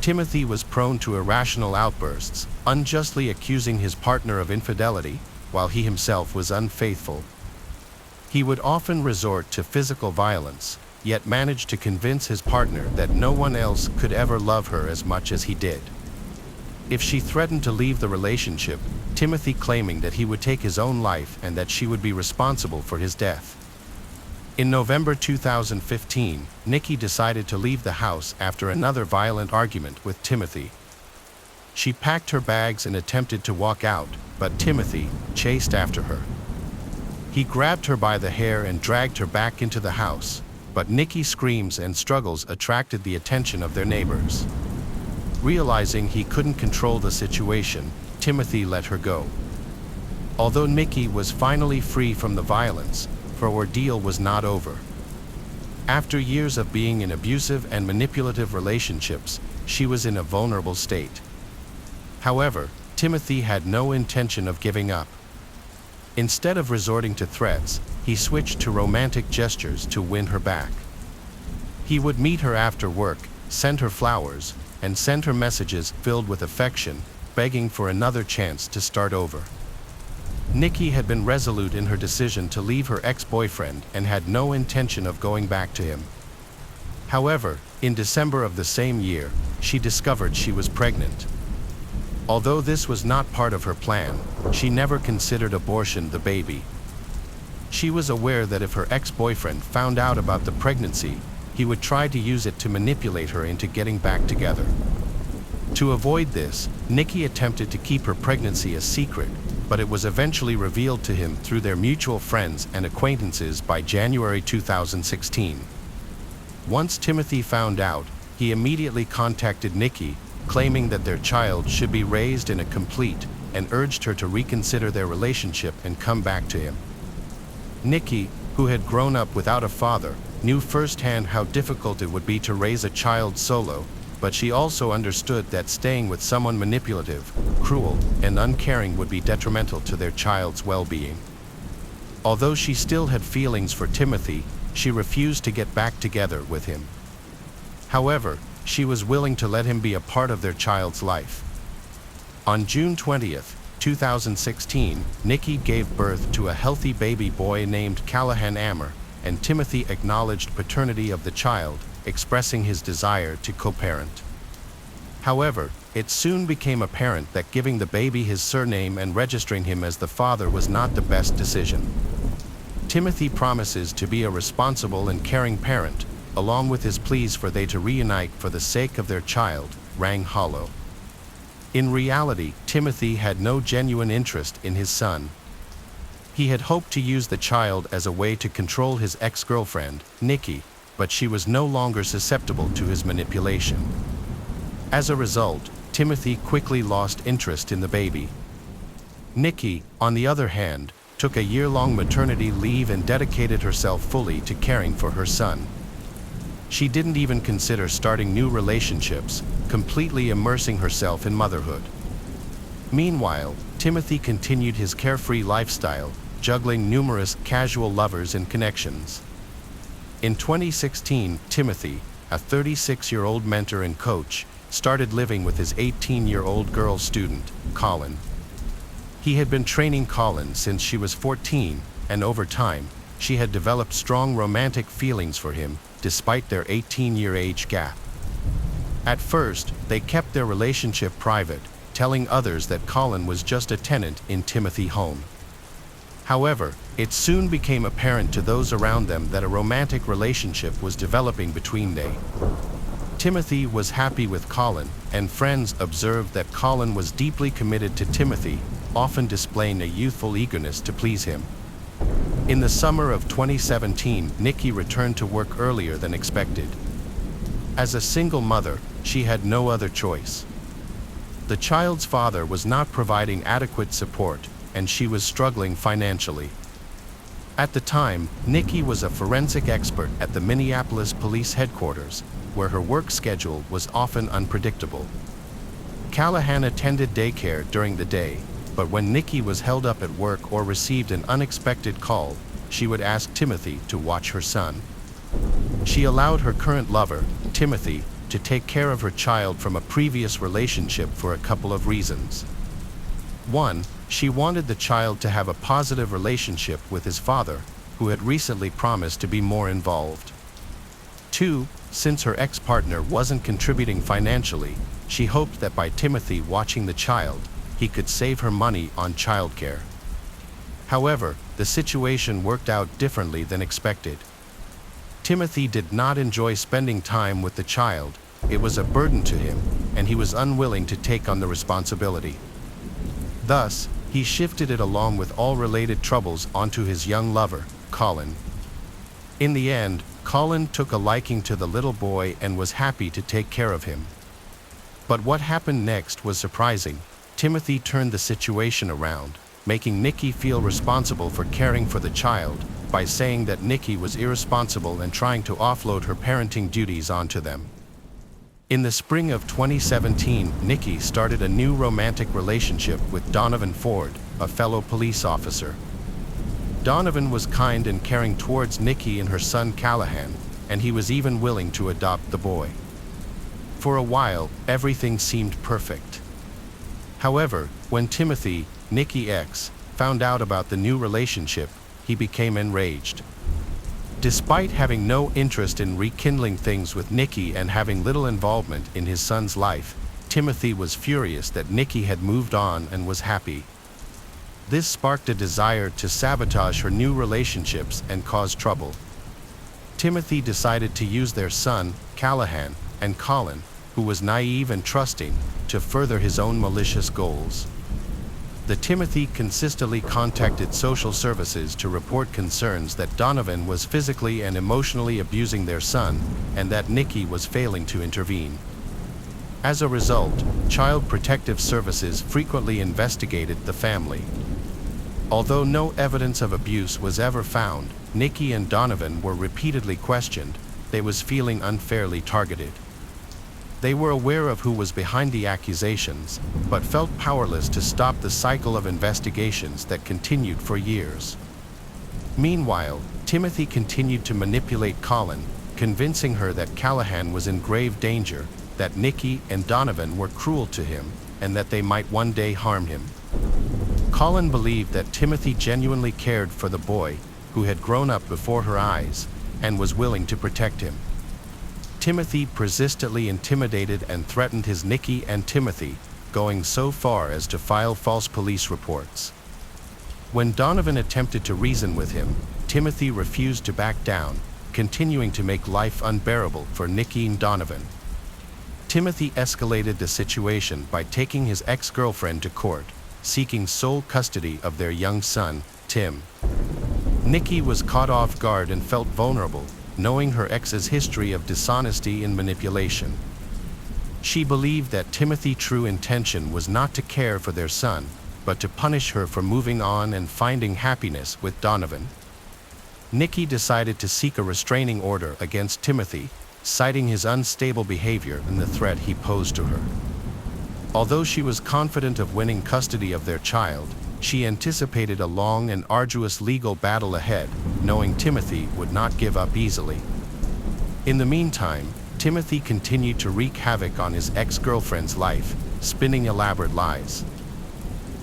Speaker 2: Timothy was prone to irrational outbursts, unjustly accusing his partner of infidelity, while he himself was unfaithful. He would often resort to physical violence, yet managed to convince his partner that no one else could ever love her as much as he did. If she threatened to leave the relationship, Timothy claiming that he would take his own life and that she would be responsible for his death. In November 2015, Nikki decided to leave the house after another violent argument with Timothy. She packed her bags and attempted to walk out, but Timothy chased after her. He grabbed her by the hair and dragged her back into the house, but Nikki's screams and struggles attracted the attention of their neighbors. Realizing he couldn't control the situation, Timothy let her go. Although Nikki was finally free from the violence, her ordeal was not over. After years of being in abusive and manipulative relationships, she was in a vulnerable state. However, Timothy had no intention of giving up. Instead of resorting to threats, he switched to romantic gestures to win her back. He would meet her after work, send her flowers, and send her messages filled with affection, begging for another chance to start over. Nikki had been resolute in her decision to leave her ex-boyfriend and had no intention of going back to him. However, in December of the same year, she discovered she was pregnant. Although this was not part of her plan, she never considered abortion the baby. She was aware that if her ex-boyfriend found out about the pregnancy, he would try to use it to manipulate her into getting back together. To avoid this, Nikki attempted to keep her pregnancy a secret, but it was eventually revealed to him through their mutual friends and acquaintances by January 2016. Once Timothy found out, he immediately contacted Nikki, claiming that their child should be raised in a complete, and urged her to reconsider their relationship and come back to him. Nikki, who had grown up without a father, knew firsthand how difficult it would be to raise a child solo, but she also understood that staying with someone manipulative, cruel, and uncaring would be detrimental to their child's well-being. Although she still had feelings for Timothy, she refused to get back together with him. However, she was willing to let him be a part of their child's life. On June 20th, 2016, Nikki gave birth to a healthy baby boy named Callahan Ammer, and Timothy acknowledged paternity of the child, expressing his desire to co-parent. However, it soon became apparent that giving the baby his surname and registering him as the father was not the best decision. Timothy promises to be a responsible and caring parent, along with his pleas for they to reunite for the sake of their child, rang hollow. In reality, Timothy had no genuine interest in his son. He had hoped to use the child as a way to control his ex-girlfriend, Nikki, but she was no longer susceptible to his manipulation. As a result, Timothy quickly lost interest in the baby. Nikki, on the other hand, took a year-long maternity leave and dedicated herself fully to caring for her son. She didn't even consider starting new relationships, completely immersing herself in motherhood. Meanwhile, Timothy continued his carefree lifestyle, juggling numerous casual lovers and connections. In 2016, Timothy, a 36-year-old mentor and coach, started living with his 18-year-old girl student, Colin. He had been training Colin since she was 14, and over time, she had developed strong romantic feelings for him, despite their 18-year age gap. At first, they kept their relationship private, telling others that Colin was just a tenant in Timothy's home. However, it soon became apparent to those around them that a romantic relationship was developing between them. Timothy was happy with Colin, and friends observed that Colin was deeply committed to Timothy, often displaying a youthful eagerness to please him. In the summer of 2017, Nikki returned to work earlier than expected. As a single mother, she had no other choice. The child's father was not providing adequate support, and she was struggling financially. At the time, Nikki was a forensic expert at the Minneapolis Police Headquarters, where her work schedule was often unpredictable. Callahan attended daycare during the day, but when Nikki was held up at work or received an unexpected call, she would ask Timothy to watch her son. She allowed her current lover, Timothy, to take care of her child from a previous relationship for a couple of reasons. 1, she wanted the child to have a positive relationship with his father, who had recently promised to be more involved. 2, since her ex-partner wasn't contributing financially, she hoped that by Timothy watching the child, he could save her money on childcare. However, the situation worked out differently than expected. Timothy did not enjoy spending time with the child. It was a burden to him, and he was unwilling to take on the responsibility. Thus, he shifted it along with all related troubles onto his young lover, Colin. In the end, Colin took a liking to the little boy and was happy to take care of him. But what happened next was surprising. Timothy turned the situation around, making Nikki feel responsible for caring for the child by saying that Nikki was irresponsible and trying to offload her parenting duties onto them. In the spring of 2017, Nikki started a new romantic relationship with Donovan Ford, a fellow police officer. Donovan was kind and caring towards Nikki and her son Callahan, and he was even willing to adopt the boy. For a while, everything seemed perfect. However, when Timothy, Nikki's ex, found out about the new relationship, he became enraged. Despite having no interest in rekindling things with Nikki and having little involvement in his son's life, Timothy was furious that Nikki had moved on and was happy. This sparked a desire to sabotage her new relationships and cause trouble. Timothy decided to use their son, Callahan, and Colin, who was naive and trusting, to further his own malicious goals. The Timothy consistently contacted social services to report concerns that Donovan was physically and emotionally abusing their son, and that Nikki was failing to intervene. As a result, Child Protective Services frequently investigated the family. Although no evidence of abuse was ever found, Nikki and Donovan were repeatedly questioned. They was feeling unfairly targeted. They were aware of who was behind the accusations, but felt powerless to stop the cycle of investigations that continued for years. Meanwhile, Timothy continued to manipulate Colin, convincing her that Callahan was in grave danger, that Nikki and Donovan were cruel to him, and that they might one day harm him. Colin believed that Timothy genuinely cared for the boy, who had grown up before her eyes, and was willing to protect him. Timothy persistently intimidated and threatened his Nikki and Timothy, going so far as to file false police reports. When Donovan attempted to reason with him, Timothy refused to back down, continuing to make life unbearable for Nikki and Donovan. Timothy escalated the situation by taking his ex-girlfriend to court, seeking sole custody of their young son, Tim. Nikki was caught off guard and felt vulnerable, knowing her ex's history of dishonesty and manipulation. She believed that Timothy's true intention was not to care for their son, but to punish her for moving on and finding happiness with Donovan. Nikki decided to seek a restraining order against Timothy, citing his unstable behavior and the threat he posed to her. Although she was confident of winning custody of their child, she anticipated a long and arduous legal battle ahead, knowing Timothy would not give up easily. In the meantime, Timothy continued to wreak havoc on his ex-girlfriend's life, spinning elaborate lies.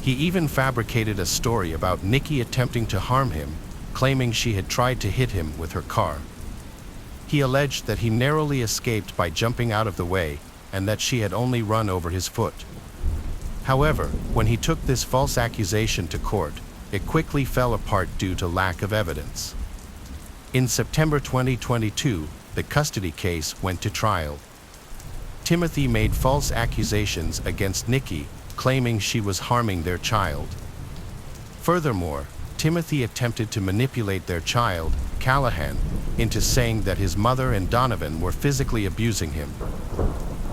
Speaker 2: He even fabricated a story about Nikki attempting to harm him, claiming she had tried to hit him with her car. He alleged that he narrowly escaped by jumping out of the way, and that she had only run over his foot. However, when he took this false accusation to court, it quickly fell apart due to lack of evidence. In September 2022, the custody case went to trial. Timothy made false accusations against Nikki, claiming she was harming their child. Furthermore, Timothy attempted to manipulate their child, Callahan, into saying that his mother and Donovan were physically abusing him.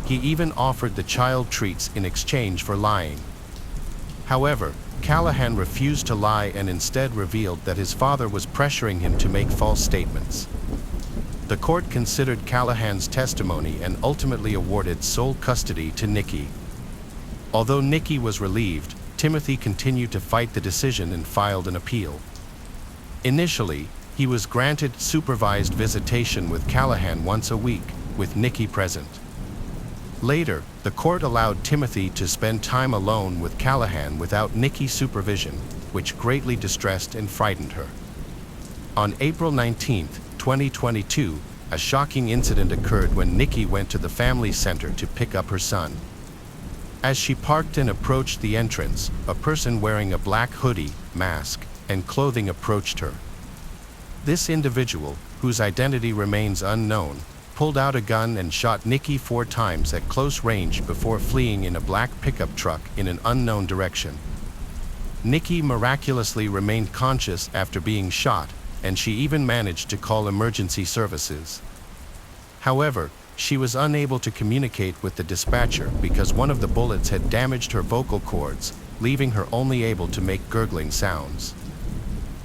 Speaker 2: He even offered the child treats in exchange for lying. However, Callahan refused to lie and instead revealed that his father was pressuring him to make false statements. The court considered Callahan's testimony and ultimately awarded sole custody to Nikki. Although Nikki was relieved, Timothy continued to fight the decision and filed an appeal. Initially, he was granted supervised visitation with Callahan once a week, with Nikki present. Later, the court allowed Timothy to spend time alone with Callahan without Nikki's supervision, which greatly distressed and frightened her. On April 19, 2022, a shocking incident occurred when Nikki went to the family center to pick up her son. As she parked and approached the entrance, a person wearing a black hoodie, mask, and clothing approached her. This individual, whose identity remains unknown, pulled out a gun and shot Nikki 4 times at close range before fleeing in a black pickup truck in an unknown direction. Nikki miraculously remained conscious after being shot, and she even managed to call emergency services. However, she was unable to communicate with the dispatcher because one of the bullets had damaged her vocal cords, leaving her only able to make gurgling sounds.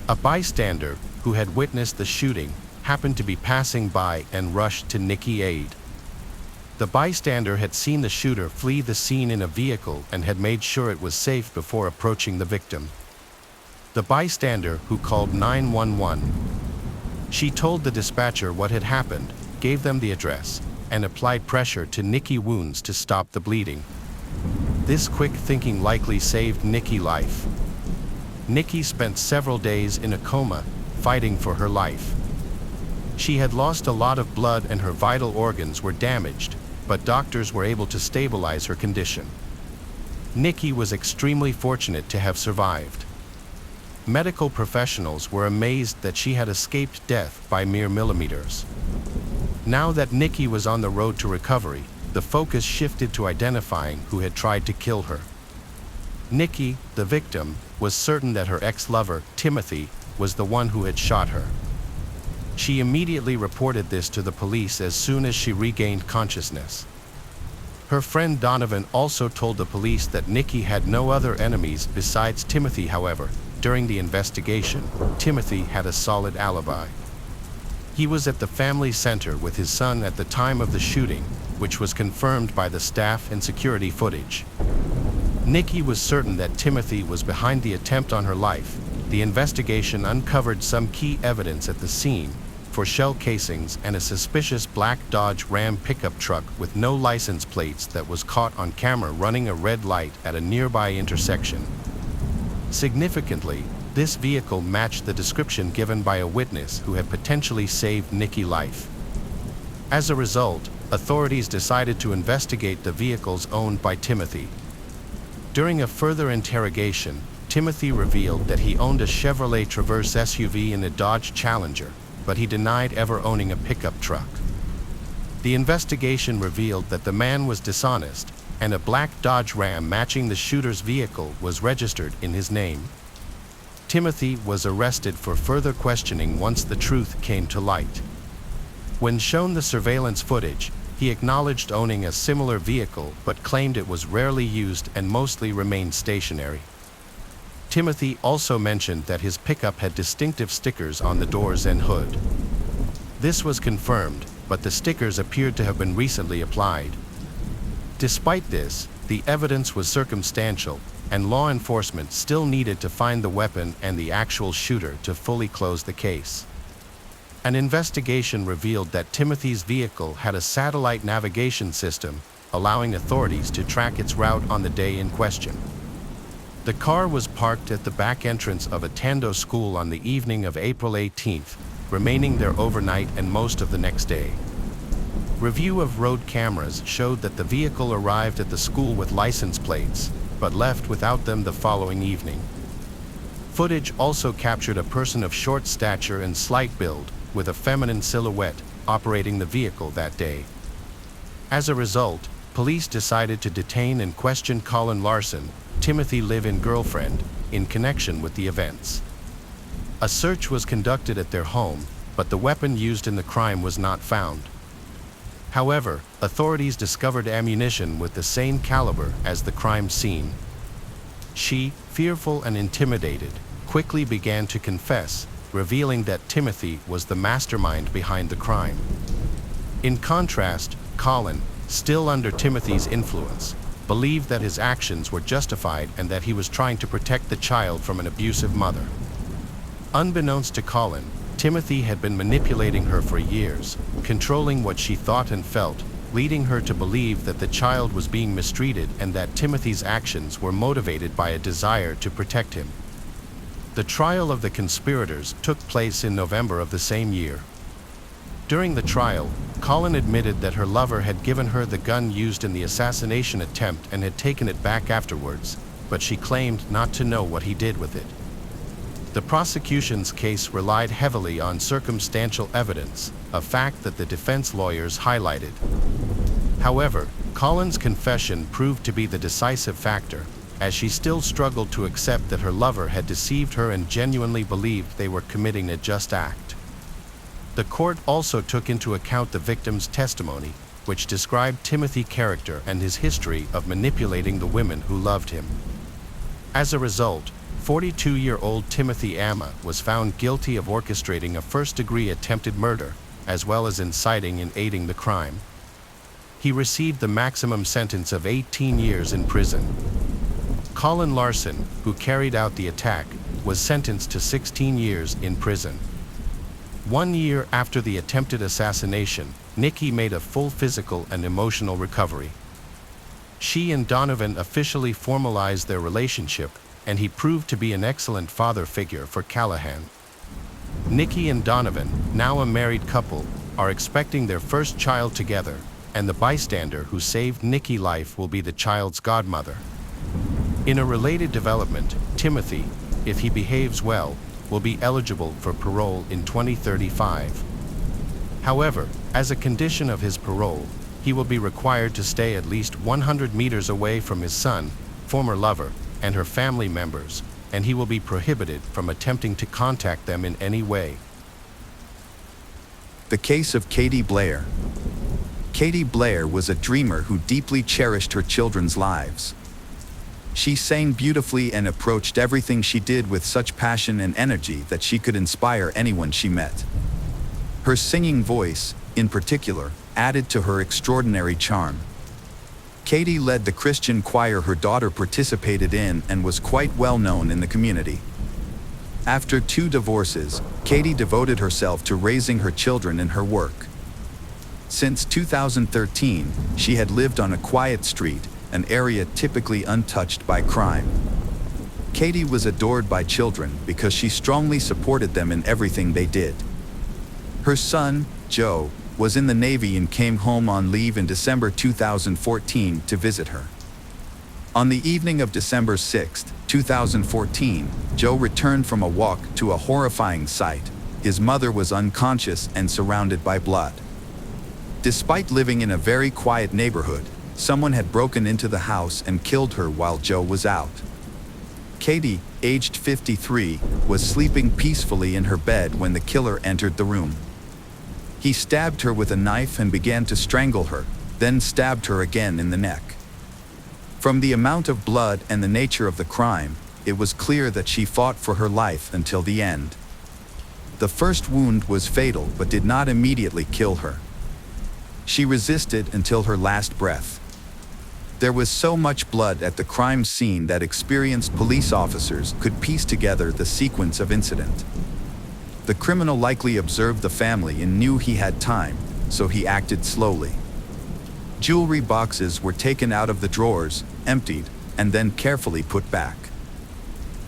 Speaker 2: A bystander, who had witnessed the shooting, happened to be passing by and rushed to Nikki's aid. The bystander had seen the shooter flee the scene in a vehicle and had made sure it was safe before approaching the victim. The bystander, who called 911, she told the dispatcher what had happened, gave them the address, and applied pressure to Nikki's wounds to stop the bleeding. This quick thinking likely saved Nikki's life. Nikki spent several days in a coma, fighting for her life. She had lost a lot of blood and her vital organs were damaged, but doctors were able to stabilize her condition. Nikki was extremely fortunate to have survived. Medical professionals were amazed that she had escaped death by mere millimeters. Now that Nikki was on the road to recovery, the focus shifted to identifying who had tried to kill her. Nikki, the victim, was certain that her ex-lover, Timothy, was the one who had shot her. She immediately reported this to the police as soon as she regained consciousness. Her friend Donovan also told the police that Nikki had no other enemies besides Timothy. However, during the investigation, Timothy had a solid alibi. He was at the family center with his son at the time of the shooting, which was confirmed by the staff and security footage. Nikki was certain that Timothy was behind the attempt on her life. The investigation uncovered some key evidence at the scene for shell casings and a suspicious black Dodge Ram pickup truck with no license plates that was caught on camera running a red light at a nearby intersection. Significantly, this vehicle matched the description given by a witness who had potentially saved Nikki's life. As a result, authorities decided to investigate the vehicles owned by Timothy. During a further interrogation, Timothy revealed that he owned a Chevrolet Traverse SUV and a Dodge Challenger, but he denied ever owning a pickup truck. The investigation revealed that the man was dishonest, and a black Dodge Ram matching the shooter's vehicle was registered in his name. Timothy was arrested for further questioning once the truth came to light. When shown the surveillance footage, he acknowledged owning a similar vehicle but claimed it was rarely used and mostly remained stationary. Timothy also mentioned that his pickup had distinctive stickers on the doors and hood. This was confirmed, but the stickers appeared to have been recently applied. Despite this, the evidence was circumstantial, and law enforcement still needed to find the weapon and the actual shooter to fully close the case. An investigation revealed that Timothy's vehicle had a satellite navigation system, allowing authorities to track its route on the day in question. The car was parked at the back entrance of a Tando school on the evening of April 18th, remaining there overnight and most of the next day. Review of road cameras showed that the vehicle arrived at the school with license plates, but left without them the following evening. Footage also captured a person of short stature and slight build, with a feminine silhouette, operating the vehicle that day. As a result, police decided to detain and question Colin Larson, Timothy's live-in girlfriend, in connection with the events. A search was conducted at their home, but the weapon used in the crime was not found. However, authorities discovered ammunition with the same caliber as the crime scene. She, fearful and intimidated, quickly began to confess, revealing that Timothy was the mastermind behind the crime. In contrast, Colin, still under Timothy's influence, believed that his actions were justified and that he was trying to protect the child from an abusive mother. Unbeknownst to Colin, Timothy had been manipulating her for years, controlling what she thought and felt, leading her to believe that the child was being mistreated and that Timothy's actions were motivated by a desire to protect him. The trial of the conspirators took place in November of the same year. During the trial, Colin admitted that her lover had given her the gun used in the assassination attempt and had taken it back afterwards, but she claimed not to know what he did with it. The prosecution's case relied heavily on circumstantial evidence, a fact that the defense lawyers highlighted. However, Colin's confession proved to be the decisive factor, as she still struggled to accept that her lover had deceived her and genuinely believed they were committing a just act. The court also took into account the victim's testimony, which described Timothy's character and his history of manipulating the women who loved him. As a result, 42-year-old Timothy Amma was found guilty of orchestrating a first-degree attempted murder, as well as inciting and aiding the crime. He received the maximum sentence of 18 years in prison. Colin Larson, who carried out the attack, was sentenced to 16 years in prison. 1 year after the attempted assassination, Nikki made a full physical and emotional recovery. She and Donovan officially formalized their relationship, and he proved to be an excellent father figure for Callahan. Nikki and Donovan, now a married couple, are expecting their first child together, and the bystander who saved Nikki's life will be the child's godmother. In a related development, Timothy, if he behaves well, will be eligible for parole in 2035. However, as a condition of his parole, he will be required to stay at least 100 meters away from his son, former lover, and her family members, and he will be prohibited from attempting to contact them in any way.
Speaker 1: The case of Katie Blair. Katie Blair was a dreamer who deeply cherished her children's lives. She sang beautifully and approached everything she did with such passion and energy that she could inspire anyone she met. Her singing voice, in particular, added to her extraordinary charm. Katie led the Christian choir her daughter participated in and was quite well known in the community. After 2 divorces, Katie devoted herself to raising her children in her work. Since 2013, she had lived on a quiet street, an area typically untouched by crime. Katie was adored by children because she strongly supported them in everything they did. Her son, Joe, was in the Navy and came home on leave in December 2014 to visit her. On the evening of December 6, 2014, Joe returned from a walk to a horrifying sight. His mother was unconscious and surrounded by blood. Despite living in a very quiet neighborhood, someone had broken into the house and killed her while Joe was out. Katie, aged 53, was sleeping peacefully in her bed when the killer entered the room. He stabbed her with a knife and began to strangle her, then stabbed her again in the neck. From the amount of blood and the nature of the crime, it was clear that she fought for her life until the end. The first wound was fatal but did not immediately kill her. She resisted until her last breath. There was so much blood at the crime scene that experienced police officers could piece together the sequence of incident. The criminal likely observed the family and knew he had time, so he acted slowly. Jewelry boxes were taken out of the drawers, emptied, and then carefully put back.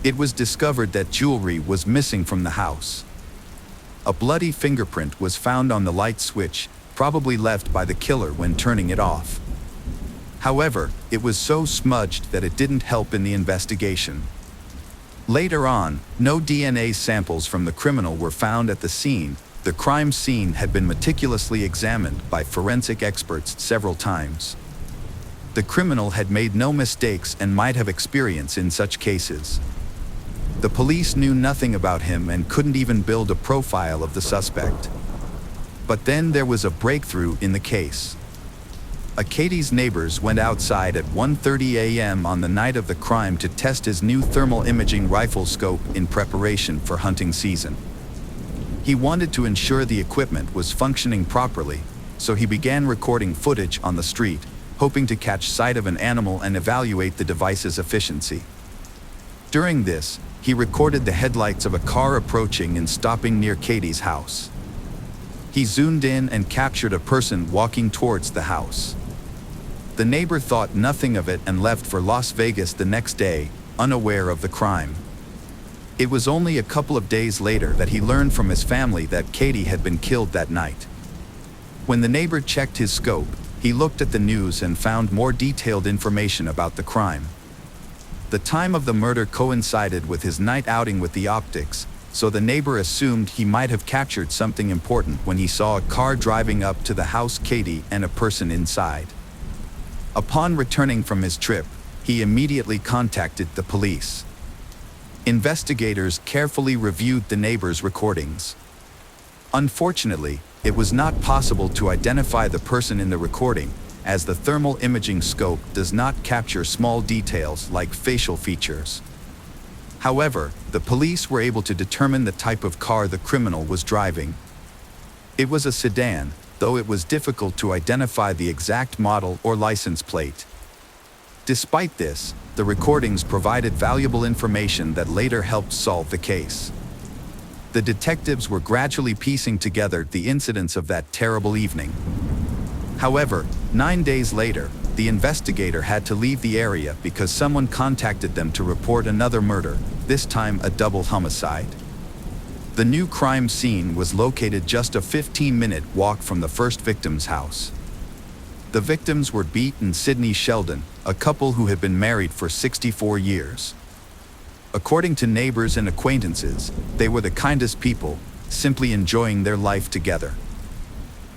Speaker 1: It was discovered that jewelry was missing from the house. A bloody fingerprint was found on the light switch, probably left by the killer when turning it off. However, it was so smudged that it didn't help in the investigation. Later on, no DNA samples from the criminal were found at the scene. The crime scene had been meticulously examined by forensic experts several times. The criminal had made no mistakes and might have experience in such cases. The police knew nothing about him and couldn't even build a profile of the suspect. But then there was a breakthrough in the case. Katie's neighbors went outside at 1:30 a.m. on the night of the crime to test his new thermal imaging rifle scope in preparation for hunting season. He wanted to ensure the equipment was functioning properly, so he began recording footage on the street, hoping to catch sight of an animal and evaluate the device's efficiency. During this, he recorded the headlights of a car approaching and stopping near Katie's house. He zoomed in and captured a person walking towards the house. The neighbor thought nothing of it and left for Las Vegas the next day, unaware of the crime. It was only a couple of days later that he learned from his family that Katie had been killed that night. When the neighbor checked his scope, he looked at the news and found more detailed information about the crime. The time of the murder coincided with his night outing with the optics, so the neighbor assumed he might have captured something important when he saw a car driving up to the house Katie and a person inside. Upon returning from his trip, he immediately contacted the police. Investigators carefully reviewed the neighbor's recordings. Unfortunately, it was not possible to identify the person in the recording, as the thermal imaging scope does not capture small details like facial features. However, the police were able to determine the type of car the criminal was driving. It was a sedan, though it was difficult to identify the exact model or license plate. Despite this, the recordings provided valuable information that later helped solve the case. The detectives were gradually piecing together the incidents of that terrible evening. However, 9 days later, the investigator had to leave the area because someone contacted them to report another murder, this time a double homicide. The new crime scene was located just a 15-minute walk from the first victim's house. The victims were Beat and Sidney Sheldon, a couple who had been married for 64 years. According to neighbors and acquaintances, they were the kindest people, simply enjoying their life together.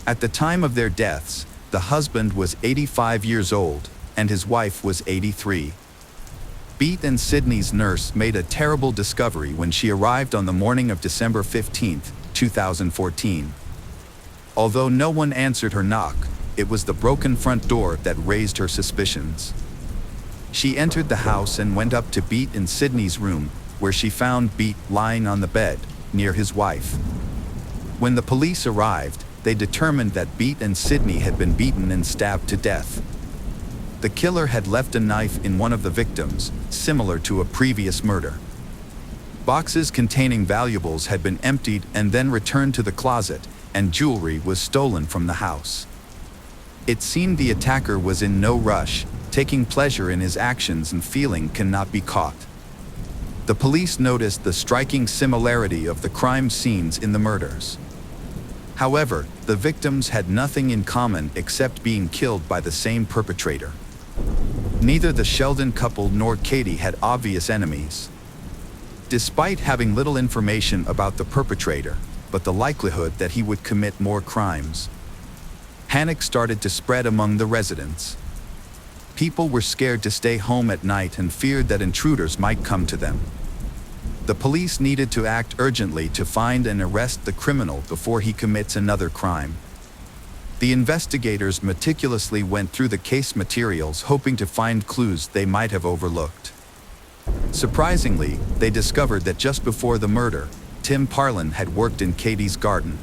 Speaker 1: At the time of their deaths, the husband was 85 years old, and his wife was 83. Beat and Sidney's nurse made a terrible discovery when she arrived on the morning of December 15, 2014. Although no one answered her knock, it was the broken front door that raised her suspicions. She entered the house and went up to Beat and Sidney's room, where she found Beat lying on the bed, near his wife. When the police arrived, they determined that Beat and Sidney had been beaten and stabbed to death. The killer had left a knife in one of the victims, similar to a previous murder. Boxes containing valuables had been emptied and then returned to the closet, and jewelry was stolen from the house. It seemed the attacker was in no rush, taking pleasure in his actions and feeling cannot be caught. The police noticed the striking similarity of the crime scenes in the murders. However, the victims had nothing in common except being killed by the same perpetrator. Neither the Sheldon couple nor Katie had obvious enemies. Despite having little information about the perpetrator, but the likelihood that he would commit more crimes, panic started to spread among the residents. People were scared to stay home at night and feared that intruders might come to them. The police needed to act urgently to find and arrest the criminal before he commits another crime. The investigators meticulously went through the case materials hoping to find clues they might have overlooked. Surprisingly, they discovered that just before the murder, Tim Parlin had worked in Katie's garden.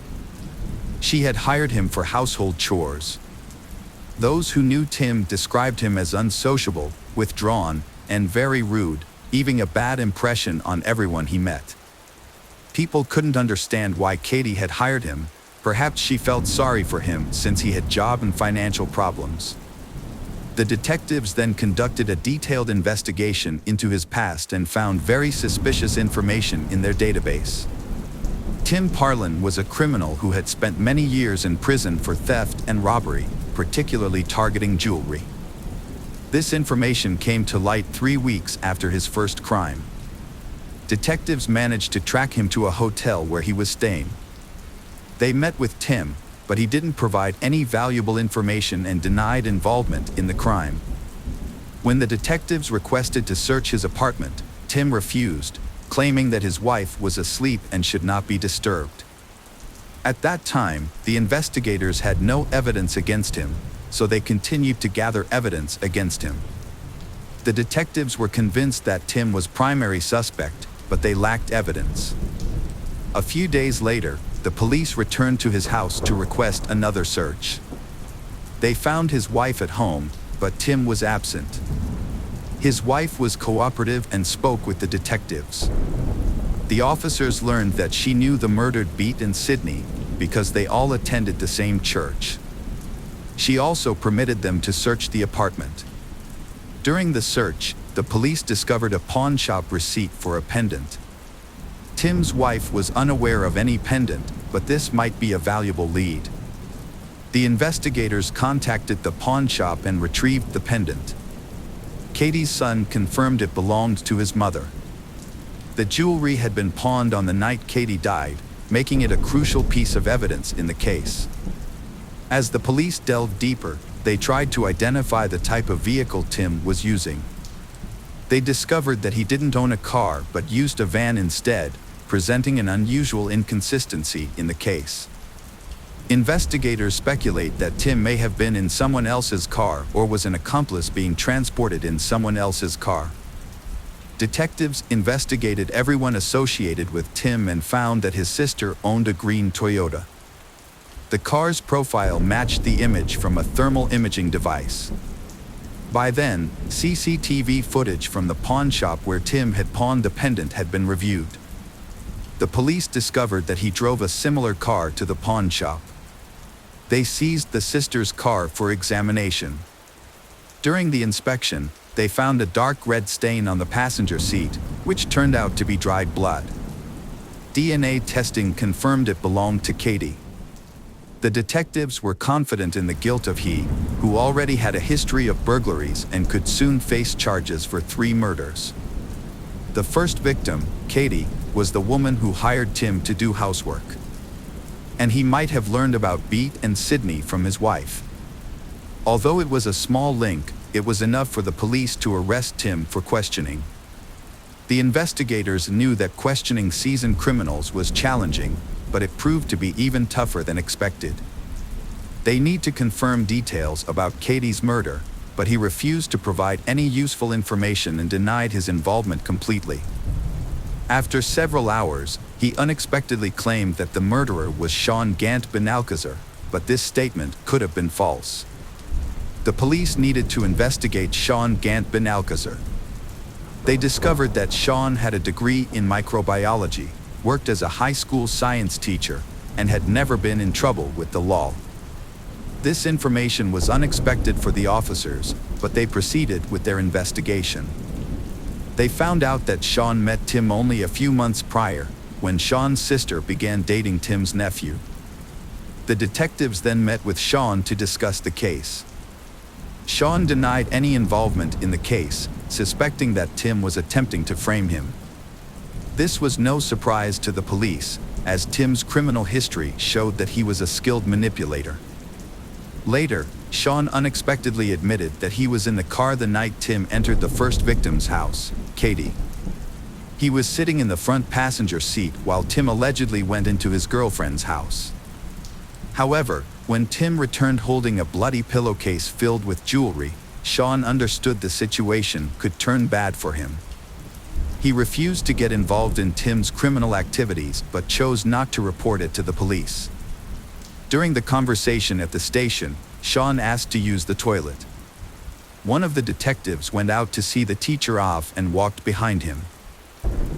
Speaker 1: She had hired him for household chores. Those who knew Tim described him as unsociable, withdrawn, and very rude, leaving a bad impression on everyone he met. People couldn't understand why Katie had hired him. Perhaps she felt sorry for him since he had job and financial problems. The detectives then conducted a detailed investigation into his past and found very suspicious information in their database. Tim Parlin was a criminal who had spent many years in prison for theft and robbery, particularly targeting jewelry. This information came to light 3 weeks after his first crime. Detectives managed to track him to a hotel where he was staying. They met with Tim, but he didn't provide any valuable information and denied involvement in the crime. When the detectives requested to search his apartment, Tim refused, claiming that his wife was asleep and should not be disturbed. At that time, the investigators had no evidence against him, so they continued to gather evidence against him. The detectives were convinced that Tim was primary suspect, but they lacked evidence. A few days later, the police returned to his house to request another search. They found his wife at home, but Tim was absent. His wife was cooperative and spoke with the detectives. The officers learned that she knew the murdered Beat and Sidney because they all attended the same church. She also permitted them to search the apartment. During the search, the police discovered a pawn shop receipt for a pendant. Tim's wife was unaware of any pendant, but this might be a valuable lead. The investigators contacted the pawn shop and retrieved the pendant. Katie's son confirmed it belonged to his mother. The jewelry had been pawned on the night Katie died, making it a crucial piece of evidence in the case. As the police delved deeper, they tried to identify the type of vehicle Tim was using. They discovered that he didn't own a car but used a van instead, presenting an unusual inconsistency in the case. Investigators speculate that Tim may have been in someone else's car or was an accomplice being transported in someone else's car. Detectives investigated everyone associated with Tim and found that his sister owned a green Toyota. The car's profile matched the image from a thermal imaging device. By then, CCTV footage from the pawn shop where Tim had pawned the pendant had been reviewed. The police discovered that he drove a similar car to the pawn shop. They seized the sister's car for examination. During the inspection, they found a dark red stain on the passenger seat, which turned out to be dried blood. DNA testing confirmed it belonged to Katie. The detectives were confident in the guilt of he, who already had a history of burglaries and could soon face charges for 3 murders. The first victim, Katie, was the woman who hired Tim to do housework. And he might have learned about Beat and Sydney from his wife. Although it was a small link, it was enough for the police to arrest Tim for questioning. The investigators knew that questioning seasoned criminals was challenging, but it proved to be even tougher than expected. They need to confirm details about Katie's murder, but he refused to provide any useful information and denied his involvement completely. After several hours, he unexpectedly claimed that the murderer was Sean Gant Benalcazar, but this statement could have been false. The police needed to investigate Sean Gant Benalcazar. They discovered that Sean had a degree in microbiology, worked as a high school science teacher, and had never been in trouble with the law. This information was unexpected for the officers, but they proceeded with their investigation. They found out that Sean met Tim only a few months prior, when Sean's sister began dating Tim's nephew. The detectives then met with Sean to discuss the case. Sean denied any involvement in the case, suspecting that Tim was attempting to frame him. This was no surprise to the police, as Tim's criminal history showed that he was a skilled manipulator. Later, Sean unexpectedly admitted that he was in the car the night Tim entered the first victim's house, Katie. He was sitting in the front passenger seat while Tim allegedly went into his girlfriend's house. However, when Tim returned holding a bloody pillowcase filled with jewelry, Sean understood the situation could turn bad for him. He refused to get involved in Tim's criminal activities but chose not to report it to the police. During the conversation at the station, Sean asked to use the toilet. One of the detectives went out to see the teacher off and walked behind him.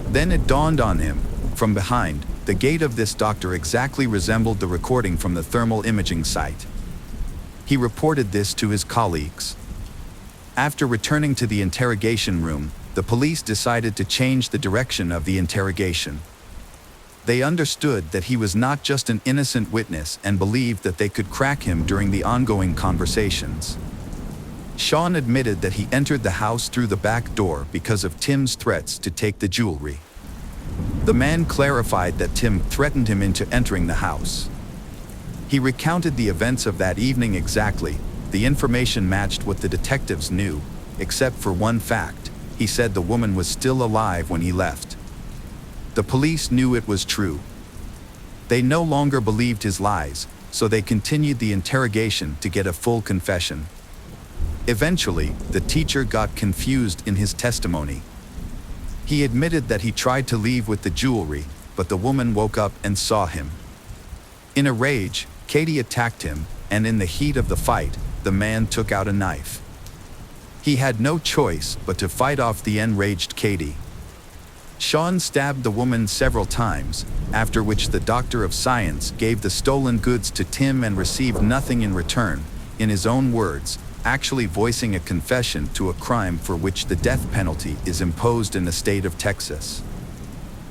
Speaker 1: Then it dawned on him, from behind, the gait of this doctor exactly resembled the recording from the thermal imaging site. He reported this to his colleagues. After returning to the interrogation room, the police decided to change the direction of the interrogation. They understood that he was not just an innocent witness and believed that they could crack him during the ongoing conversations. Sean admitted that he entered the house through the back door because of Tim's threats to take the jewelry. The man clarified that Tim threatened him into entering the house. He recounted the events of that evening exactly. The information matched what the detectives knew, except for one fact. He said the woman was still alive when he left. The police knew it was true. They no longer believed his lies, so they continued the interrogation to get a full confession. Eventually, the teacher got confused in his testimony. He admitted that he tried to leave with the jewelry, but the woman woke up and saw him. In a rage, Katie attacked him, and in the heat of the fight, the man took out a knife. He had no choice but to fight off the enraged Katie. Sean stabbed the woman several times, after which the doctor of science gave the stolen goods to Tim and received nothing in return, in his own words, actually voicing a confession to a crime for which the death penalty is imposed in the state of Texas.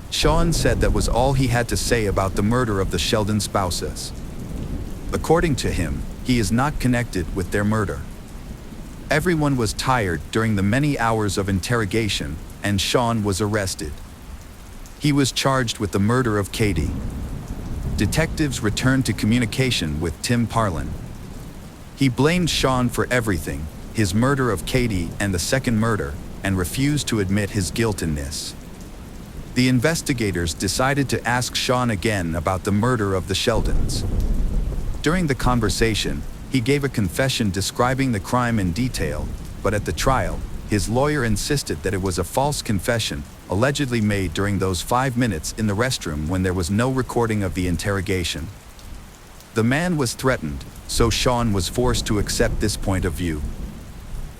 Speaker 1: Sean said that was all he had to say about the murder of the Sheldon spouses. According to him, he is not connected with their murder. Everyone was tired during the many hours of interrogation, and Sean was arrested. He was charged with the murder of Katie. Detectives returned to communication with Tim Parlin. He blamed Sean for everything, his murder of Katie and the second murder, and refused to admit his guilt in this. The investigators decided to ask Sean again about the murder of the Sheldons. During the conversation, he gave a confession describing the crime in detail, but at the trial, his lawyer insisted that it was a false confession, allegedly made during those 5 minutes in the restroom when there was no recording of the interrogation. The man was threatened, so Sean was forced to accept this point of view.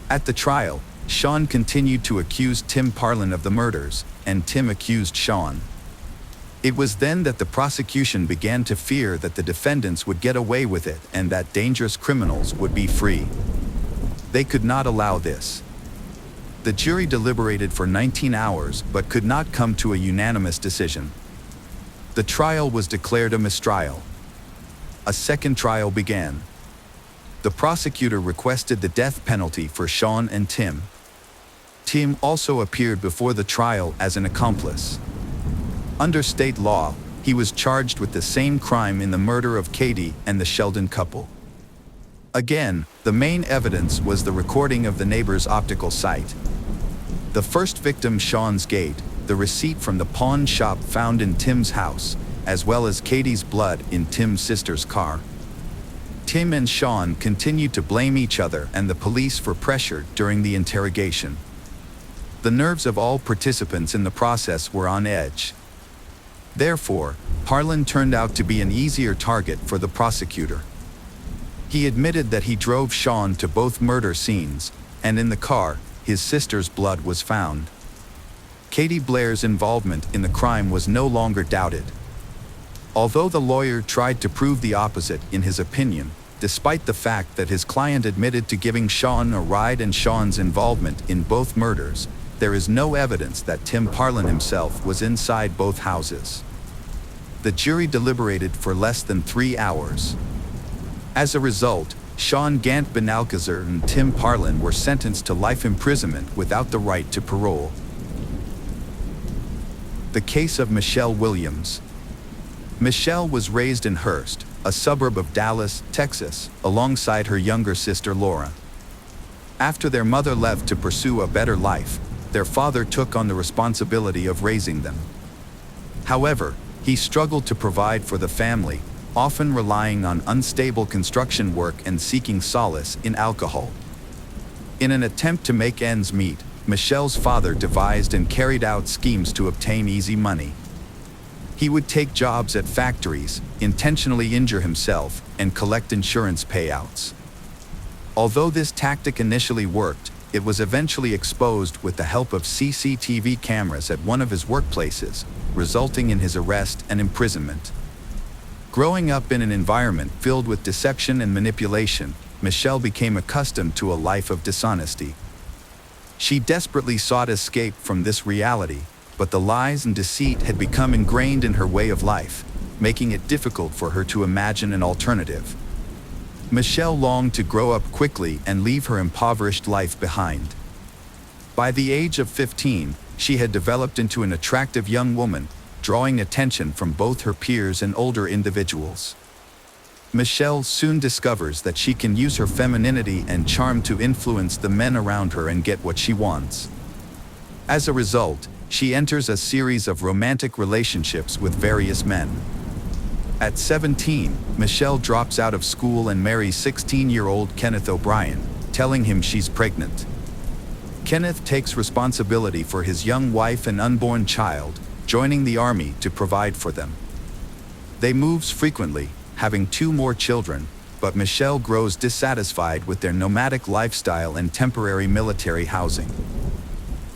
Speaker 1: At the trial, Sean continued to accuse Tim Parlin of the murders, and Tim accused Sean. It was then that the prosecution began to fear that the defendants would get away with it and that dangerous criminals would be free. They could not allow this. The jury deliberated for 19 hours but could not come to a unanimous decision. The trial was declared a mistrial. A second trial began. The prosecutor requested the death penalty for Sean and Tim. Tim also appeared before the trial as an accomplice. Under state law, he was charged with the same crime in the murder of Katie and the Sheldon couple. Again, the main evidence was the recording of the neighbor's optical sight. The first victim, Sean's gate, the receipt from the pawn shop found in Tim's house, as well as Katie's blood in Tim's sister's car. Tim and Sean continued to blame each other and the police for pressure during the interrogation. The nerves of all participants in the process were on edge. Therefore, Parlin turned out to be an easier target for the prosecutor. He admitted that he drove Sean to both murder scenes, and in the car, his sister's blood was found. Katie Blair's involvement in the crime was no longer doubted. Although the lawyer tried to prove the opposite in his opinion, despite the fact that his client admitted to giving Sean a ride and Sean's involvement in both murders, there is no evidence that Tim Parlin himself was inside both houses. The jury deliberated for less than 3 hours. As a result, Sean Gant Benalcazar and Tim Parlin were sentenced to life imprisonment without the right to parole. The case of Michelle Williams. Michelle was raised in Hurst, a suburb of Dallas, Texas, alongside her younger sister Laura. After their mother left to pursue a better life, their father took on the responsibility of raising them. However, he struggled to provide for the family, often relying on unstable construction work and seeking solace in alcohol. In an attempt to make ends meet, Michelle's father devised and carried out schemes to obtain easy money. He would take jobs at factories, intentionally injure himself, and collect insurance payouts. Although this tactic initially worked, it was eventually exposed with the help of CCTV cameras at one of his workplaces, resulting in his arrest and imprisonment. Growing up in an environment filled with deception and manipulation, Michelle became accustomed to a life of dishonesty. She desperately sought escape from this reality, but the lies and deceit had become ingrained in her way of life, making it difficult for her to imagine an alternative. Michelle longed to grow up quickly and leave her impoverished life behind. By the age of 15, she had developed into an attractive young woman, drawing attention from both her peers and older individuals. Michelle soon discovers that she can use her femininity and charm to influence the men around her and get what she wants. As a result, she enters a series of romantic relationships with various men. At 17, Michelle drops out of school and marries 16-year-old Kenneth O'Brien, telling him she's pregnant. Kenneth takes responsibility for his young wife and unborn child, joining the army to provide for them. They move frequently, having 2 more children, but Michelle grows dissatisfied with their nomadic lifestyle and temporary military housing.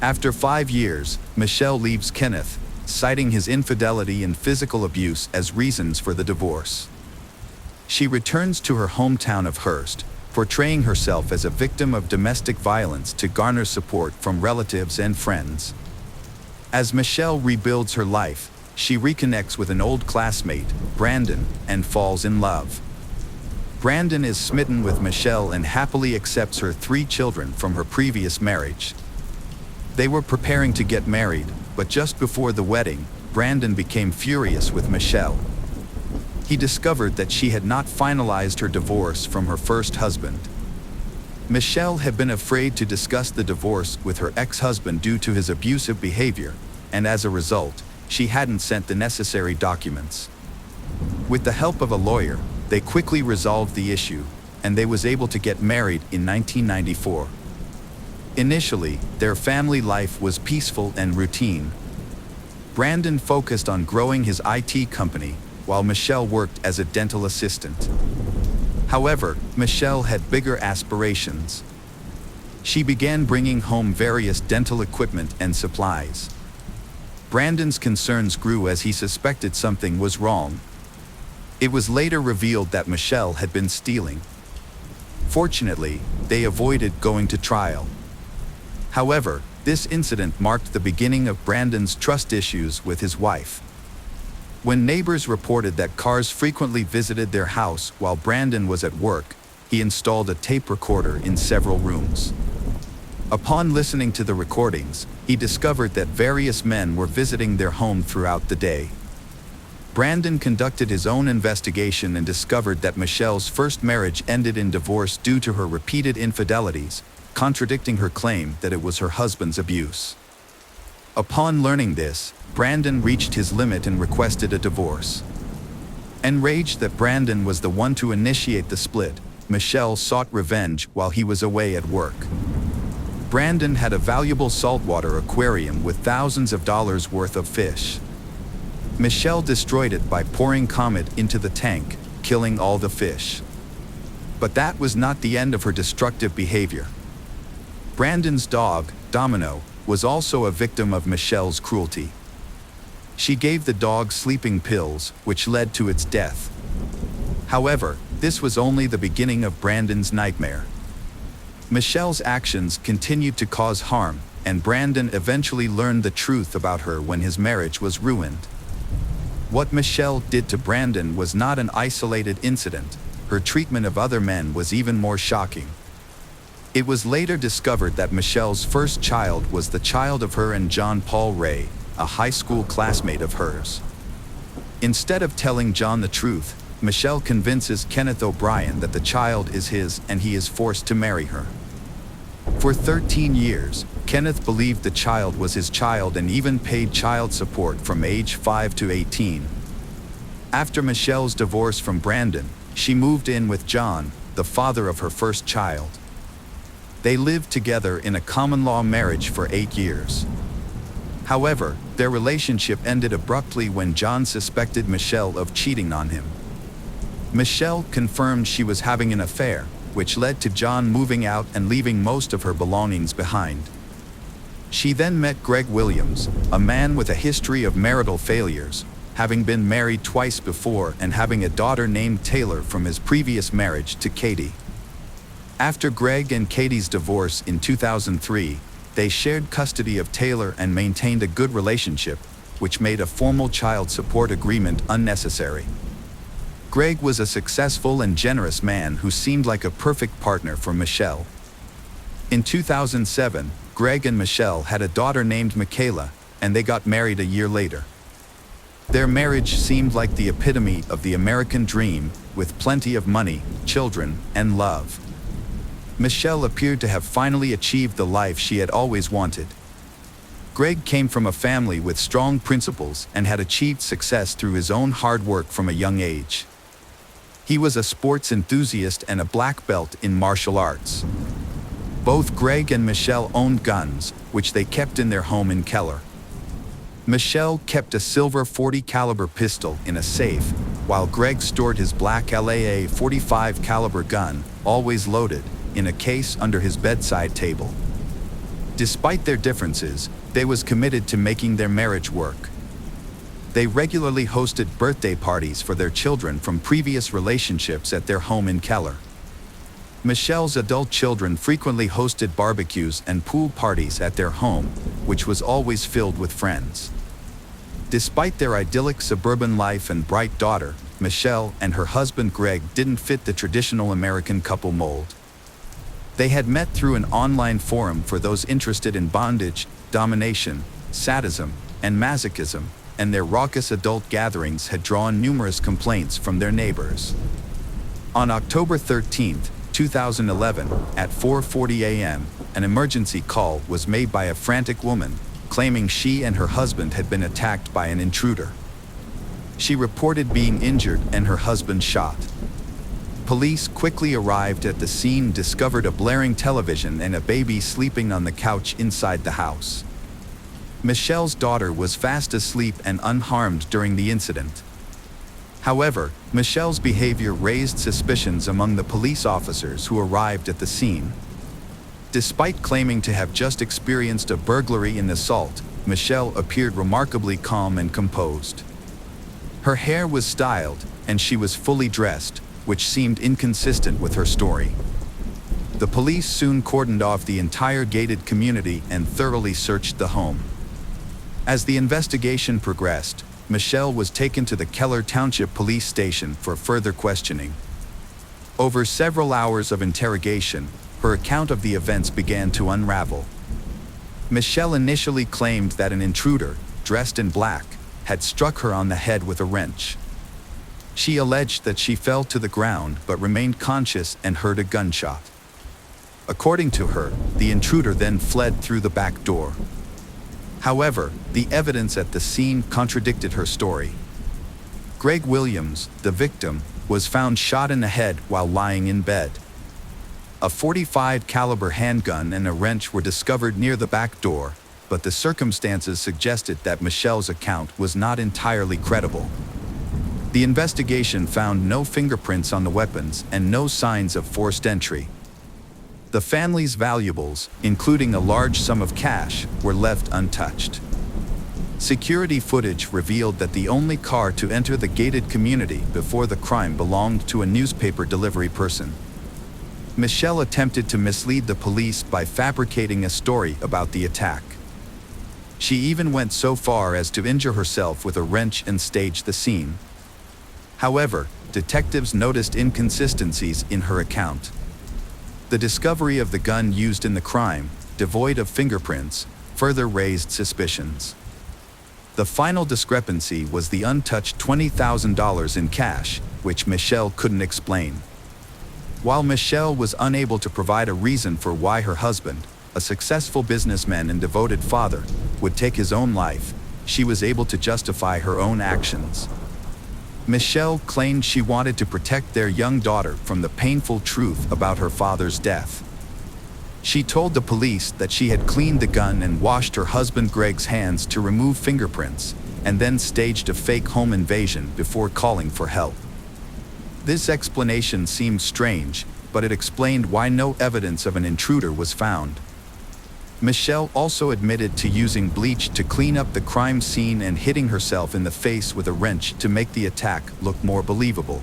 Speaker 1: After 5 years, Michelle leaves Kenneth, citing his infidelity and physical abuse as reasons for the divorce. She returns to her hometown of Hurst, portraying herself as a victim of domestic violence to garner support from relatives and friends. As Michelle rebuilds her life, she reconnects with an old classmate, Brandon, and falls in love. Brandon is smitten with Michelle and happily accepts her 3 children from her previous marriage. They were preparing to get married, but just before the wedding, Brandon became furious with Michelle. He discovered that she had not finalized her divorce from her first husband. Michelle had been afraid to discuss the divorce with her ex-husband due to his abusive behavior, and as a result, she hadn't sent the necessary documents. With the help of a lawyer, they quickly resolved the issue, and they was able to get married in 1994. Initially, their family life was peaceful and routine. Brandon focused on growing his IT company, while Michelle worked as a dental assistant. However, Michelle had bigger aspirations. She began bringing home various dental equipment and supplies. Brandon's concerns grew as he suspected something was wrong. It was later revealed that Michelle had been stealing. Fortunately, they avoided going to trial. However, this incident marked the beginning of Brandon's trust issues with his wife. When neighbors reported that cars frequently visited their house while Brandon was at work, he installed a tape recorder in several rooms. Upon listening to the recordings, he discovered that various men were visiting their home throughout the day. Brandon conducted his own investigation and discovered that Michelle's first marriage ended in divorce due to her repeated infidelities, contradicting her claim that it was her husband's abuse. Upon learning this, Brandon reached his limit and requested a divorce. Enraged that Brandon was the one to initiate the split, Michelle sought revenge while he was away at work. Brandon had a valuable saltwater aquarium with thousands of dollars worth of fish. Michelle destroyed it by pouring Comet into the tank, killing all the fish. But that was not the end of her destructive behavior. Brandon's dog, Domino, was also a victim of Michelle's cruelty. She gave the dog sleeping pills, which led to its death. However, this was only the beginning of Brandon's nightmare. Michelle's actions continued to cause harm, and Brandon eventually learned the truth about her when his marriage was ruined. What Michelle did to Brandon was not an isolated incident. Her treatment of other men was even more shocking. It was later discovered that Michelle's first child was the child of her and John Paul Ray, a high school classmate of hers. Instead of telling John the truth, Michelle convinces Kenneth O'Brien that the child is his and he is forced to marry her. For 13 years, Kenneth believed the child was his child and even paid child support from age 5 to 18. After Michelle's divorce from Brandon, she moved in with John, the father of her first child. They lived together in a common-law marriage for 8 years. However, their relationship ended abruptly when John suspected Michelle of cheating on him. Michelle confirmed she was having an affair, which led to John moving out and leaving most of her belongings behind. She then met Greg Williams, a man with a history of marital failures, having been married twice before and having a daughter named Taylor from his previous marriage to Katie. After Greg and Katie's divorce in 2003, they shared custody of Taylor and maintained a good relationship, which made a formal child support agreement unnecessary. Greg was a successful and generous man who seemed like a perfect partner for Michelle. In 2007, Greg and Michelle had a daughter named Michaela, and they got married a year later. Their marriage seemed like the epitome of the American dream, with plenty of money, children, and love. Michelle appeared to have finally achieved the life she had always wanted. Greg came from a family with strong principles and had achieved success through his own hard work from a young age. He was a sports enthusiast and a black belt in martial arts. Both Greg and Michelle owned guns, which they kept in their home in Keller. Michelle kept a silver .40 caliber pistol in a safe, while Greg stored his black LAA .45 caliber gun, always loaded, in a case under his bedside table. Despite their differences, they was committed to making their marriage work. They regularly hosted birthday parties for their children from previous relationships at their home in Keller. Michelle's adult children frequently hosted barbecues and pool parties at their home, which was always filled with friends. Despite their idyllic suburban life and bright daughter, Michelle and her husband Greg didn't fit the traditional American couple mold. They had met through an online forum for those interested in bondage, domination, sadism, and masochism, and their raucous adult gatherings had drawn numerous complaints from their neighbors. On October 13, 2011, at 4:40 a.m., an emergency call was made by a frantic woman, claiming she and her husband had been attacked by an intruder. She reported being injured and her husband shot. Police quickly arrived at the scene and discovered a blaring television and a baby sleeping on the couch inside the house. Michelle's daughter was fast asleep and unharmed during the incident. However, Michelle's behavior raised suspicions among the police officers who arrived at the scene. Despite claiming to have just experienced a burglary in the assault, Michelle appeared remarkably calm and composed. Her hair was styled, and she was fully dressed, which seemed inconsistent with her story. The police soon cordoned off the entire gated community and thoroughly searched the home. As the investigation progressed, Michelle was taken to the Keller Township Police Station for further questioning. Over several hours of interrogation, her account of the events began to unravel. Michelle initially claimed that an intruder, dressed in black, had struck her on the head with a wrench. She alleged that she fell to the ground but remained conscious and heard a gunshot. According to her, the intruder then fled through the back door. However, the evidence at the scene contradicted her story. Greg Williams, the victim, was found shot in the head while lying in bed. A .45 caliber handgun and a wrench were discovered near the back door, but the circumstances suggested that Michelle's account was not entirely credible. The investigation found no fingerprints on the weapons and no signs of forced entry. The family's valuables, including a large sum of cash, were left untouched. Security footage revealed that the only car to enter the gated community before the crime belonged to a newspaper delivery person. Michelle attempted to mislead the police by fabricating a story about the attack. She even went so far as to injure herself with a wrench and stage the scene. However, detectives noticed inconsistencies in her account. The discovery of the gun used in the crime, devoid of fingerprints, further raised suspicions. The final discrepancy was the untouched $20,000 in cash, which Michelle couldn't explain. While Michelle was unable to provide a reason for why her husband, a successful businessman and devoted father, would take his own life, she was able to justify her own actions. Michelle claimed she wanted to protect their young daughter from the painful truth about her father's death. She told the police that she had cleaned the gun and washed her husband Greg's hands to remove fingerprints, and then staged a fake home invasion before calling for help. This explanation seemed strange, but it explained why no evidence of an intruder was found. Michelle also admitted to using bleach to clean up the crime scene and hitting herself in the face with a wrench to make the attack look more believable.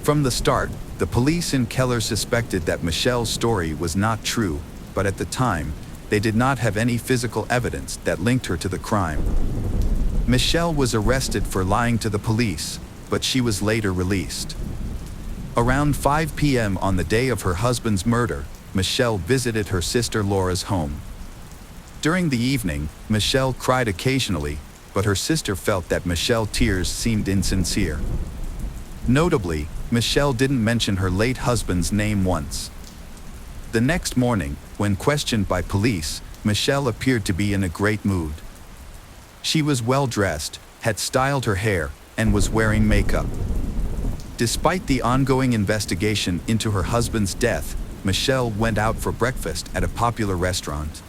Speaker 1: From the start, the police in Keller suspected that Michelle's story was not true, but at the time, they did not have any physical evidence that linked her to the crime. Michelle was arrested for lying to the police, but she was later released. Around 5 p.m. on the day of her husband's murder, Michelle visited her sister Laura's home. During the evening, Michelle cried occasionally, but her sister felt that Michelle's tears seemed insincere. Notably, Michelle didn't mention her late husband's name once. The next morning, when questioned by police, Michelle appeared to be in a great mood. She was well dressed, had styled her hair, and was wearing makeup. Despite the ongoing investigation into her husband's death, Michelle went out for breakfast at a popular restaurant.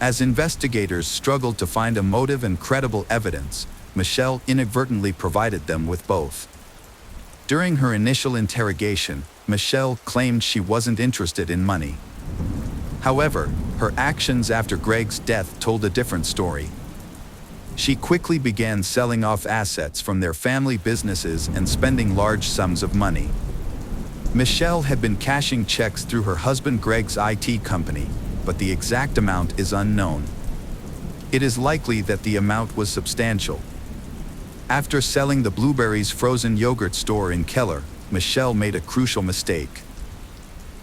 Speaker 1: As investigators struggled to find a motive and credible evidence, Michelle inadvertently provided them with both. During her initial interrogation, Michelle claimed she wasn't interested in money. However, her actions after Greg's death told a different story. She quickly began selling off assets from their family businesses and spending large sums of money. Michelle had been cashing checks through her husband Greg's IT company, but the exact amount is unknown. It is likely that the amount was substantial. After selling the Blueberries frozen yogurt store in Keller, Michelle made a crucial mistake.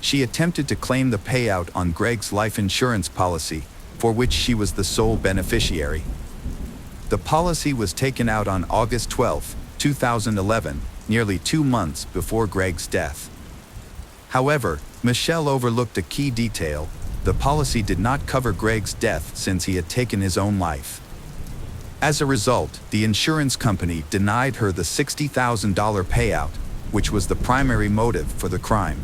Speaker 1: She attempted to claim the payout on Greg's life insurance policy, for which she was the sole beneficiary. The policy was taken out on August 12, 2011, nearly 2 months before Greg's death. However, Michelle overlooked a key detail: the policy did not cover Greg's death since he had taken his own life. As a result, the insurance company denied her the $60,000 payout, which was the primary motive for the crime.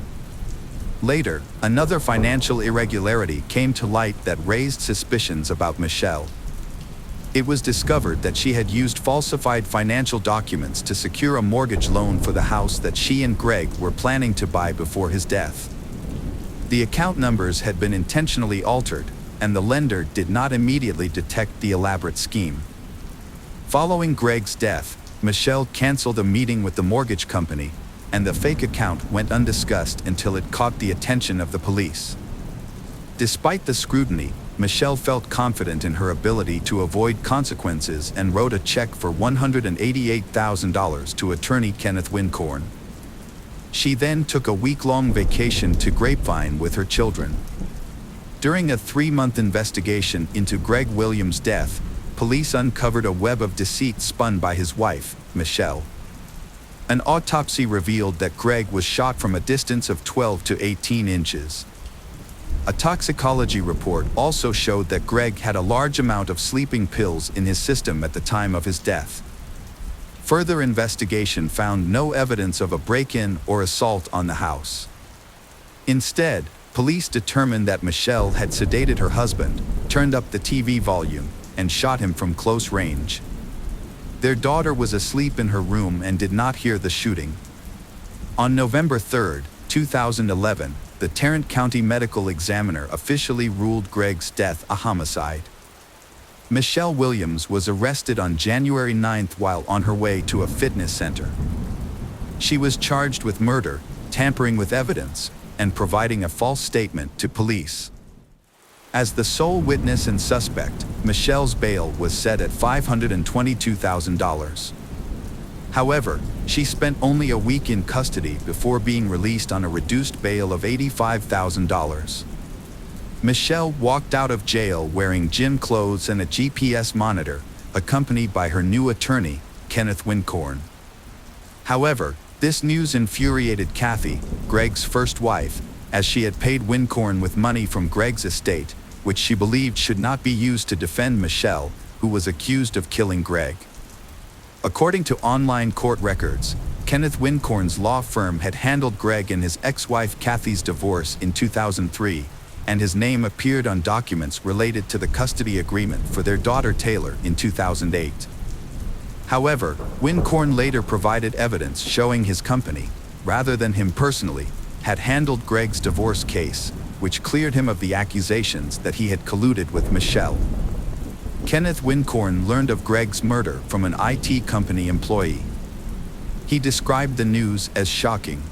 Speaker 1: Later, another financial irregularity came to light that raised suspicions about Michelle. It was discovered that she had used falsified financial documents to secure a mortgage loan for the house that she and Greg were planning to buy before his death. The account numbers had been intentionally altered, and the lender did not immediately detect the elaborate scheme. Following Greg's death, Michelle canceled a meeting with the mortgage company, and the fake account went undiscussed until it caught the attention of the police. Despite the scrutiny, Michelle felt confident in her ability to avoid consequences and wrote a check for $188,000 to attorney Kenneth Wincorn. She then took a week-long vacation to Grapevine with her children. During a 3-month investigation into Greg Williams' death, police uncovered a web of deceit spun by his wife, Michelle. An autopsy revealed that Greg was shot from a distance of 12 to 18 inches. A toxicology report also showed that Greg had a large amount of sleeping pills in his system at the time of his death. Further investigation found no evidence of a break-in or assault on the house. Instead, police determined that Michelle had sedated her husband, turned up the TV volume, and shot him from close range. Their daughter was asleep in her room and did not hear the shooting. On November 3, 2011, the Tarrant County Medical Examiner officially ruled Greg's death a homicide. Michelle Williams was arrested on January 9 while on her way to a fitness center. She was charged with murder, tampering with evidence, and providing a false statement to police. As the sole witness and suspect, Michelle's bail was set at $522,000. However, she spent only a week in custody before being released on a reduced bail of $85,000. Michelle walked out of jail wearing gym clothes and a GPS monitor, accompanied by her new attorney, Kenneth Wincorn. However, this news infuriated Kathy, Greg's first wife, as she had paid Wincorn with money from Greg's estate, which she believed should not be used to defend Michelle, who was accused of killing Greg. According to online court records, Kenneth Wincorn's law firm had handled Greg and his ex-wife Kathy's divorce in 2003, and his name appeared on documents related to the custody agreement for their daughter Taylor in 2008. However, Wincorn later provided evidence showing his company, rather than him personally, had handled Greg's divorce case, which cleared him of the accusations that he had colluded with Michelle. Kenneth Wincorn learned of Greg's murder from an IT company employee. He described the news as shocking.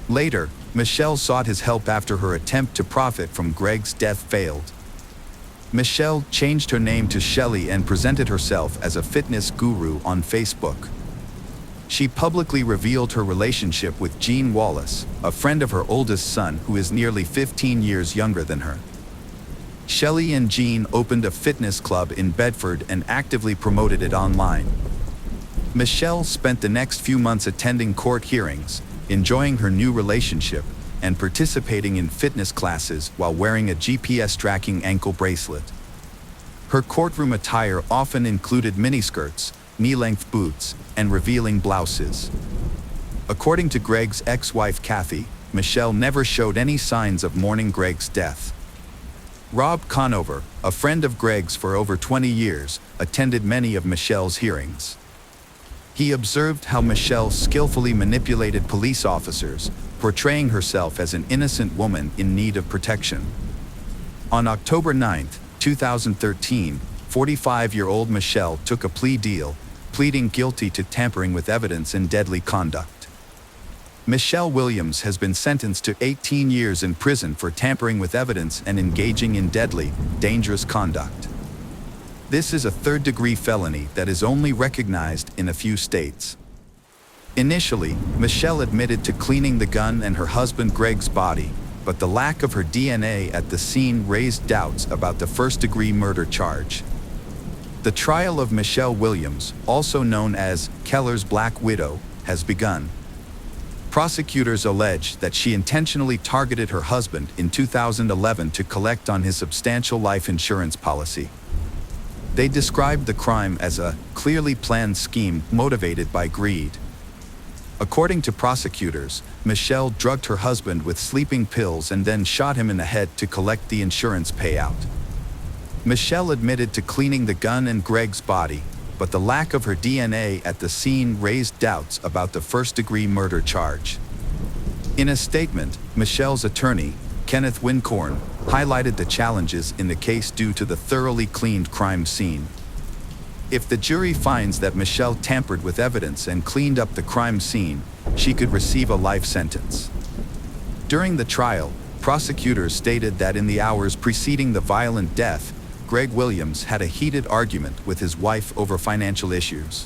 Speaker 1: Later, Michelle sought his help after her attempt to profit from Greg's death failed. Michelle changed her name to Shelley and presented herself as a fitness guru on Facebook. She publicly revealed her relationship with Gene Wallace, a friend of her oldest son who is nearly 15 years younger than her. Shelley and Gene opened a fitness club in Bedford and actively promoted it online. Michelle spent the next few months attending court hearings, enjoying her new relationship, and participating in fitness classes while wearing a GPS tracking ankle bracelet. Her courtroom attire often included miniskirts, knee-length boots, and revealing blouses. According to Greg's ex-wife Kathy, Michelle never showed any signs of mourning Greg's death. Rob Conover, a friend of Greg's for over 20 years, attended many of Michelle's hearings. He observed how Michelle skillfully manipulated police officers, portraying herself as an innocent woman in need of protection. On October 9, 2013, 45-year-old Michelle took a plea deal, pleading guilty to tampering with evidence and deadly conduct. Michelle Williams has been sentenced to 18 years in prison for tampering with evidence and engaging in deadly, dangerous conduct. This is a third-degree felony that is only recognized in a few states. Initially, Michelle admitted to cleaning the gun and her husband Greg's body, but the lack of her DNA at the scene raised doubts about the first-degree murder charge. The trial of Michelle Williams, also known as Keller's Black Widow, has begun. Prosecutors allege that she intentionally targeted her husband in 2011 to collect on his substantial life insurance policy. They described the crime as a clearly planned scheme motivated by greed. According to prosecutors, Michelle drugged her husband with sleeping pills and then shot him in the head to collect the insurance payout. Michelle admitted to cleaning the gun and Greg's body, but the lack of her DNA at the scene raised doubts about the first-degree murder charge. In a statement, Michelle's attorney, Kenneth Wincorn, highlighted the challenges in the case due to the thoroughly cleaned crime scene. If the jury finds that Michelle tampered with evidence and cleaned up the crime scene, she could receive a life sentence. During the trial, prosecutors stated that in the hours preceding the violent death, Greg Williams had a heated argument with his wife over financial issues.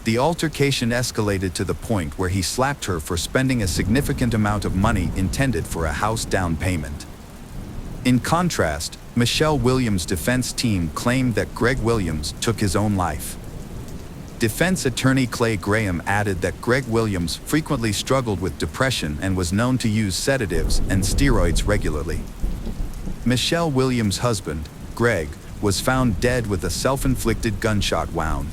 Speaker 1: The altercation escalated to the point where he slapped her for spending a significant amount of money intended for a house down payment. In contrast, Michelle Williams' defense team claimed that Greg Williams took his own life. Defense attorney Clay Graham added that Greg Williams frequently struggled with depression and was known to use sedatives and steroids regularly. Michelle Williams' husband, Greg, was found dead with a self-inflicted gunshot wound.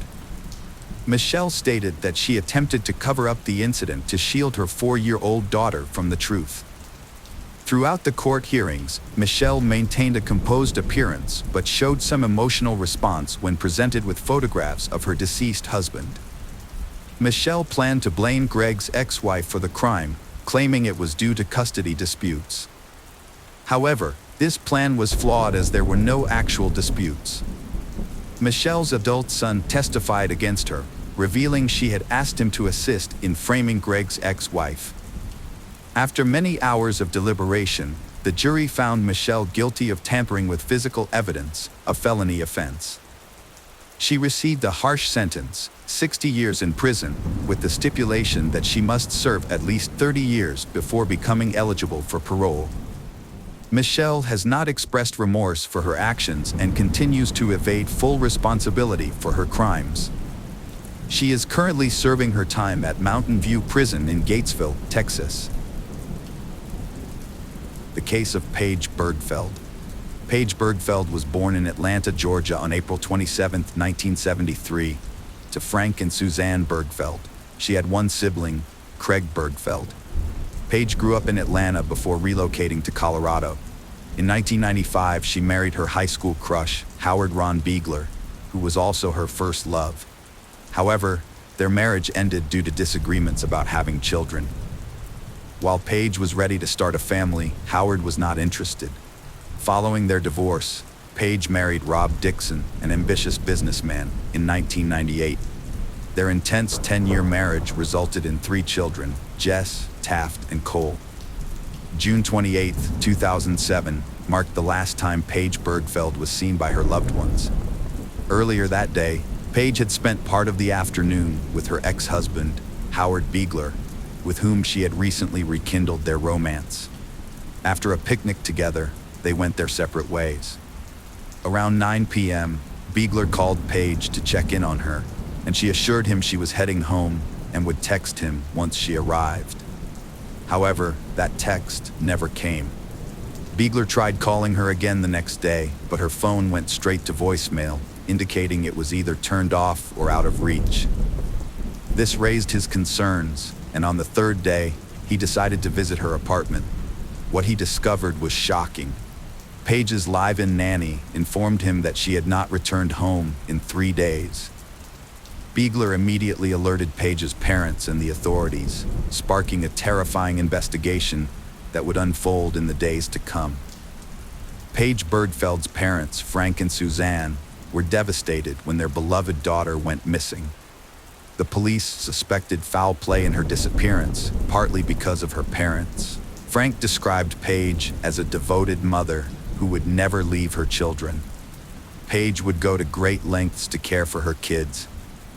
Speaker 1: Michelle stated that she attempted to cover up the incident to shield her 4-year-old daughter from the truth. Throughout the court hearings, Michelle maintained a composed appearance but showed some emotional response when presented with photographs of her deceased husband. Michelle planned to blame Greg's ex-wife for the crime, claiming it was due to custody disputes. However, this plan was flawed as there were no actual disputes. Michelle's adult son testified against her, revealing she had asked him to assist in framing Greg's ex-wife. After many hours of deliberation, the jury found Michelle guilty of tampering with physical evidence, a felony offense. She received a harsh sentence, 60 years in prison, with the stipulation that she must serve at least 30 years before becoming eligible for parole. Michelle has not expressed remorse for her actions and continues to evade full responsibility for her crimes. She is currently serving her time at Mountain View Prison in Gatesville, Texas. The case of Paige Bergfeld. Paige Bergfeld was born in Atlanta, Georgia on April 27, 1973, to Frank and Suzanne Bergfeld. She had one sibling, Craig Bergfeld. Paige grew up in Atlanta before relocating to Colorado. In 1995, she married her high school crush, Howard Ron Beegler, who was also her first love. However, their marriage ended due to disagreements about having children. While Paige was ready to start a family, Howard was not interested. Following their divorce, Paige married Rob Dixon, an ambitious businessman, in 1998. Their intense 10-year marriage resulted in 3 children, Jess, Taft, and Cole. June 28, 2007, marked the last time Paige Bergfeld was seen by her loved ones. Earlier that day, Paige had spent part of the afternoon with her ex-husband, Howard Beegler, with whom she had recently rekindled their romance. After a picnic together, they went their separate ways. Around 9 p.m., Beegler called Paige to check in on her, and she assured him she was heading home and would text him once she arrived. However, that text never came. Beegler tried calling her again the next day, but her phone went straight to voicemail, indicating it was either turned off or out of reach. This raised his concerns, and on the 3rd day, he decided to visit her apartment. What he discovered was shocking. Paige's live-in nanny informed him that she had not returned home in 3 days. Beegler immediately alerted Paige's parents and the authorities, sparking a terrifying investigation that would unfold in the days to come. Paige Bergfeld's parents, Frank and Suzanne, were devastated when their beloved daughter went missing. The police suspected foul play in her disappearance, partly because of her parents. Frank described Paige as a devoted mother who would never leave her children. Paige would go to great lengths to care for her kids,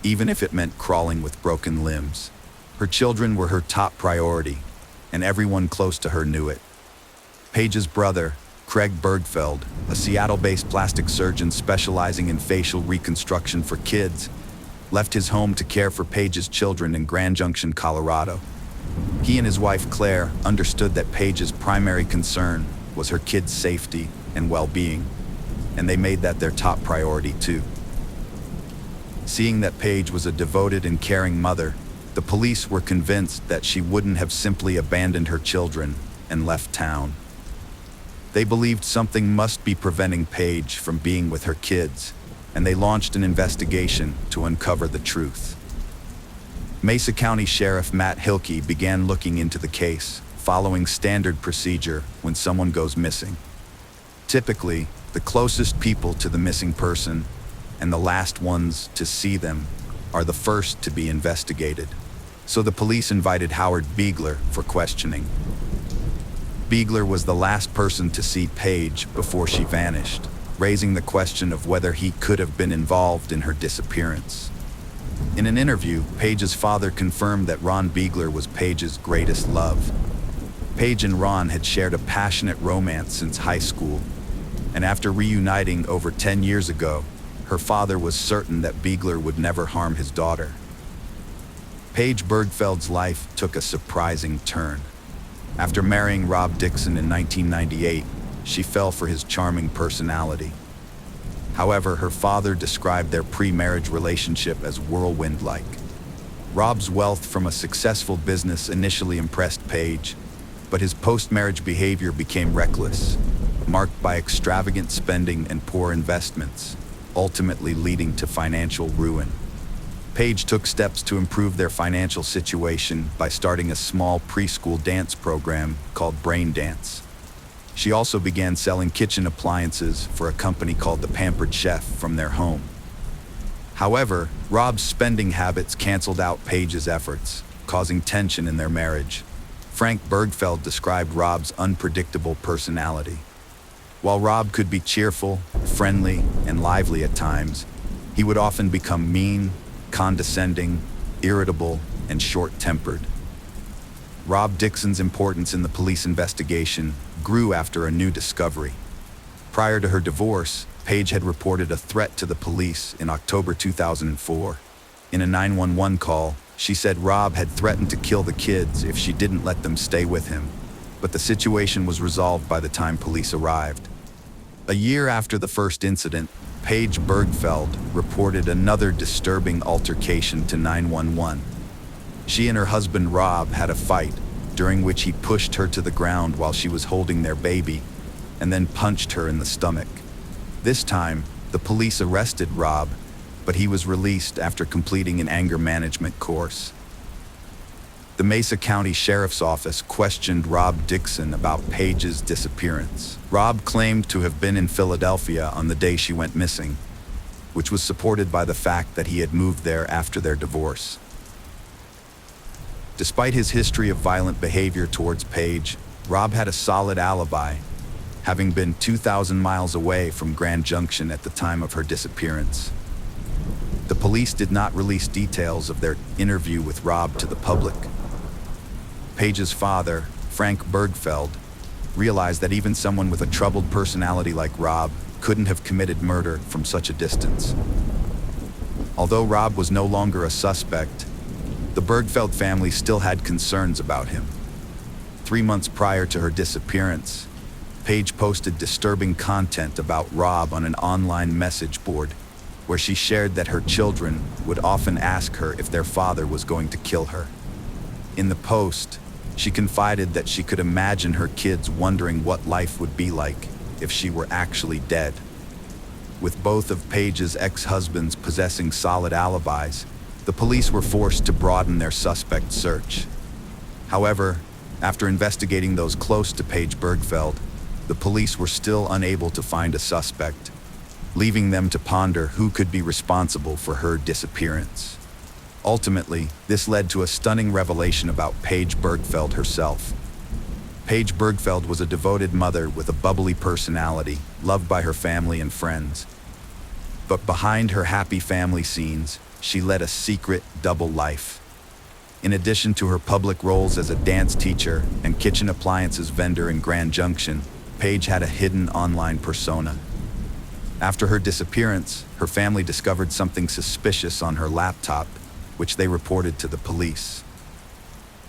Speaker 1: even if it meant crawling with broken limbs. Her children were her top priority, and everyone close to her knew it. Paige's brother, Craig Bergfeld, a Seattle-based plastic surgeon specializing in facial reconstruction for kids, left his home to care for Paige's children in Grand Junction, Colorado. He and his wife Claire understood that Paige's primary concern was her kids' safety and well-being, and they made that their top priority too. Seeing that Paige was a devoted and caring mother, the police were convinced that she wouldn't have simply abandoned her children and left town. They believed something must be preventing Paige from being with her kids, and they launched an investigation to uncover the truth. Mesa County Sheriff Matt Hilke began looking into the case, following standard procedure when someone goes missing. Typically, the closest people to the missing person, and the last ones to see them are the first to be investigated. So the police invited Howard Beegler for questioning. Beegler was the last person to see Paige before she vanished, raising the question of whether he could have been involved in her disappearance. In an interview, Paige's father confirmed that Ron Beegler was Paige's greatest love. Paige and Ron had shared a passionate romance since high school, and after reuniting over 10 years ago, her father was certain that Beegler would never harm his daughter. Paige Bergfeld's life took a surprising turn. After marrying Rob Dixon in 1998, she fell for his charming personality. However, her father described their pre-marriage relationship as whirlwind-like. Rob's wealth from a successful business initially impressed Paige, but his post-marriage behavior became reckless, marked by extravagant spending and poor investments, ultimately leading to financial ruin. Paige took steps to improve their financial situation by starting a small preschool dance program called Brain Dance. She also began selling kitchen appliances for a company called The Pampered Chef from their home. However, Rob's spending habits canceled out Paige's efforts, causing tension in their marriage. Frank Bergfeld described Rob's unpredictable personality. While Rob could be cheerful, friendly, and lively at times, he would often become mean, condescending, irritable, and short-tempered. Rob Dixon's importance in the police investigation grew after a new discovery. Prior to her divorce, Paige had reported a threat to the police in October 2004. In a 911 call, she said Rob had threatened to kill the kids if she didn't let them stay with him, but the situation was resolved by the time police arrived. A year after the first incident, Paige Bergfeld reported another disturbing altercation to 911. She and her husband Rob had a fight, during which he pushed her to the ground while she was holding their baby, and then punched her in the stomach. This time, the police arrested Rob, but he was released after completing an anger management course. The Mesa County Sheriff's Office questioned Rob Dixon about Paige's disappearance. Rob claimed to have been in Philadelphia on the day she went missing, which was supported by the fact that he had moved there after their divorce. Despite his history of violent behavior towards Paige, Rob had a solid alibi, having been 2,000 miles away from Grand Junction at the time of her disappearance. The police did not release details of their interview with Rob to the public. Paige's father, Frank Bergfeld, realized that even someone with a troubled personality like Rob couldn't have committed murder from such a distance. Although Rob was no longer a suspect, the Bergfeld family still had concerns about him. 3 months prior to her disappearance, Paige posted disturbing content about Rob on an online message board, where she shared that her children would often ask her if their father was going to kill her. In the post, she confided that she could imagine her kids wondering what life would be like if she were actually dead. With both of Paige's ex-husbands possessing solid alibis, the police were forced to broaden their suspect search. However, after investigating those close to Paige Bergfeld, the police were still unable to find a suspect, leaving them to ponder who could be responsible for her disappearance. Ultimately, this led to a stunning revelation about Paige Bergfeld herself. Paige Bergfeld was a devoted mother with a bubbly personality, loved by her family and friends. But behind her happy family scenes, she led a secret double life. In addition to her public roles as a dance teacher and kitchen appliances vendor in Grand Junction, Paige had a hidden online persona. After her disappearance, her family discovered something suspicious on her laptop, which they reported to the police.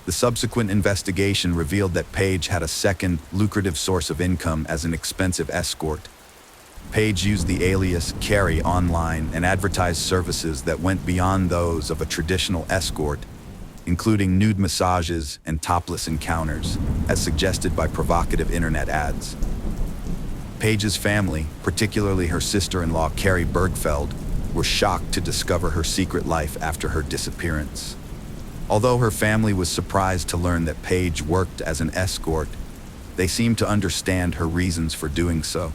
Speaker 1: The subsequent investigation revealed that Paige had a second, lucrative source of income as an expensive escort. Paige used the alias Carrie online and advertised services that went beyond those of a traditional escort, including nude massages and topless encounters, as suggested by provocative internet ads. Paige's family, particularly her sister-in-law Carrie Bergfeld, were shocked to discover her secret life after her disappearance. Although her family was surprised to learn that Paige worked as an escort, they seemed to understand her reasons for doing so.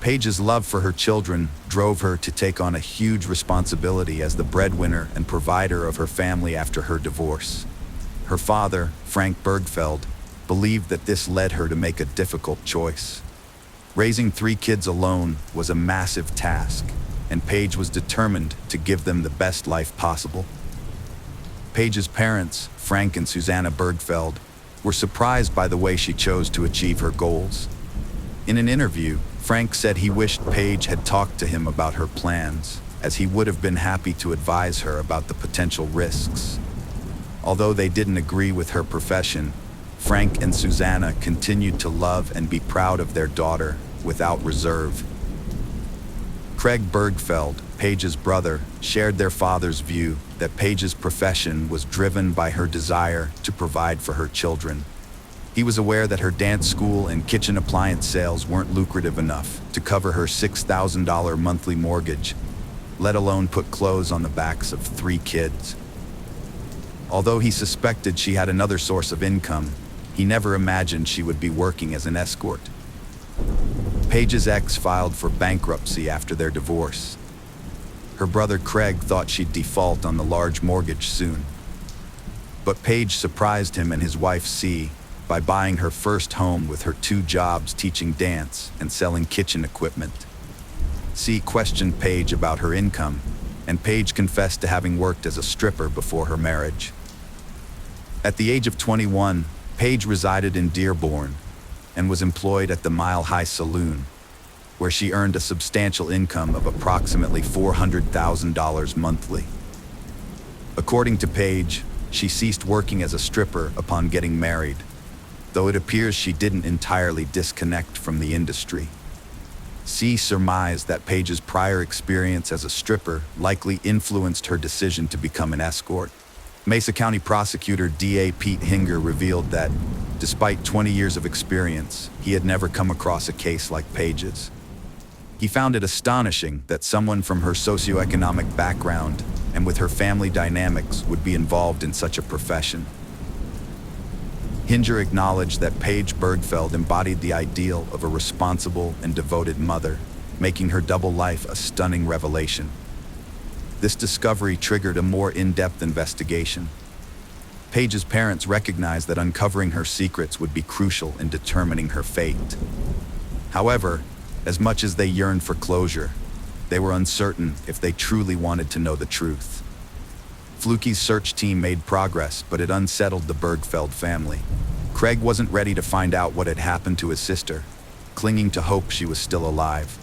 Speaker 1: Paige's love for her children drove her to take on a huge responsibility as the breadwinner and provider of her family after her divorce. Her father, Frank Bergfeld, believed that this led her to make a difficult choice. Raising 3 kids alone was a massive task, and Paige was determined to give them the best life possible. Paige's parents, Frank and Susanna Bergfeld, were surprised by the way she chose to achieve her goals. In an interview, Frank said he wished Paige had talked to him about her plans, as he would have been happy to advise her about the potential risks. Although they didn't agree with her profession, Frank and Susanna continued to love and be proud of their daughter without reserve. Craig Bergfeld, Paige's brother, shared their father's view that Paige's profession was driven by her desire to provide for her children. He was aware that her dance school and kitchen appliance sales weren't lucrative enough to cover her $6,000 monthly mortgage, let alone put clothes on the backs of 3 kids. Although he suspected she had another source of income, he never imagined she would be working as an escort. Paige's ex filed for bankruptcy after their divorce. Her brother Craig thought she'd default on the large mortgage soon. But Paige surprised him and his wife C by buying her first home with her 2 jobs teaching dance and selling kitchen equipment. C questioned Paige about her income, and Paige confessed to having worked as a stripper before her marriage. At the age of 21, Paige resided in Dearborn and was employed at the Mile High Saloon, where she earned a substantial income of approximately $400,000 monthly. According to Paige, she ceased working as a stripper upon getting married, though it appears she didn't entirely disconnect from the industry. C surmised that Paige's prior experience as a stripper likely influenced her decision to become an escort. Mesa County prosecutor D.A. Pete Hinger revealed that, despite 20 years of experience, he had never come across a case like Paige's. He found it astonishing that someone from her socioeconomic background and with her family dynamics would be involved in such a profession. Hinger acknowledged that Paige Bergfeld embodied the ideal of a responsible and devoted mother, making her double life a stunning revelation. This discovery triggered a more in-depth investigation. Paige's parents recognized that uncovering her secrets would be crucial in determining her fate. However, as much as they yearned for closure, they were uncertain if they truly wanted to know the truth. Fluky's search team made progress, but it unsettled the Bergfeld family. Craig wasn't ready to find out what had happened to his sister, clinging to hope she was still alive.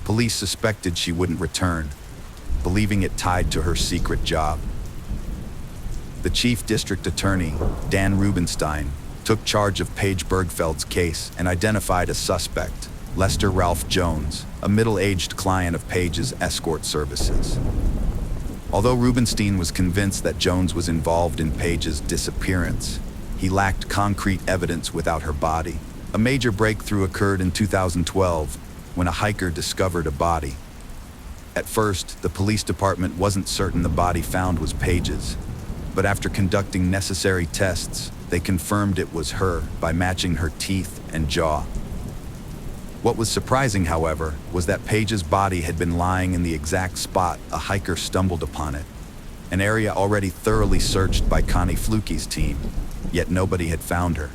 Speaker 1: Police suspected she wouldn't return, believing it tied to her secret job. The chief district attorney, Dan Rubenstein, took charge of Paige Bergfeld's case and identified a suspect, Lester Ralph Jones, a middle-aged client of Paige's escort services. Although Rubenstein was convinced that Jones was involved in Paige's disappearance, he lacked concrete evidence without her body. A major breakthrough occurred in 2012 when a hiker discovered a body. At first, the police department wasn't certain the body found was Paige's, but after conducting necessary tests, they confirmed it was her by matching her teeth and jaw. What was surprising, however, was that Paige's body had been lying in the exact spot a hiker stumbled upon it, an area already thoroughly searched by Connie Fluky's team, yet nobody had found her.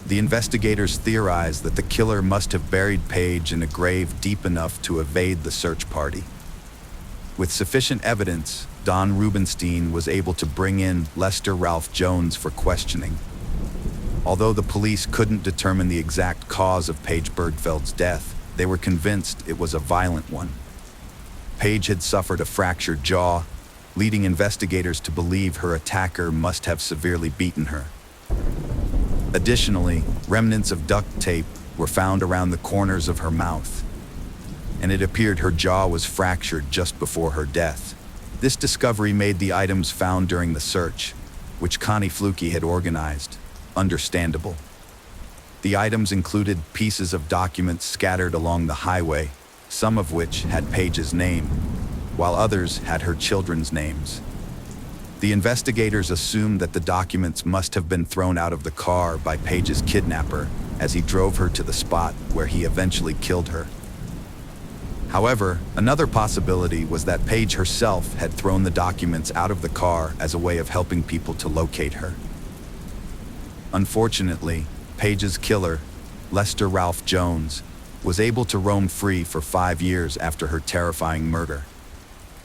Speaker 1: The investigators theorized that the killer must have buried Paige in a grave deep enough to evade the search party. With sufficient evidence, Don Rubenstein was able to bring in Lester Ralph Jones for questioning. Although the police couldn't determine the exact cause of Paige Bergfeld's death, they were convinced it was a violent one. Paige had suffered a fractured jaw, leading investigators to believe her attacker must have severely beaten her. Additionally, remnants of duct tape were found around the corners of her mouth, and it appeared her jaw was fractured just before her death. This discovery made the items found during the search, which Connie Fluky had organized, understandable. The items included pieces of documents scattered along the highway, some of which had Paige's name, while others had her children's names. The investigators assumed that the documents must have been thrown out of the car by Paige's kidnapper, as he drove her to the spot where he eventually killed her. However, another possibility was that Page herself had thrown the documents out of the car as a way of helping people to locate her. Unfortunately, Page's killer, Lester Ralph Jones, was able to roam free for 5 years after her terrifying murder.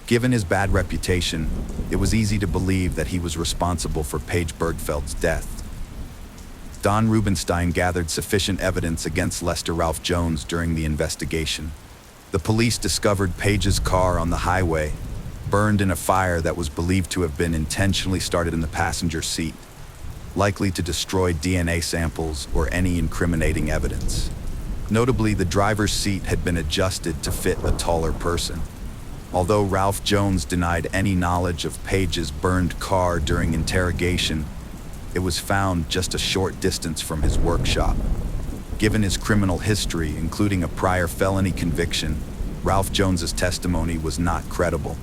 Speaker 1: Given his bad reputation, it was easy to believe that he was responsible for Page Bergfeld's death. Don Rubenstein gathered sufficient evidence against Lester Ralph Jones during the investigation. The police discovered Page's car on the highway, burned in a fire that was believed to have been intentionally started in the passenger seat, likely to destroy DNA samples or any incriminating evidence. Notably, the driver's seat had been adjusted to fit a taller person. Although Ralph Jones denied any knowledge of Page's burned car during interrogation, it was found just a short distance from his workshop. Given his criminal history, including a prior felony conviction, Ralph Jones's testimony was not credible.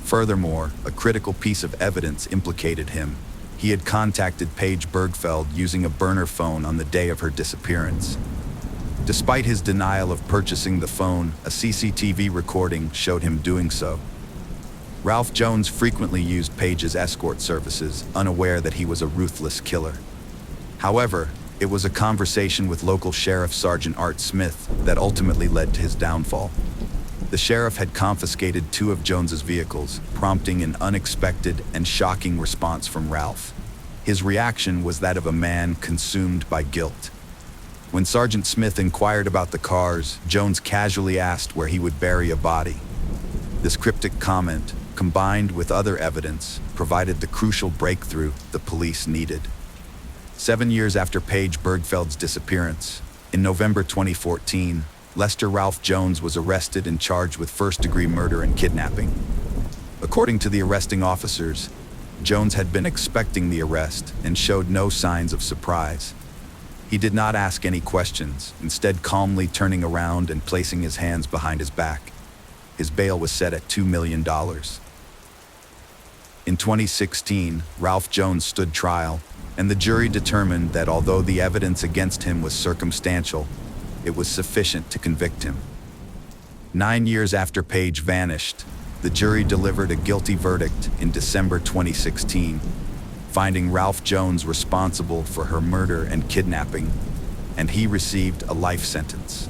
Speaker 1: Furthermore, a critical piece of evidence implicated him. He had contacted Page Bergfeld using a burner phone on the day of her disappearance. Despite his denial of purchasing the phone, a CCTV recording showed him doing so. Ralph Jones frequently used Page's escort services, unaware that he was a ruthless killer. However, it was a conversation with local Sheriff Sergeant Art Smith that ultimately led to his downfall. The sheriff had confiscated 2 of Jones's vehicles, prompting an unexpected and shocking response from Ralph. His reaction was that of a man consumed by guilt. When Sergeant Smith inquired about the cars, Jones casually asked where he would bury a body. This cryptic comment, combined with other evidence, provided the crucial breakthrough the police needed. 7 years after Page Bergfeld's disappearance, in November 2014, Lester Ralph Jones was arrested and charged with first-degree murder and kidnapping. According to the arresting officers, Jones had been expecting the arrest and showed no signs of surprise. He did not ask any questions, instead calmly turning around and placing his hands behind his back. His bail was set at $2 million. In 2016, Ralph Jones stood trial, and the jury determined that although the evidence against him was circumstantial, it was sufficient to convict him. 9 years after Page vanished, the jury delivered a guilty verdict in December 2016, finding Ralph Jones responsible for her murder and kidnapping, and he received a life sentence.